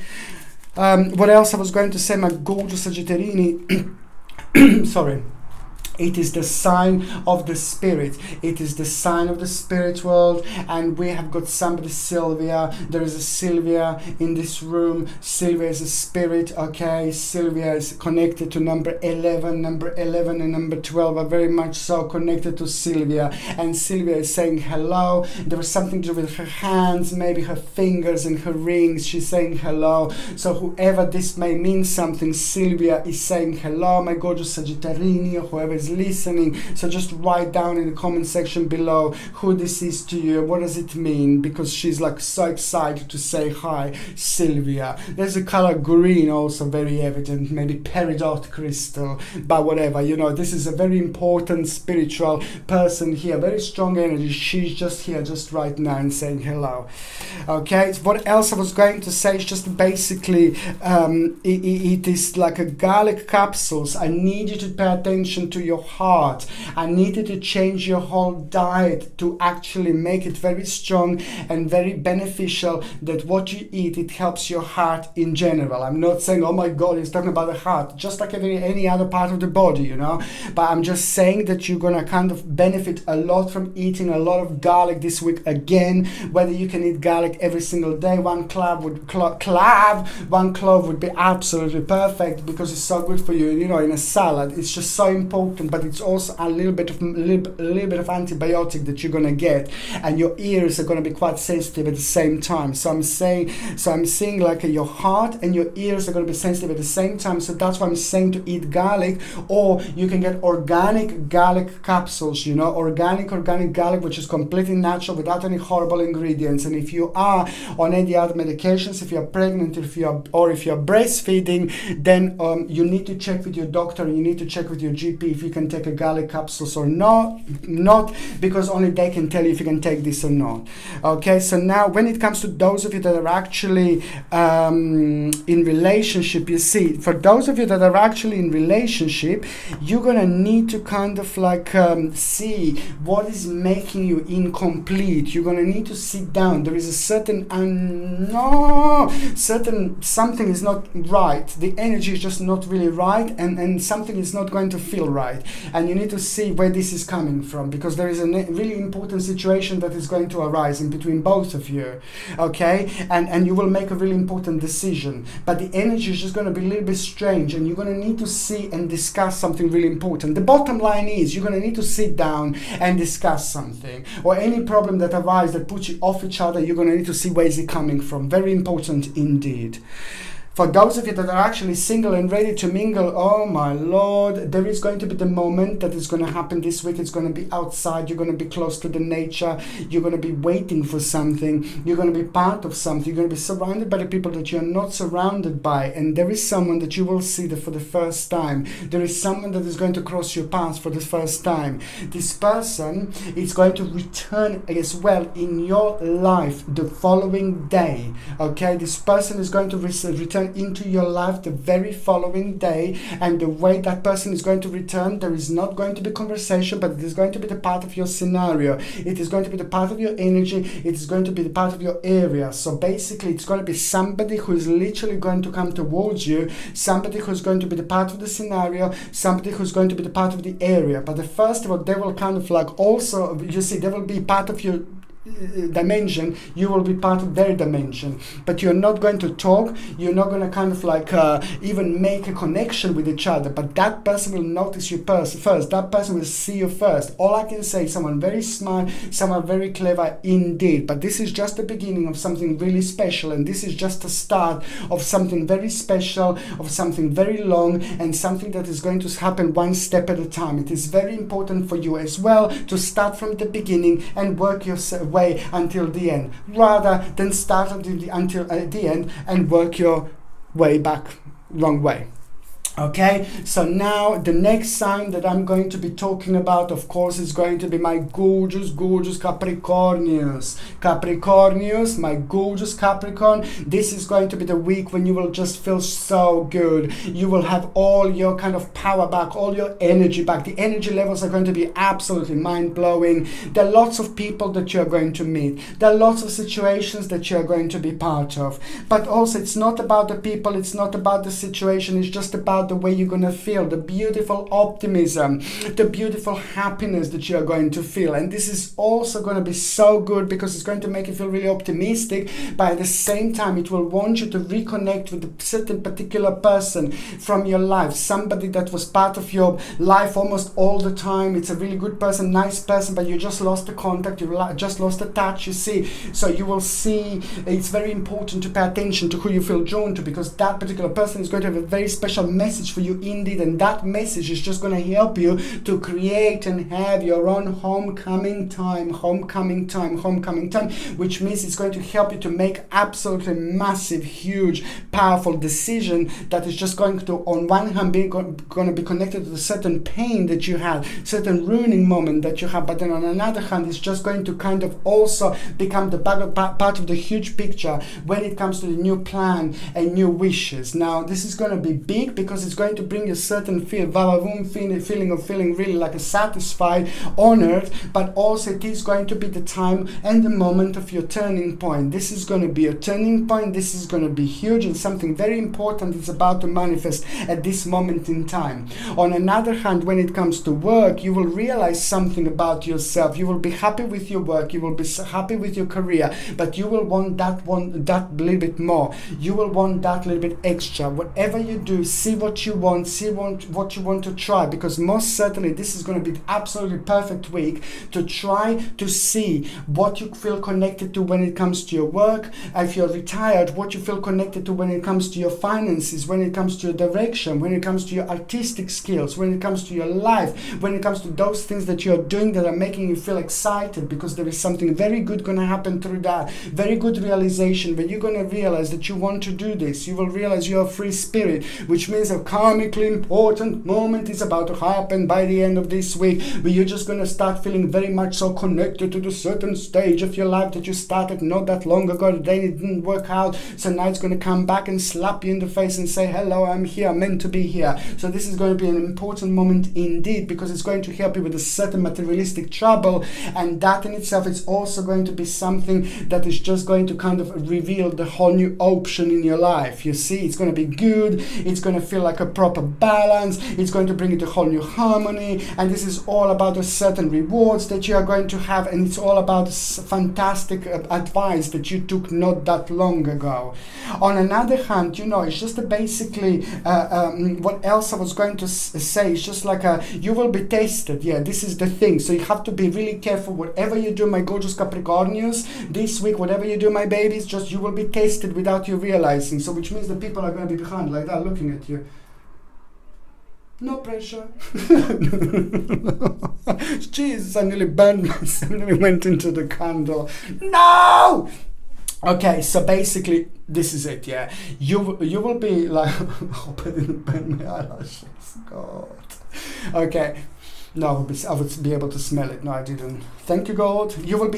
What else I was going to say, my gorgeous Sagittarini? Sorry. It is the sign of the spirit. It is the sign of the spirit world. And we have got somebody, Sylvia. There is a Sylvia in this room. Sylvia is a spirit, okay? Sylvia is connected to number 11. Number 11 and number 12 are very much so connected to Sylvia. And Sylvia is saying hello. There was something to do with her hands, maybe her fingers and her rings. She's saying hello. So whoever this may mean something, Sylvia is saying hello, my gorgeous Sagittarini, or whoever is listening. So just write down in the comment section below who this is to you, what does it mean, because she's like so excited to say hi, Sylvia. There's a color green also very evident, maybe peridot crystal, but whatever, this is a very important spiritual person here, very strong energy. She's just here just right now and saying hello. Okay, what else I was going to say is just basically it is like a garlic capsules. I need you to pay attention to your heart. I needed to change your whole diet to actually make it very strong and very beneficial, that what you eat, it helps your heart in general. I'm not saying, oh my God, he's talking about the heart, just like any other part of the body, but I'm just saying that you're gonna kind of benefit a lot from eating a lot of garlic this week again, whether you can eat garlic garlic every single day. One clove would be absolutely perfect because it's so good for you. You know, in a salad, it's just so important. But it's also a little bit of antibiotic that you're gonna get, and your ears are gonna be quite sensitive at the same time. So I'm seeing like your heart and your ears are gonna be sensitive at the same time. So that's why I'm saying to eat garlic, or you can get organic garlic capsules. You know, organic garlic, which is completely natural without any horrible ingredients. And if you are on any other medications, if you're pregnant, if you're breastfeeding, then you need to check with your doctor, and you need to check with your GP if you can take a garlic capsules or not, because only they can tell you if you can take this or not. Okay, so now when it comes to those of you that are actually in relationship, you see, for those of you that are actually in relationship, you're gonna need to kind of like see what is making you incomplete. You're gonna need to sit down. There is a certain something is not right. The energy is just not really right, and something is not going to feel right. And you need to see where this is coming from, because there is a really important situation that is going to arise in between both of you. Okay, and you will make a really important decision, but the energy is just going to be a little bit strange, and you're going to need to see and discuss something really important. The bottom line is you're going to need to sit down and discuss something, or any problem that arises that puts you off each other. You're going to need to see where is it coming from. Very important indeed. For those of you that are actually single and ready to mingle, oh my Lord, there is going to be the moment that is going to happen this week. It's going to be outside. You're going to be close to the nature. You're going to be waiting for something. You're going to be part of something. You're going to be surrounded by the people that you're not surrounded by. And there is someone that you will see for the first time. There is someone that is going to cross your path for the first time. This person is going to return as well in your life the following day. Okay, this person is going to return into your life the very following day, and the way that person is going to return, there is not going to be conversation, but it is going to be the part of your scenario. It is going to be the part of your energy. It is going to be the part of your area. So basically it's going to be somebody who is literally going to come towards you, somebody who's going to be the part of the scenario, somebody who's going to be the part of the area. But the first of all, they will kind of like also, you see, they will be part of your dimension, you will be part of their dimension, but you're not going to talk, you're not going to kind of like even make a connection with each other, but that person will notice you first, that person will see you first. All I can say, someone very smart, someone very clever indeed, but this is just the beginning of something really special, and this is just the start of something very special, of something very long, and something that is going to happen one step at a time. It is very important for you as well to start from the beginning and work your way until the end, rather than start until the end and work your way back wrong way. Okay, so now the next sign that I'm going to be talking about, of course, is going to be my gorgeous Capricornius. Capricornius, my gorgeous Capricorn. This is going to be the week when you will just feel so good. You will have all your kind of power back, all your energy back. The energy levels are going to be absolutely mind-blowing. There are lots of people that you're going to meet. There are lots of situations that you're going to be part of. But also, it's not about the people, it's not about the situation, it's just about the way you're going to feel, the beautiful optimism, the beautiful happiness that you're going to feel. And this is also going to be so good because it's going to make you feel really optimistic, but at the same time it will want you to reconnect with a certain particular person from your life, somebody that was part of your life almost all the time. It's a really good person, nice person, but you just lost the contact, you just lost the touch, you see. So you will see, it's very important to pay attention to who you feel drawn to, because that particular person is going to have a very special message for you indeed, and that message is just going to help you to create and have your own homecoming time, which means it's going to help you to make absolutely massive, huge, powerful decision that is just going to, on one hand, going to be connected to a certain pain that you had, certain ruining moment that you have, but then on another hand, it's just going to kind of also become the part of the huge picture when it comes to the new plan and new wishes. Now, this is going to be big because because it's going to bring you a certain feeling of feeling really like a satisfied, honored, but also it is going to be the time and the moment of your turning point. This is going to be a turning point. This is going to be huge, and something very important is about to manifest at this moment in time. On another hand, when it comes to work, you will realize something about yourself. You will be happy with your work. You will be happy with your career, but you will want that little bit more. You will want that little bit extra. Whatever you do, see what you want, what you want to try, because most certainly this is going to be the absolutely perfect week to try to see what you feel connected to when it comes to your work. If you're retired, what you feel connected to when it comes to your finances, when it comes to your direction, when it comes to your artistic skills, when it comes to your life, when it comes to those things that you're doing that are making you feel excited, because there is something very good going to happen through that. Very good realization where you're going to realize that you want to do this. You will realize you're a free spirit, which means a karmically important moment is about to happen by the end of this week, where you're just going to start feeling very much so connected to the certain stage of your life that you started not that long ago. Then it didn't work out, so now it's going to come back and slap you in the face and say, hello, I'm here, I'm meant to be here. So this is going to be an important moment indeed, because it's going to help you with a certain materialistic trouble, and that in itself is also going to be something that is just going to kind of reveal the whole new option in your life. You see, it's going to be good, it's going to feel like a proper balance, it's going to bring it a whole new harmony, and this is all about a certain rewards that you are going to have, and it's all about fantastic advice that you took not that long ago. On another hand, it's just basically what else I was going to say, it's just like you will be tested. Yeah, this is the thing, so you have to be really careful. Whatever you do, my gorgeous Capricornians, this week, whatever you do, my babies, just you will be tested without you realizing. So which means the people are going to be behind like that looking at you. No pressure. Jesus, I nearly burned myself. I nearly went into the candle. No! Okay, so basically, this is it, yeah. You will be like, I hope I didn't burn my eyelashes. God. Okay. No, I would be able to smell it. No, I didn't. Thank you, God. You will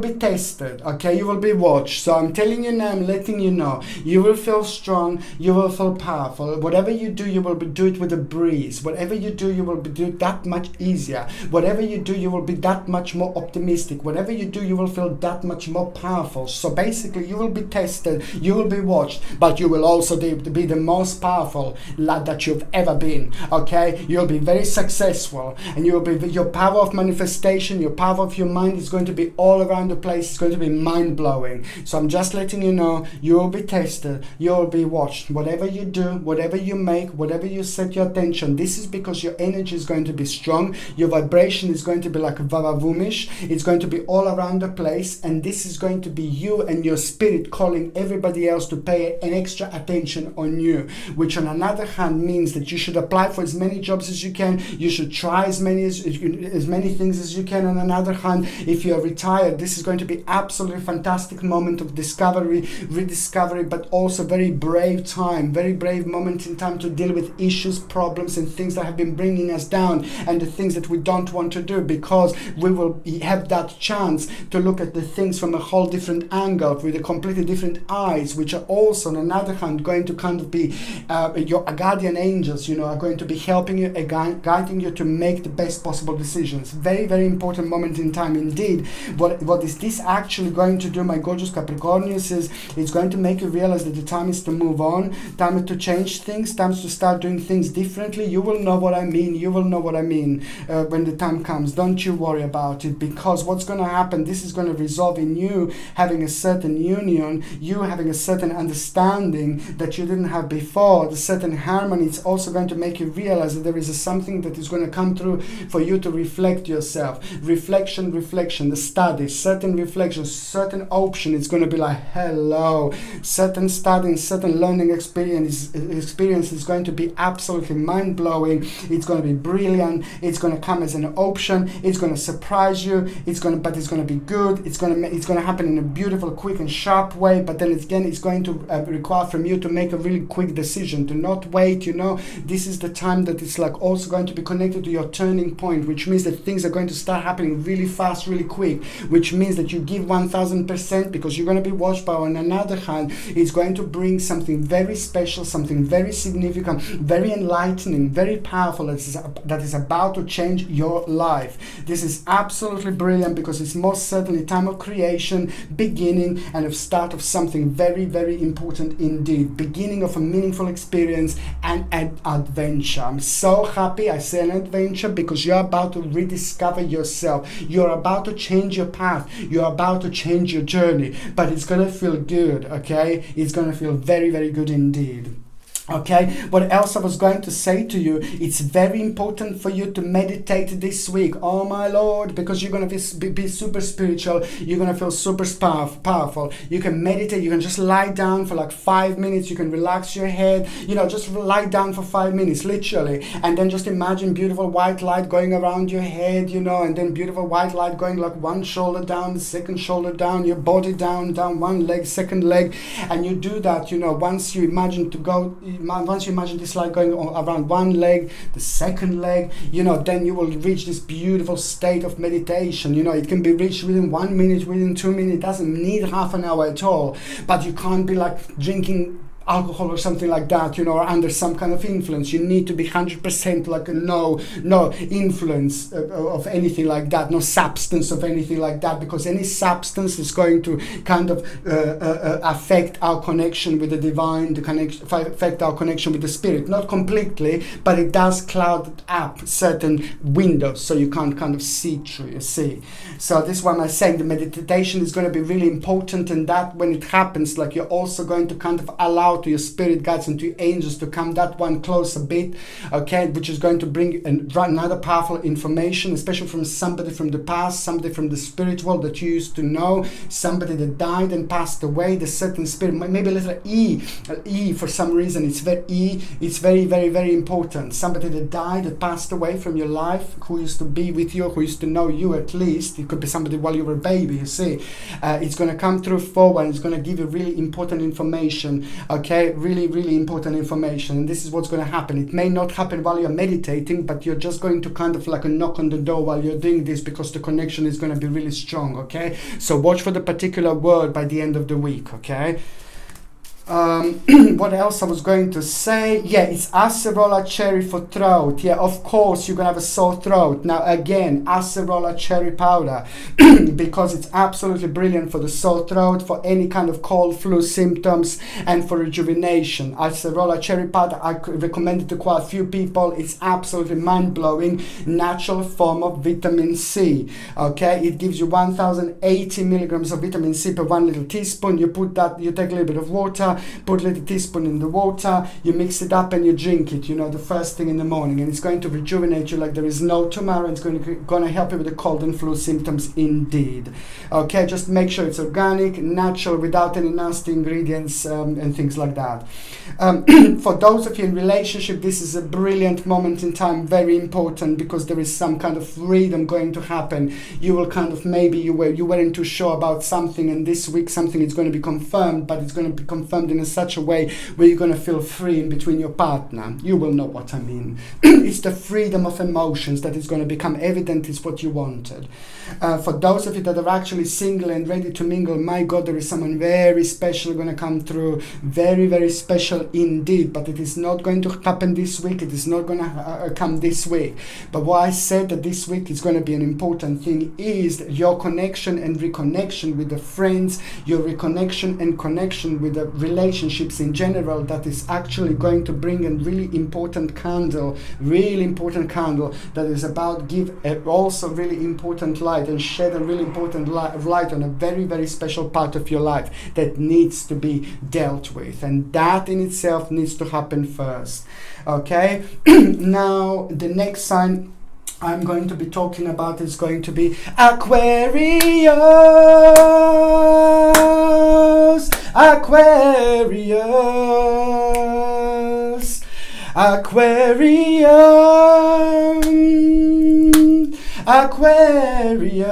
be tested, okay? You will be watched. So I'm telling you now, I'm letting you know. You will feel strong. You will feel powerful. Whatever you do, you will do it with a breeze. Whatever you do, you will do it that much easier. Whatever you do, you will be that much more optimistic. Whatever you do, you will feel that much more powerful. So basically, you will be tested. You will be watched. But you will also be the most powerful lad that you've ever been, okay? You'll be very successful. And you will be, your power of manifestation, your power of your mind is going to be all around the place. It's going to be mind-blowing. So I'm just letting you know, you will be tested, you will be watched. Whatever you do, whatever you make, whatever you set your attention, this is because your energy is going to be strong. Your vibration is going to be like vavavumish. It's going to be all around the place. And this is going to be you and your spirit calling everybody else to pay an extra attention on you. Which on another hand means that you should apply for as many jobs as you can. You should try as many things as you can. On another hand, if you are retired, this is going to be absolutely fantastic moment of discovery, rediscovery, but also very brave time, very brave moment in time to deal with issues, problems, and things that have been bringing us down, and the things that we don't want to do, because we will have that chance to look at the things from a whole different angle, with a completely different eyes, which are also on another hand going to kind of be your guardian angels, are going to be helping you, guiding you to make the best possible decisions. Very, very important moment in time indeed. What is this actually going to do, my gorgeous Capricornians, is it's going to make you realize that the time is to move on, time to change things, time to start doing things differently. You will know what I mean. You will know what I mean when the time comes. Don't you worry about it, because what's going to happen, this is going to resolve in you having a certain union, you having a certain understanding that you didn't have before, the certain harmony. It's also going to make you realize that there is something that is going to come through for you to reflect yourself. Reflection, the study, certain reflections, certain option. It's going to be like, hello, certain studying, certain learning experience is going to be absolutely mind-blowing. It's going to be brilliant. It's going to come as an option. It's going to surprise you. But it's going to be good. It's going to happen in a beautiful, quick and sharp way. But then again, it's going to require from you to make a really quick decision, to not wait. This is the time that it's like also going to be connected to your turn turning point, which means that things are going to start happening really fast, really quick, which means that you give 1000% because you're going to be watched by. On another hand, it's going to bring something very special, something very significant, very enlightening, very powerful that is about to change your life. This is absolutely brilliant because it's most certainly time of creation, beginning, and of start of something very, very important indeed. Beginning of a meaningful experience and an adventure. I'm so happy I say an adventure because you're about to rediscover yourself. You're about to change your path. You're about to change your journey. But it's going to feel good, okay? It's going to feel very, very good indeed. Okay, what else I was going to say to you, it's very important for you to meditate this week. Oh my Lord, because you're going to be super spiritual, you're going to feel super powerful. You can meditate, you can just lie down for like 5 minutes, you can relax your head, just lie down for 5 minutes, literally, and then just imagine beautiful white light going around your head, and then beautiful white light going like one shoulder down, the second shoulder down, your body down, one leg, second leg, and you do that, once you imagine this light going around one leg, the second leg, then you will reach this beautiful state of meditation. It can be reached within 1 minute, within 2 minutes. It doesn't need half an hour at all. But you can't be like drinking alcohol or something like that, or under some kind of influence. You need to be 100% like no influence of anything like that, no substance of anything like that, because any substance is going to kind of affect our connection with the divine, affect our connection with the spirit. Not completely, but it does cloud up certain windows, so you can't kind of see through, you see. So this is what I'm saying, the meditation is going to be really important, and that when it happens, like you're also going to kind of allow to your spirit guides and to your angels to come that one close a bit, okay, which is going to bring another powerful information, especially from somebody from the past, somebody from the spiritual that you used to know, somebody that died and passed away, the certain spirit, maybe a little E for some reason. It's very, very, very important. Somebody that died, that passed away from your life, who used to be with you, who used to know you at least. It could be somebody while you were a baby, you see. It's going to come through forward, it's going to give you really important information, okay, really, really important information. And this is what's going to happen. It may not happen while you're meditating, but you're just going to kind of like a knock on the door while you're doing this, because the connection is going to be really strong, okay? So watch for the particular word by the end of the week, okay? What else I was going to say? Yeah, it's acerola cherry for throat. Yeah, of course you're gonna have a sore throat. Now again, acerola cherry powder because it's absolutely brilliant for the sore throat, for any kind of cold, flu symptoms, and for rejuvenation. Acerola cherry powder, I recommend it to quite a few people. It's absolutely mind-blowing, natural form of vitamin C. Okay, it gives you 1080 milligrams of vitamin C per 1 little teaspoon. You put that, you take a little bit of water, put a little teaspoon in the water, you mix it up and you drink it, the first thing in the morning, and it's going to rejuvenate you like there is no tomorrow, and it's going to help you with the cold and flu symptoms indeed. Okay, just make sure it's organic, natural, without any nasty ingredients and things like that. For those of you in relationship, this is a brilliant moment in time, very important, because there is some kind of freedom going to happen. You will kind of, maybe you weren't too sure about something, and this week something is going to be confirmed, but it's going to be confirmed in such a way where you're going to feel free in between your partner. You will know what I mean. It's the freedom of emotions that is going to become evident is what you wanted. For those of you that are actually single and ready to mingle, my God, there is someone very special going to come through. Very, very special indeed. But it is not going to happen this week. It is not going to come this week. But what I said that this week is going to be an important thing is your connection and reconnection with the friends, your reconnection and connection with the relationships in general, that is actually going to bring a really important candle that is about give also really important light and shed a really important light on a very, very special part of your life that needs to be dealt with, and that in itself needs to happen first. Okay. Now the next sign I'm going to be talking about is going to be Aquarius. Aquarius. Aquarius. Aquarius,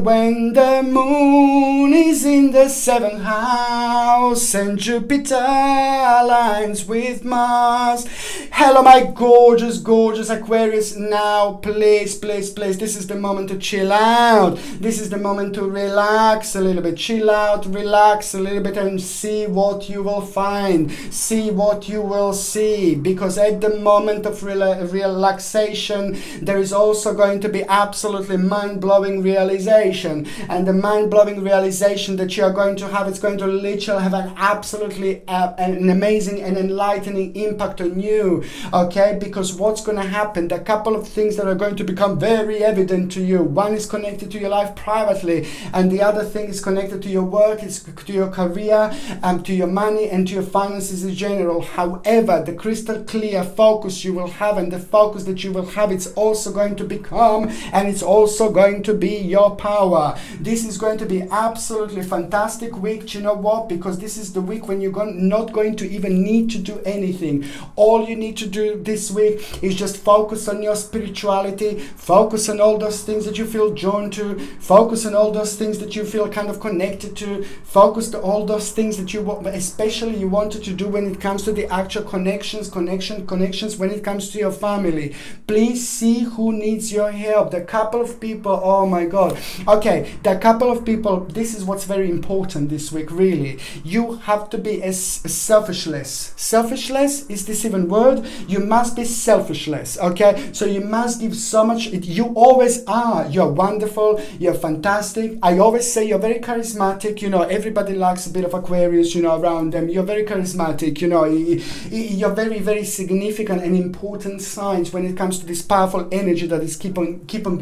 when the moon is in the 7th house and Jupiter aligns with Mars. Hello my gorgeous, gorgeous Aquarius. Now please, please, please, this is the moment to chill out. This is the moment to relax a little bit. Chill out, relax a little bit, and see what you will find. See what you will see. Because at the moment of relaxation, there is also going to be absolutely mind-blowing realization. And the mind-blowing realization that you are going to have, it's going to literally have an absolutely an amazing and enlightening impact on you. Okay, because what's going to happen, there are a couple of things that are going to become very evident to you. One is connected to your life privately, and the other thing is connected to your work, it's to your career, to your money, and to your finances in general. However, the crystal clear focus you will have, and the focus that you will have, it's also going to become, and it's also going to be your power. This is going to be absolutely fantastic week. Do you know what? Because this is the week when you're not going to even need to do anything. All you need to do this week is just focus on your spirituality, focus on all those things that you feel drawn to, focus on all those things that you feel kind of connected to, focus on all those things that you want, especially you wanted to do when it comes to the actual connections when it comes to your family. Please see who needs your help. There are a couple of people, oh my god. Okay, there are a couple of people, this is what's very important this week, really. You have to be as selfishless. Selfishless, is this even word? You must be selfishless, okay? So you must give so much. You always are. You're wonderful. You're fantastic. I always say you're very charismatic. You know, everybody likes a bit of Aquarius, you know, around them. You're very charismatic. You know, you're very, very significant and important signs when it comes to this powerful energy that is keeping people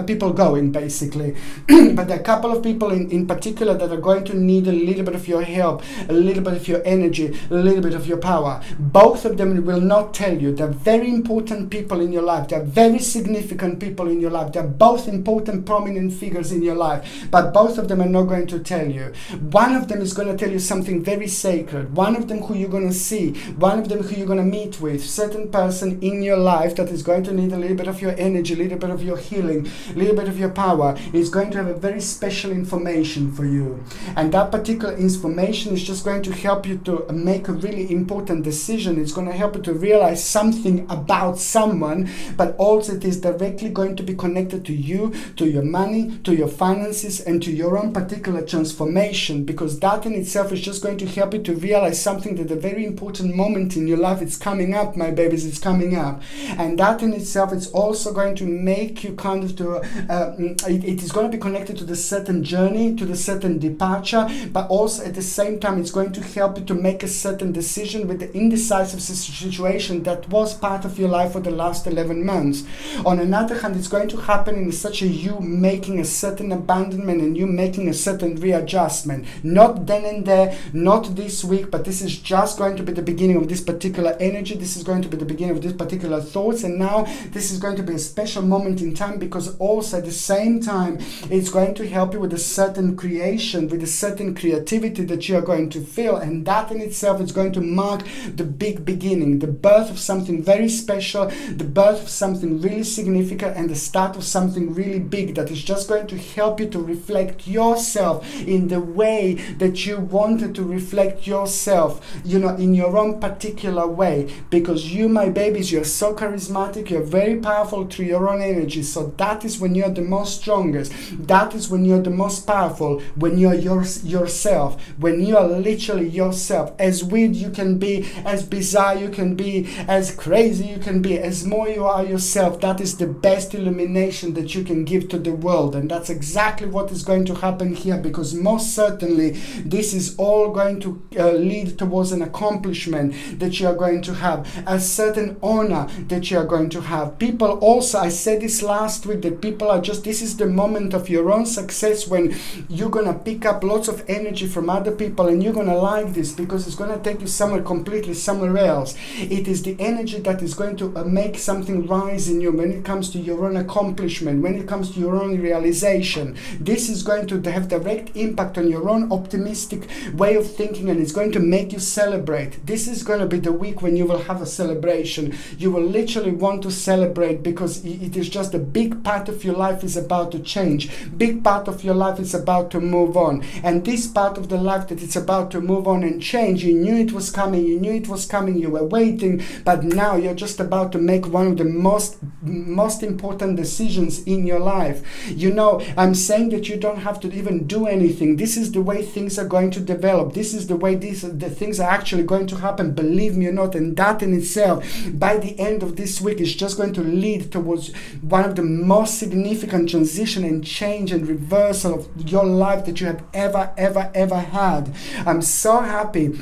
people going, basically. But there are a couple of people in particular that are going to need a little bit of your help, a little bit of your energy, a little bit of your power. Both of them will not tell you. They're very important people in your life. They're very significant people in your life. They're both important, prominent figures in your life. But both of them are not going to tell you. One of them is going to tell you something very sacred. One of them who you're going to see. One of them who you're going to meet with. Certain person in your life that is going to need a little bit of your energy, a little bit of your healing, a little bit of your power, is going to have a very special information for you. And that particular information is just going to help you to make a really important decision. It's going to help you to realize something about someone, but also it is directly going to be connected to you, to your money, to your finances, and to your own particular transformation, because that in itself is just going to help you to realize something, that a very important moment in your life, it's coming up, my babies, it's coming up. And that in itself, it's also going to make you kind of to, it is going to be connected to the certain journey, to the certain departure, but also at the same time, it's going to help you to make a certain decision with the indecisive situation that was part of your life for the last 11 months. On another hand, it's going to happen in such a you making a certain abandonment and you making a certain readjustment. Not then and there, not this week, but this is just going to be the beginning of this particular energy. This is going to be the beginning of this particular thoughts. And now this is going to be a special moment in time, because also at the same time, it's going to help you with a certain creation, with a certain creativity that you are going to feel. And that in itself is going to mark the big beginning, the birth of something very special, the birth of something really significant, and the start of something really big that is just going to help you to reflect yourself in the way that you wanted to reflect yourself, you know, in your own particular way. Because you, my babies, you're so charismatic, you're very powerful through your own energy. So that is when you're the most strongest. That is when you're the most powerful, when you're yourself, when you are literally yourself. As weird you can be, as bizarre you can be, as crazy you can be, as more you are yourself, that is the best illumination that you can give to the world. And that's exactly what is going to happen here, because most certainly this is all going to lead towards an accomplishment that you are going to have, a certain honor that you are going to have. People also, I said this last week, that people are just, this is the moment of your own success when you're going to pick up lots of energy from other people, and you're going to like this because it's going to take you somewhere else. It is the energy that is going to make something rise in you when it comes to your own accomplishment, when it comes to your own realization. This is going to have direct impact on your own optimistic way of thinking, and it's going to make you celebrate. This is going to be the week when you will have a celebration. You will literally want to celebrate celebrate, because it is just a big part of your life is about to change. Big part of your life is about to move on. And this part of the life that it's about to move on and change, you knew it was coming, you were waiting, but now you're just about to make one of the most important decisions in your life. You know, I'm saying that you don't have to even do anything. This is the way things are going to develop. This is the way the things are actually going to happen, believe me or not. And that in itself, by the end of this week, is just going to lead towards one of the most significant transition and change and reversal of your life that you have ever had. I'm so happy,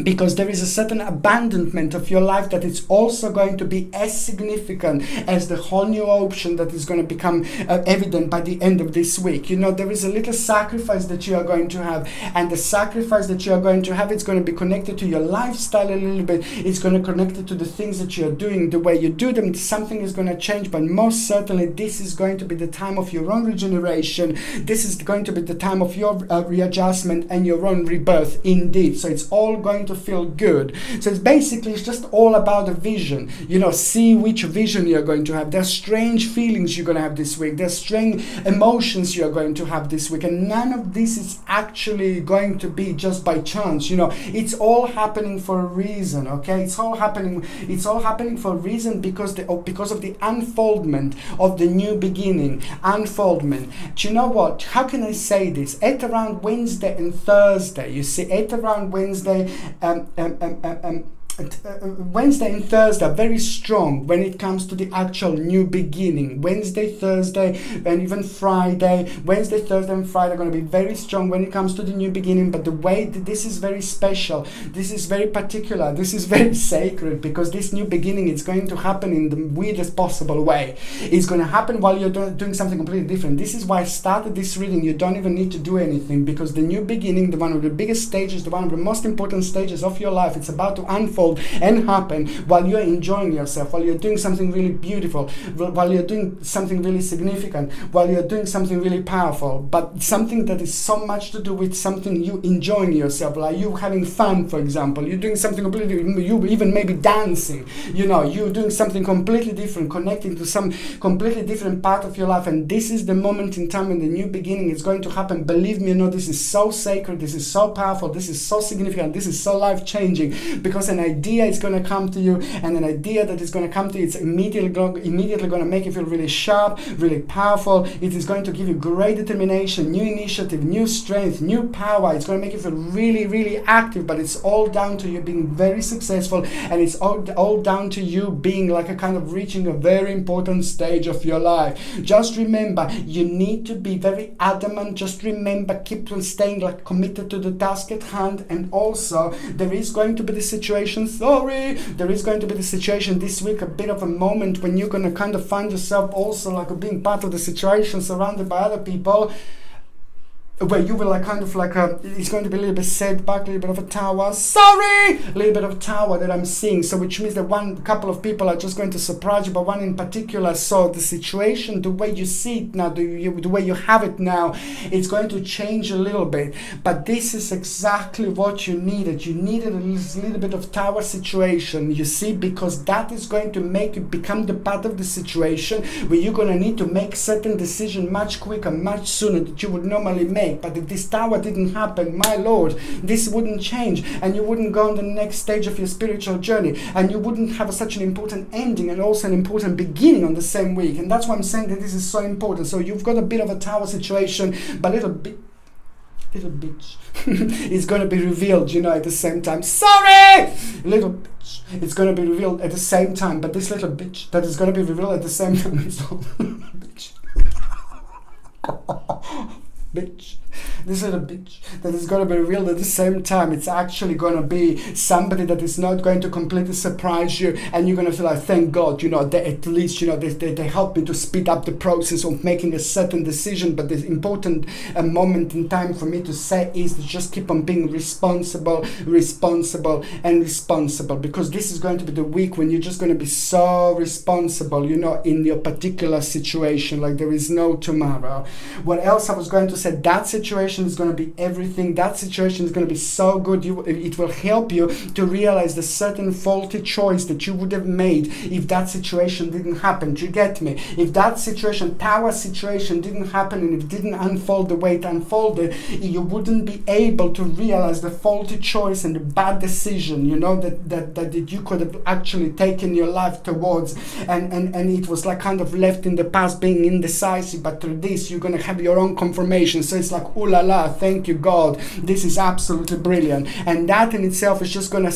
because there is a certain abandonment of your life that it's also going to be as significant as the whole new option that is going to become evident by the end of this week. You know, there is a little sacrifice that you are going to have, and the sacrifice that you are going to have, it's going to be connected to your lifestyle a little bit. It's going to connect it to the things that you're doing, the way you do them. Something is going to change, but most certainly this is going to be the time of your own regeneration. This is going to be the time of your readjustment and your own rebirth indeed. So it's all going to feel good. So it's just all about a vision. You know, see which vision you're going to have. There's strange feelings you're going to have this week. There's strange emotions you're going to have this week. And none of this is actually going to be just by chance. You know, it's all happening for a reason, okay? It's all happening for a reason, because of the unfoldment of the new beginning. Unfoldment. Do you know what? How can I say this? At around Wednesday and Thursday, you see, at around Wednesday, Wednesday and Thursday are very strong when it comes to the actual new beginning. Wednesday, Thursday, and even Friday. Wednesday, Thursday, and Friday are going to be very strong when it comes to the new beginning. But the way this is very special, this is very particular, this is very sacred, because this new beginning is going to happen in the weirdest possible way. It's going to happen while you're doing something completely different. This is why I started this reading. You don't even need to do anything, because the new beginning, one of the biggest stages, one of the most important stages of your life, it's about to unfold and happen while you're enjoying yourself, while you're doing something really beautiful, while you're doing something really significant, while you're doing something really powerful, but something that is so much to do with something you enjoying yourself, like you having fun, for example. You're doing something completely, you even maybe dancing, you know, you're doing something completely different, connecting to some completely different part of your life. And this is the moment in time when the new beginning is going to happen. Believe me or not, this is so sacred, this is so powerful, this is so significant, this is so life-changing, because an idea is going to come to you, and an idea that is going to come to you, it's immediately going to make you feel really sharp, really powerful. It is going to give you great determination, new initiative, new strength, new power. It's going to make you feel really active, but it's all down to you being very successful, and it's all down to you being like a kind of reaching a very important stage of your life. Just remember, you need to be very adamant. Just remember, keep on staying like committed to the task at hand. And also, there is going to be the situation, there is going to be the situation this week, a bit of a moment when you're going to kind of find yourself also like being part of the situation, surrounded by other people, where you will it's going to be a little bit setback, a little bit of a tower. A little bit of tower that I'm seeing. So which means that couple of people are just going to surprise you, but one in particular. So the situation, the way you see it now, the way you have it now, it's going to change a little bit. But this is exactly what you needed. You needed a little bit of tower situation, you see, because that is going to make you become the part of the situation where you're going to need to make certain decisions much quicker, much sooner that you would normally make. But if this tower didn't happen, my lord, this wouldn't change, and you wouldn't go on the next stage of your spiritual journey, and you wouldn't have such an important ending and also an important beginning on the same week. And that's why I'm saying that this is so important. So you've got a bit of a tower situation, but little bitch is going to be revealed, you know, at the same time. Little bitch, it's going to be revealed at the same time, but this little bitch that is going to be revealed at the same time is all bitch. This little bitch that is going to be revealed at the same time, it's actually going to be somebody that is not going to completely surprise you, and you're going to feel like, thank God, you know, they, at least, you know, they helped me to speed up the process of making a certain decision. But the important moment in time for me to say is to just keep on being responsible, because this is going to be the week when you're just going to be so responsible, you know, in your particular situation, like there is no tomorrow. What else I was going to say, that situation situation is going to be everything. That situation is going to be so good. It will help you to realize the certain faulty choice that you would have made if that situation didn't happen. Do you get me? If that situation, Tower situation, didn't happen and it didn't unfold the way it unfolded, you wouldn't be able to realize the faulty choice and the bad decision, you know, that you could have actually taken your life towards, and it was like kind of left in the past, being indecisive. But through this, you're going to have your own confirmation. So it's like, ooh la la, thank you God, this is absolutely brilliant. And that in itself is just going to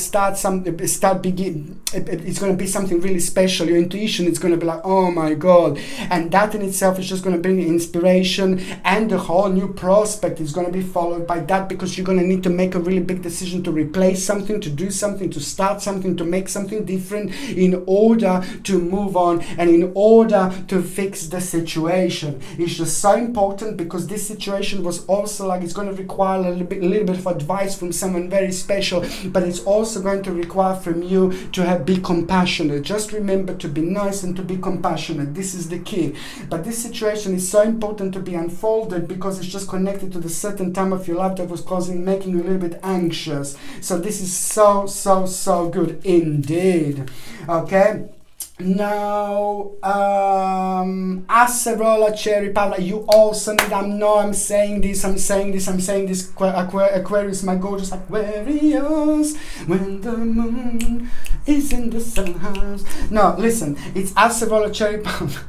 it's going to be something really special. Your intuition is going to be like, oh my God. And that in itself is just going to bring inspiration, and the whole new prospect is going to be followed by that, because you're going to need to make a really big decision to replace something, to do something, to start something, to make something different in order to move on and in order to fix the situation. It's just so important, because this situation was also like, it's going to require a little bit of advice from someone very special, but it's also going to require from you to be compassionate. Just remember to be nice and to be compassionate. This is the key. But this situation is so important to be unfolded, because it's just connected to the certain time of your life that was making you a little bit anxious. So this is so good indeed. Okay. Now, acerola cherry powder, you also need, I'm saying this, Aquarius, my gorgeous Aquarius, when the moon is in the sun house. No, listen, it's acerola cherry powder.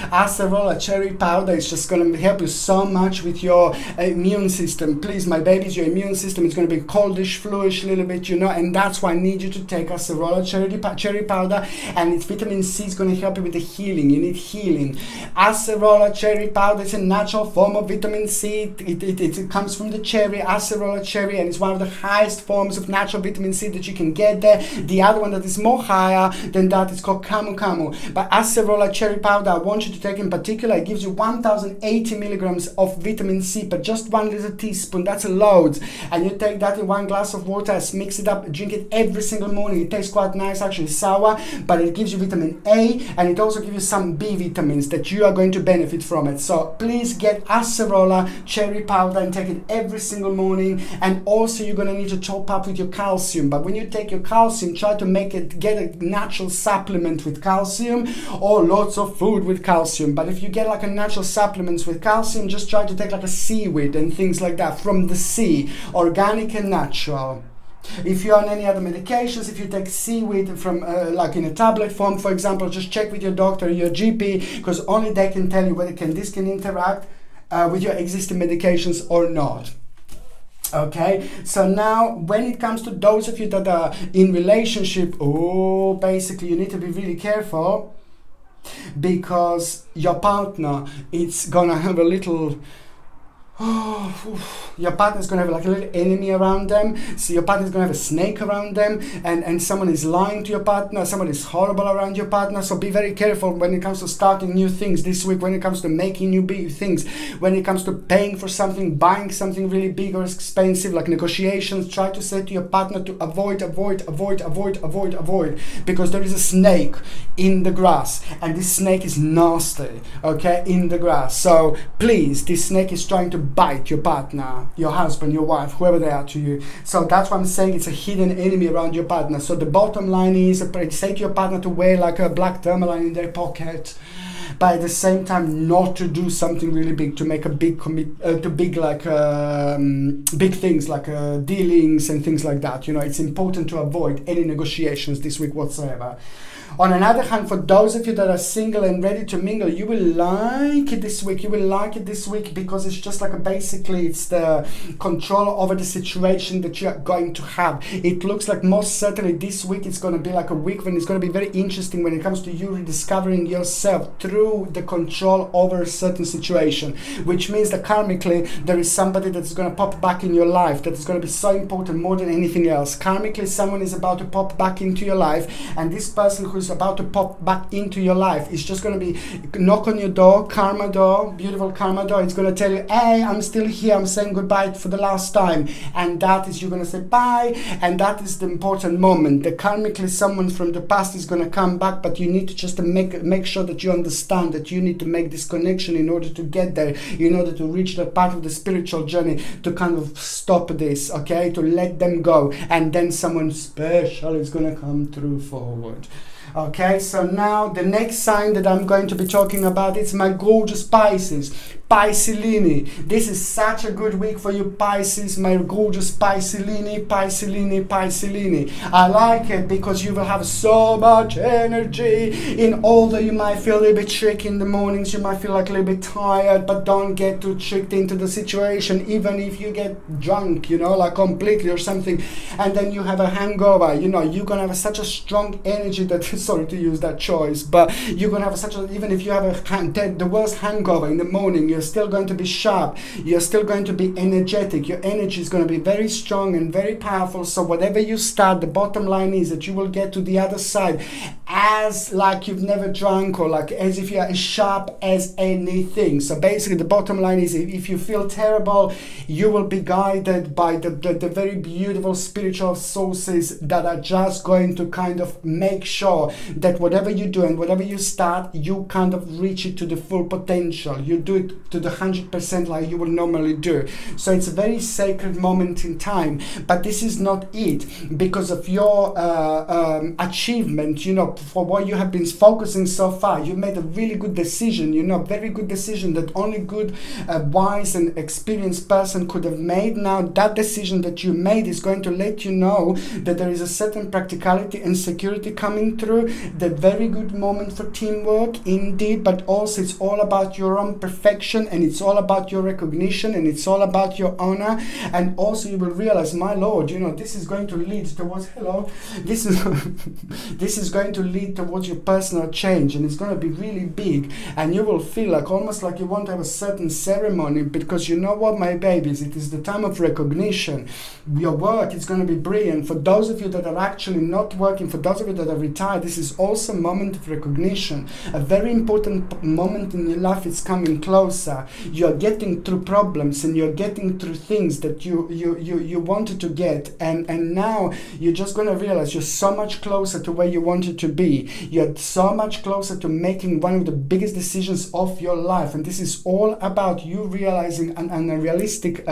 Acerola cherry powder is just going to help you so much with your immune system. Please, my babies, your immune system is going to be coldish, fluish a little bit, you know, and that's why I need you to take acerola cherry powder, and its vitamin C is going to help you with the healing. You need healing. Acerola cherry powder is a natural form of vitamin C. It comes from the cherry, acerola cherry, and it's one of the highest forms of natural vitamin C that you can get there. The other one that is more higher than that is called camu camu. But acerola cherry powder, I want you to take in particular, it gives you 1080 milligrams of vitamin C, but just 1 little teaspoon, that's loads. And you take that in 1 glass of water, mix it up, drink it every single morning. It tastes quite nice, actually sour, but it gives you vitamin A, and it also gives you some B vitamins that you are going to benefit from it. So please get acerola cherry powder and take it every single morning. And also you're going to need to top up with your calcium. But when you take your calcium, try to get a natural supplement with calcium, or lots of food with calcium. But if you get like a natural supplements with calcium, just try to take like a seaweed and things like that from the sea, organic and natural. If you're on any other medications, if you take seaweed from like in a tablet form, for example, just check with your doctor or your GP, because only they can tell you whether this can interact with your existing medications or not. Okay, so now when it comes to those of you that are in relationship, basically you need to be really careful, because your partner is gonna have a little your partner's gonna have like a little enemy around them. So your partner's gonna have a snake around them, and someone is lying to your partner, someone is horrible around your partner. So be very careful when it comes to starting new things this week, when it comes to making new big things, when it comes to paying for something, buying something really big or expensive, like negotiations. Try to say to your partner to avoid, because there is a snake in the grass, and this snake is nasty, okay, in the grass. So please, this snake is trying to bite your partner, your husband, your wife, whoever they are to you. So that's why I'm saying it's a hidden enemy around your partner. So the bottom line is, say to your partner to wear like a black tourmaline in their pocket, but at the same time not to do something really big, to make a big big things like dealings and things like that. You know, it's important to avoid any negotiations this week whatsoever. On another hand, for those of you that are single and ready to mingle, you will like it this week. You will like it this week because it's just like basically it's the control over the situation that you are going to have. It looks like most certainly this week it's going to be like a week when it's going to be very interesting when it comes to you rediscovering yourself through the control over a certain situation, which means that karmically there is somebody that's going to pop back in your life that is going to be so important more than anything else. Karmically, someone is about to pop back into your life, and this person who's about to pop back into your life is just going to be knock on your door, karma door, beautiful karma door. It's going to tell you, hey, I'm still here, I'm saying goodbye for the last time, and that is you're going to say bye, and that is the important moment. The karmically someone from the past is going to come back, but you need to just make sure that you understand understand that you need to make this connection in order to get there, in order to reach the part of the spiritual journey, to kind of stop this, okay, to let them go, and then someone special is going to come through forward. Okay, so now the next sign that I'm going to be talking about is my gorgeous Pisces. Piscelini. This is such a good week for you, Pisces, my gorgeous Piscelini, Piscelini, Piscelini. I like it because you will have so much energy. Although you might feel a little bit tricky in the mornings, you might feel like a little bit tired, but don't get too tricked into the situation. Even if you get drunk, like completely or something, and then you have a hangover, you're gonna have such a strong energy that, sorry to use that choice, but you're gonna have even if you have the worst hangover in the morning, you're still going to be sharp, you're still going to be energetic, your energy is going to be very strong and very powerful. So whatever you start, the bottom line is that you will get to the other side as like you've never drunk, or like as if you're as sharp as anything. So basically the bottom line is, if you feel terrible, you will be guided by the very beautiful spiritual sources that are just going to kind of make sure that whatever you do and whatever you start, you kind of reach it to the full potential. You do it to the 100% like you would normally do. So it's a very sacred moment in time, but this is not it. Because of your achievement, for what you have been focusing so far, you made a really good decision, very good decision that only good, wise and experienced person could have made. Now that decision that you made is going to let you know that there is a certain practicality and security coming through, the very good moment for teamwork indeed, but also it's all about your own perfection, and it's all about your recognition, and it's all about your honor. And also you will realize, my Lord, this is going to lead towards this is going to lead towards your personal change, and it's going to be really big, and you will feel like almost like you want to have a certain ceremony, because you know what, my babies, it is the time of recognition. Your work is going to be brilliant. For those of you that are actually not working, for those of you that are retired, this is also a moment of recognition. A very important moment in your life is coming closer. You're getting through problems, and you're getting through things that you wanted to get, and now you're just going to realize you're so much closer to where you wanted to be. You're so much closer to making one of the biggest decisions of your life, and this is all about you realizing unrealistic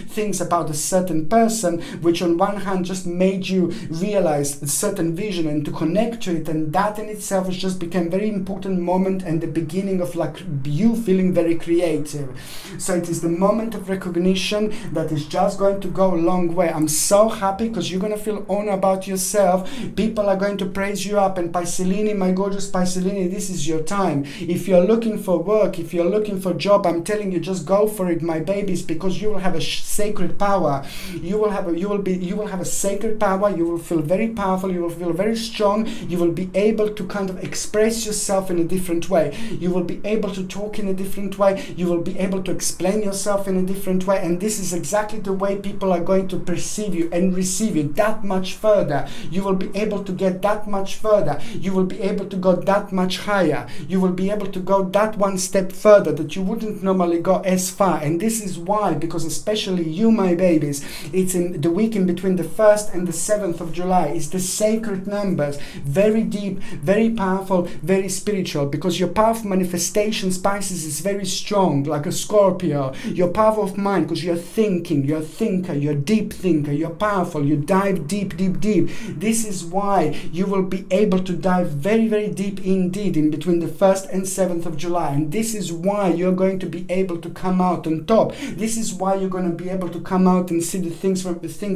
things about a certain person, which on one hand just made you realize a certain vision and to connect to it, and that in itself has just become very important moment and the beginning of like you feeling very creative. So it is the moment of recognition that is just going to go a long way. I'm so happy because you're going to feel honor about yourself. People are going to praise you up, and Piscelini, my gorgeous Piscelini, this is your time. If you're looking for work, if you're looking for job, I'm telling you, just go for it, my babies, because you will have a sacred power. You will have a sacred power. You will feel very powerful. You will feel very strong. You will be able to kind of express yourself in a different way. You will be able to talk in a different way. You will be able to explain yourself in a different way, and this is exactly the way people are going to perceive you and receive you that much further. You will be able to get that much further. You will be able to go that much higher. You will be able to go that one step further that you wouldn't normally go as far. And this is why, because especially you, my babies, it's in the week in between the 1st and the 7th of July. It's the sacred numbers, very deep, very powerful, very spiritual, because your power of manifestation, Pisces, is very strong, like a Scorpio. Your power of mind, because you're thinking, you're a thinker, you're a deep thinker, you're powerful, you dive deep, deep, deep. This is why you will be able to dive very, very deep indeed in between the 1st and 7th of July. And this is why you're going to be able to come out on top. This is why you're going to be able to come out and see the things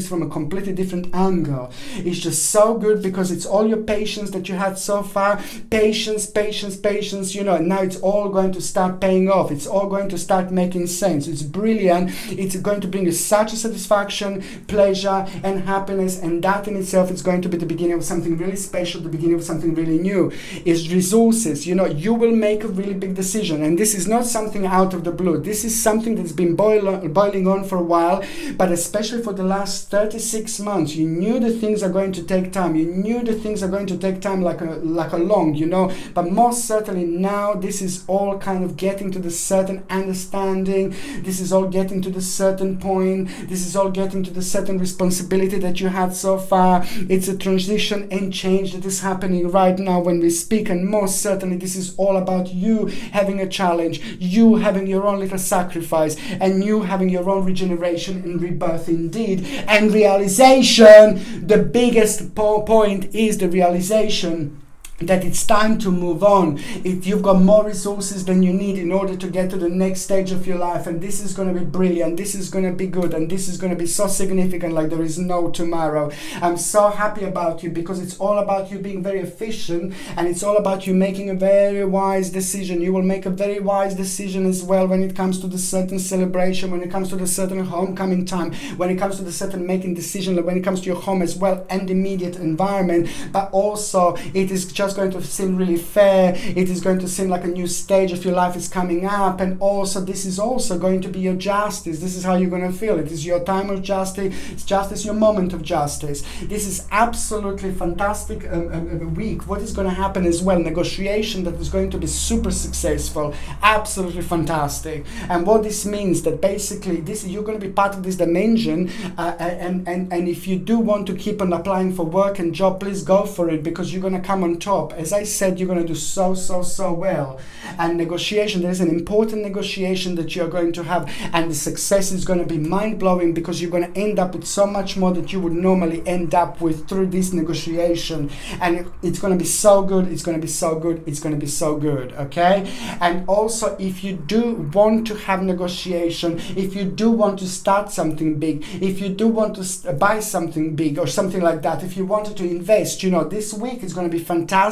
from a completely different angle. It's just so good because it's all your patience that you had so far. Patience, and now it's all going to start paying off. It's all going to start making sense. It's brilliant. It's going to bring you such a satisfaction, pleasure, and happiness, and that in itself is going to be the beginning of something really special, the beginning of something really new. Is resources. You will make a really big decision, and this is not something out of the blue. This is something that's been boiling on for a while, but especially for the last 36 months, you knew the things are going to take time. You knew the things are going to take time like a long, but most certainly now this is all kind of getting to the certain certain understanding. This is all getting to the certain point. This is all getting to the certain responsibility that you had so far. It's a transition and change that is happening right now when we speak, and most certainly this is all about you having a challenge, you having your own little sacrifice, and you having your own regeneration and rebirth indeed, and realization. The biggest point is the realization that it's time to move on. You've got more resources than you need in order to get to the next stage of your life, and this is going to be brilliant, this is going to be good, and this is going to be so significant like there is no tomorrow. I'm so happy about you because it's all about you being very efficient, and it's all about you making a very wise decision. You will make a very wise decision as well when it comes to the certain celebration, when it comes to the certain homecoming time, when it comes to the certain making decision, when it comes to your home as well and immediate environment. But also it is just going to seem really fair. It is going to seem like a new stage of your life is coming up, and also this is also going to be your justice. This is how you're going to feel. It is your time of justice. It's justice, your moment of justice. This is absolutely fantastic week. What is going to happen as well? Negotiation that is going to be super successful. Absolutely fantastic. And what this means that basically you're going to be part of this dimension, and if you do want to keep on applying for work and job, please go for it, because you're going to come on top. As I said, you're going to do so well. And negotiation, there is an important negotiation that you're going to have, and the success is going to be mind-blowing, because you're going to end up with so much more that you would normally end up with through this negotiation. And it's going to be so good, it's going to be so good, it's going to be so good, okay? And also, if you do want to have negotiation, if you do want to start something big, if you do want to buy something big or something like that, if you wanted to invest, this week is going to be fantastic,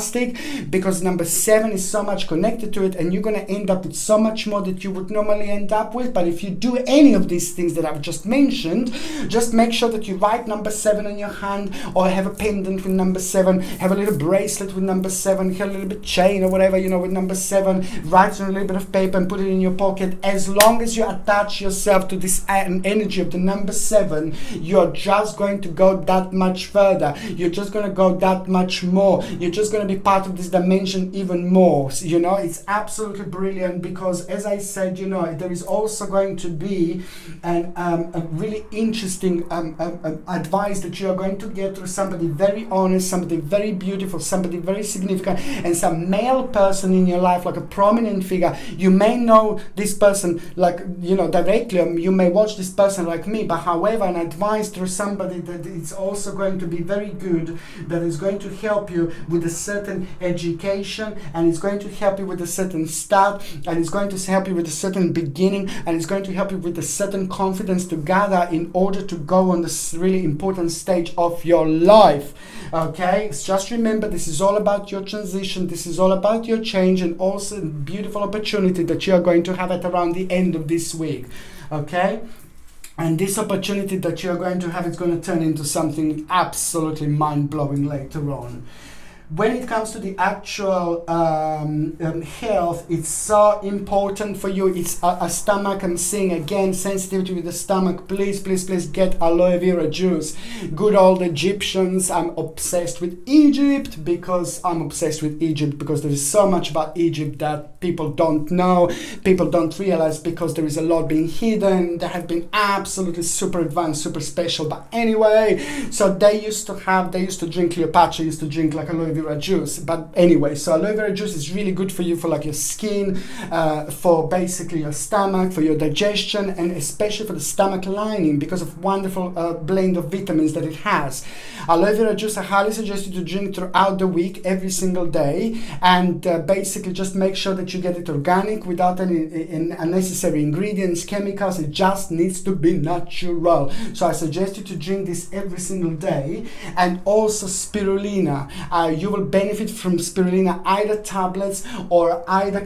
because number 7 is so much connected to it, and you're going to end up with so much more that you would normally end up with. But if you do any of these things that I've just mentioned, just make sure that you write number 7 on your hand, or have a pendant with number 7, have a little bracelet with number 7, have a little bit chain or whatever, with number 7, write on a little bit of paper and put it in your pocket. As long as you attach yourself to this energy of the number 7, you're just going to go that much further. You're just going to go that much more. You're just going to be part of this dimension even more. It's absolutely brilliant, because as I said, there is also going to be a really interesting advice that you are going to get through somebody very honest, somebody very beautiful, somebody very significant, and some male person in your life, like a prominent figure. You may know this person directly, or you may watch this person like me, but however, an advice through somebody that is also going to be very good, that is going to help you with a certain education, and it's going to help you with a certain start, and it's going to help you with a certain beginning, and it's going to help you with a certain confidence to gather in order to go on this really important stage of your life. Okay, just remember, this is all about your transition, this is all about your change, and also a beautiful opportunity that you are going to have at around the end of this week. Okay, and this opportunity that you're going to have is going to turn into something absolutely mind-blowing later on. When it comes to the actual health, it's so important for you. It's a stomach. I'm saying again, sensitivity with the stomach. Please get aloe vera juice. Good old Egyptians. I'm obsessed with Egypt because there is so much about Egypt that people don't know, people don't realize, because there is a lot being hidden. They have been absolutely super advanced, super special. But anyway, so they used to drink, Cleopatra used to drink like aloe vera juice. But anyway, so aloe vera juice is really good for you, for like your skin, for basically your stomach, for your digestion, and especially for the stomach lining, because of wonderful blend of vitamins that it has. Aloe vera juice, I highly suggest you to drink throughout the week, every single day, and basically just make sure that you get it organic, without any unnecessary ingredients, chemicals. It just needs to be natural. So I suggest you to drink this every single day. And also spirulina. You will benefit from spirulina, either tablets or either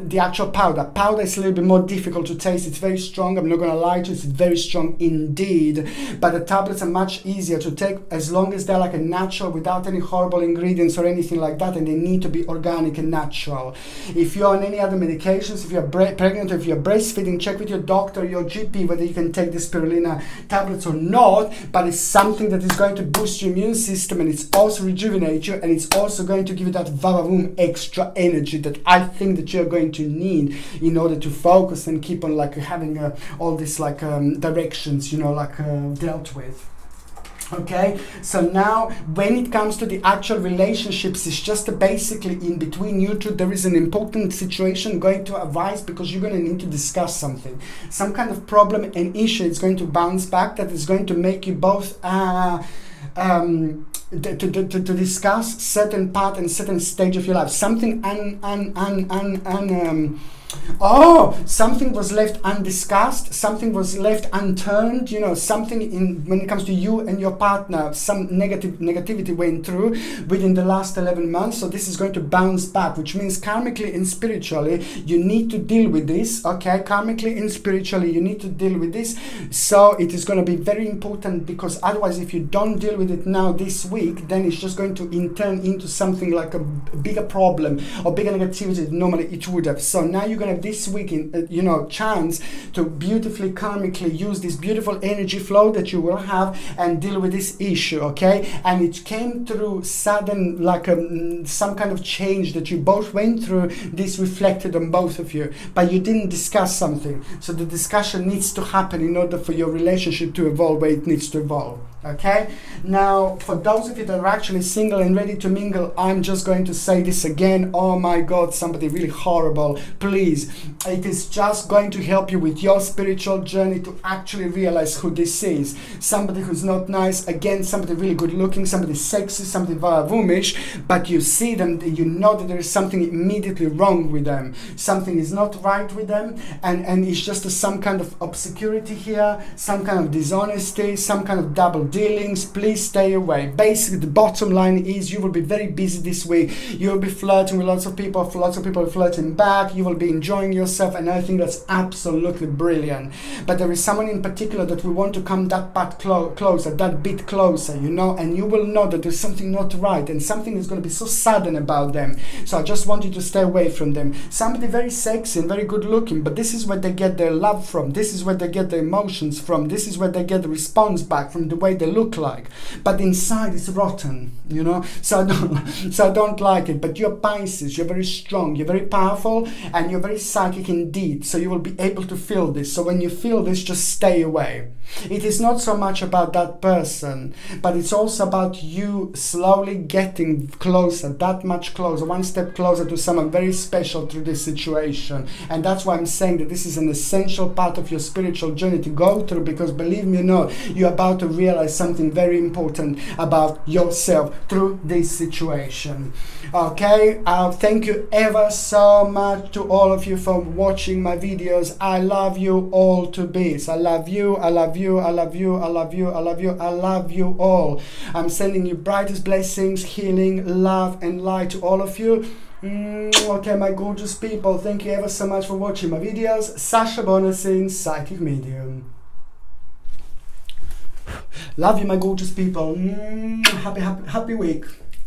the actual powder. Powder is a little bit more difficult to taste. It's very strong. I'm not going to lie to you. It's very strong indeed. But the tablets are much easier to take, as long as they're like a natural, without any horrible ingredients or anything like that, and they need to be organic and natural. If you're on any other medications, if you're pregnant, or if you're breastfeeding, check with your doctor, your GP, whether you can take the spirulina tablets or not. But it's something that is going to boost your immune system, and it's also rejuvenate you, and and it's also going to give you that vavavoom extra energy that I think that you're going to need in order to focus and keep on like having all these like directions, you know, like dealt with. Okay, so now when it comes to the actual relationships, it's just basically in between you two there is an important situation going to arise, because you're going to need to discuss something, some kind of problem and issue is going to bounce back that is going to make you both to discuss certain part and certain stage of your life, something something was left undiscussed, something was left unturned, you know, something in when it comes to you and your partner, some negativity went through within the last 11 months. So this is going to bounce back, which means karmically and spiritually you need to deal with this. Okay, karmically and spiritually you need to deal with this. So it is going to be very important, because otherwise if you don't deal with it now this week, then it's just going to turn into something like a bigger problem or bigger negativity than normally it would have. So now you're going to have this week you know, chance to beautifully karmically use this beautiful energy flow that you will have and deal with this issue. Okay, and it came through sudden, like some kind of change that you both went through. This reflected on both of you, but you didn't discuss something, so the discussion needs to happen in order for your relationship to evolve where it needs to evolve. Okay, now for those of you that are actually single and ready to mingle, I'm just going to say this again. Oh my God, somebody really horrible, please, it is just going to help you with your spiritual journey to actually realize who this is. Somebody who's not nice, again, somebody really good looking, somebody sexy, somebody vavavoom-ish, but you see them, you know that there is something immediately wrong with them, something is not right with them, and it's just some kind of obscurity here, some kind of dishonesty, some kind of double dealings. Please stay away. Basically the bottom line is you will be very busy this week. You will be flirting with lots of people flirting back. You will be enjoying yourself, and I think that's absolutely brilliant. But there is someone in particular that will want to come that part closer, that bit closer, you know, and you will know that there's something not right and something is going to be so sudden about them. So I just want you to stay away from them. Somebody very sexy and very good looking, but this is where they get their love from, this is where they get their emotions from, this is where they get the response back from the way they look like, but inside it's rotten, you know. So I don't like it. But you're Pisces, you're very strong, you're very powerful, and you're very psychic indeed, so you will be able to feel this. So when you feel this, just stay away. It is not so much about that person, but it's also about you slowly getting closer, that much closer, one step closer to someone very special through this situation. And that's why I'm saying that this is an essential part of your spiritual journey to go through, because believe me or not, you're about to realize something very important about yourself through this situation. Okay, thank you ever so much to all of you for watching my videos. I love you all to bits. I love you, I love you, I love you, I love you, I love you, I love you all. I'm sending you brightest blessings, healing, love and light to all of you. Okay, my gorgeous people, thank you ever so much for watching my videos. Sasha Bonasin, Psychic Medium. Love you, my gorgeous people. Happy week.